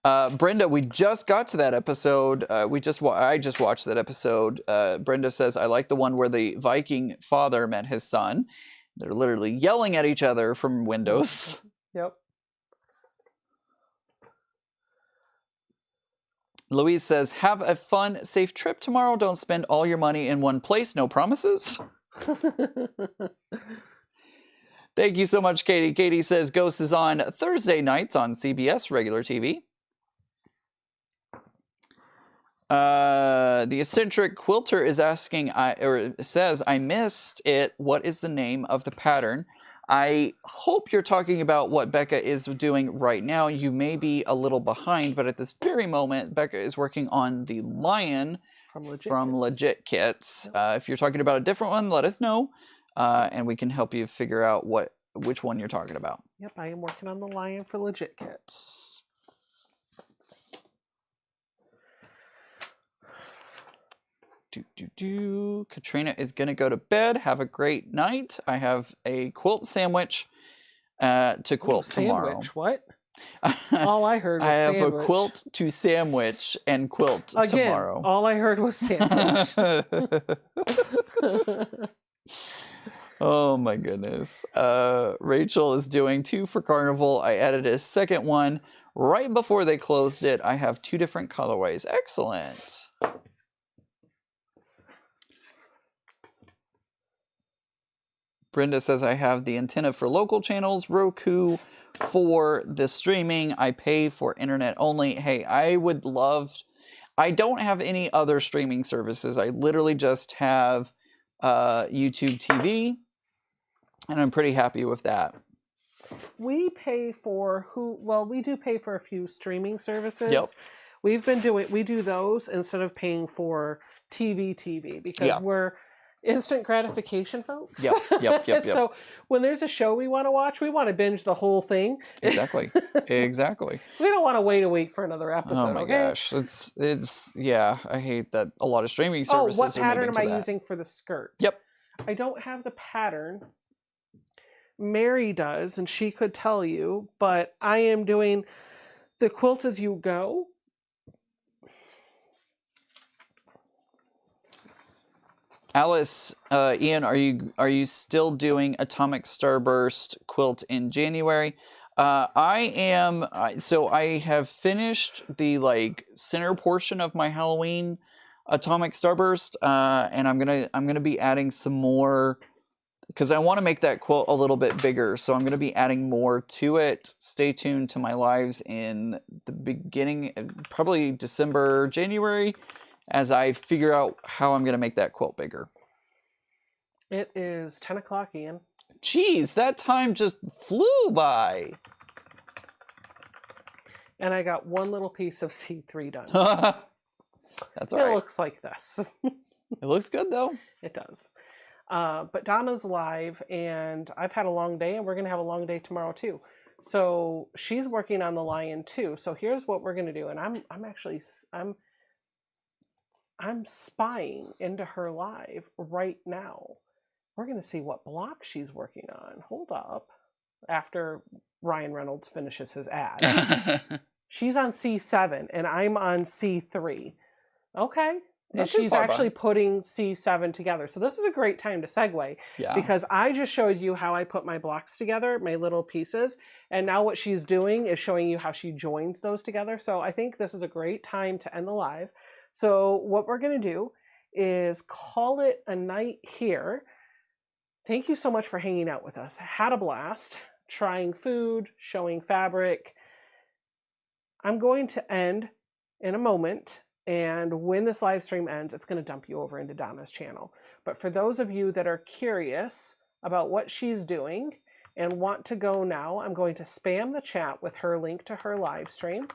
Brenda, we just got to that episode. I just watched that episode. Brenda says, I like the one where the Viking father met his son. They're literally yelling at each other from windows. Yep. Louise says, have a fun, safe trip tomorrow. Don't spend all your money in one place. No promises. Thank you so much, Katie. Katie says Ghost is on Thursday nights on CBS regular TV. The eccentric quilter is asking, says, I missed it. What is the name of the pattern? I hope you're talking about what Becca is doing right now. You may be a little behind, but at this very moment, Becca is working on the lion from Legit Kits. If you're talking about a different one, let us know, and we can help you figure out which one you're talking about. Yep, I am working on the lion for Legit Kits. Katrina is going to go to bed. Have a great night. I have a quilt sandwich to quilt tomorrow. Sandwich? What? All I heard was I have sandwich. a quilt to sandwich and quilt tomorrow. All I heard was sandwich. Oh my goodness. Rachel is doing 2 for Carnival. I added a second one right before they closed it. I have 2 different colorways. Excellent. Brenda says I have the antenna for local channels, Roku for the streaming. I pay for internet only. Hey, I don't have any other streaming services. I literally just have YouTube TV, and I'm pretty happy with that. We pay for we do pay for a few streaming services. Yep. We do those instead of paying for TV because we're instant gratification folks. Yep. So when there's a show we want to watch, we want to binge the whole thing. Exactly. We don't want to wait a week for another episode. Oh my gosh. It's I hate that a lot of streaming services what pattern am I that. using for the skirt? Yep. I don't have the pattern. Mary does, and she could tell you, but I am doing the quilt as you go. Alice, Ian, are you still doing Atomic Starburst quilt in January? I am. So I have finished the center portion of my Halloween Atomic Starburst, and I'm gonna be adding some more because I want to make that quilt a little bit bigger. So I'm gonna be adding more to it. Stay tuned to my lives in the beginning, probably December, January, as I figure out how I'm going to make that quilt bigger. It is 10 o'clock, Ian. Jeez, that time just flew by. And I got one little piece of C3 done. That's all right. It looks like this. It looks good, though. It does. But Donna's live, and I've had a long day, and we're going to have a long day tomorrow, too. So she's working on the lion, too. So here's what we're going to do. And I'm spying into her live right now. We're going to see what block she's working on. Hold up. After Ryan Reynolds finishes his ad. She's on C7 and I'm on C3. Okay. And she's actually putting C7 together. So this is a great time to segue because I just showed you how I put my blocks together, my little pieces. And now what she's doing is showing you how she joins those together. So I think this is a great time to end the live. So what we're going to do is call it a night here. Thank you so much for hanging out with us. Had a blast trying food, showing fabric. I'm going to end in a moment. And when this live stream ends, it's going to dump you over into Donna's channel. But for those of you that are curious about what she's doing and want to go now, I'm going to spam the chat with her link to her live stream.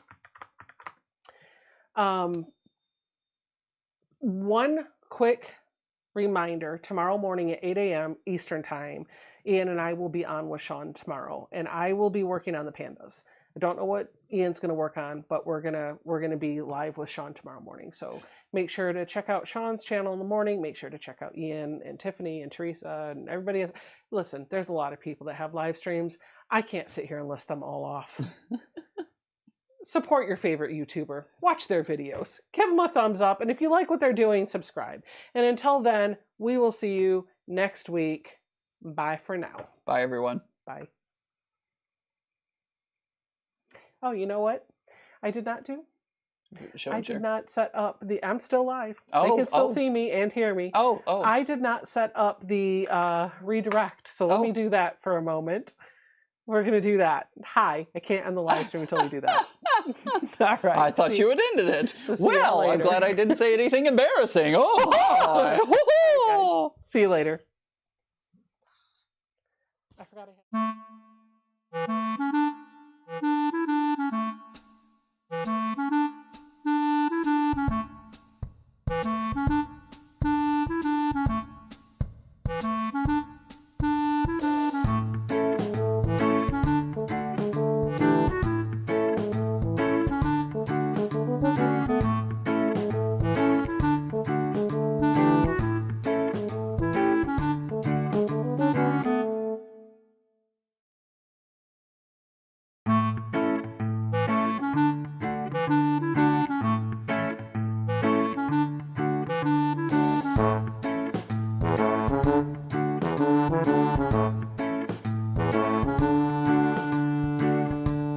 One quick reminder, tomorrow morning at 8 a.m. Eastern Time, Ian and I will be on with Sean tomorrow, and I will be working on the pandas. I don't know what Ian's going to work on, but we're gonna be live with Sean tomorrow morning. So make sure to check out Sean's channel in the morning. Make sure to check out Ian and Tiffany and Teresa and everybody else. Listen, there's a lot of people that have live streams. I can't sit here and list them all off. Support your favorite YouTuber. Watch their videos. Give them a thumbs up. And if you like what they're doing, subscribe. And until then, we will see you next week. Bye for now. Bye, everyone. Bye. Oh, you know what I did not do? show I and share. did not set up the. I'm still live. They Oh, can still oh. see me and hear me. Oh, I did not set up the redirect, so let me do that for a moment. We're gonna do that. Hi, I can't end the live stream until we do that. All right. I thought you had ended it. We'll see you Well, I'm later. glad I didn't say anything embarrassing. Oh, hi. All right, guys. See you later. I forgot I had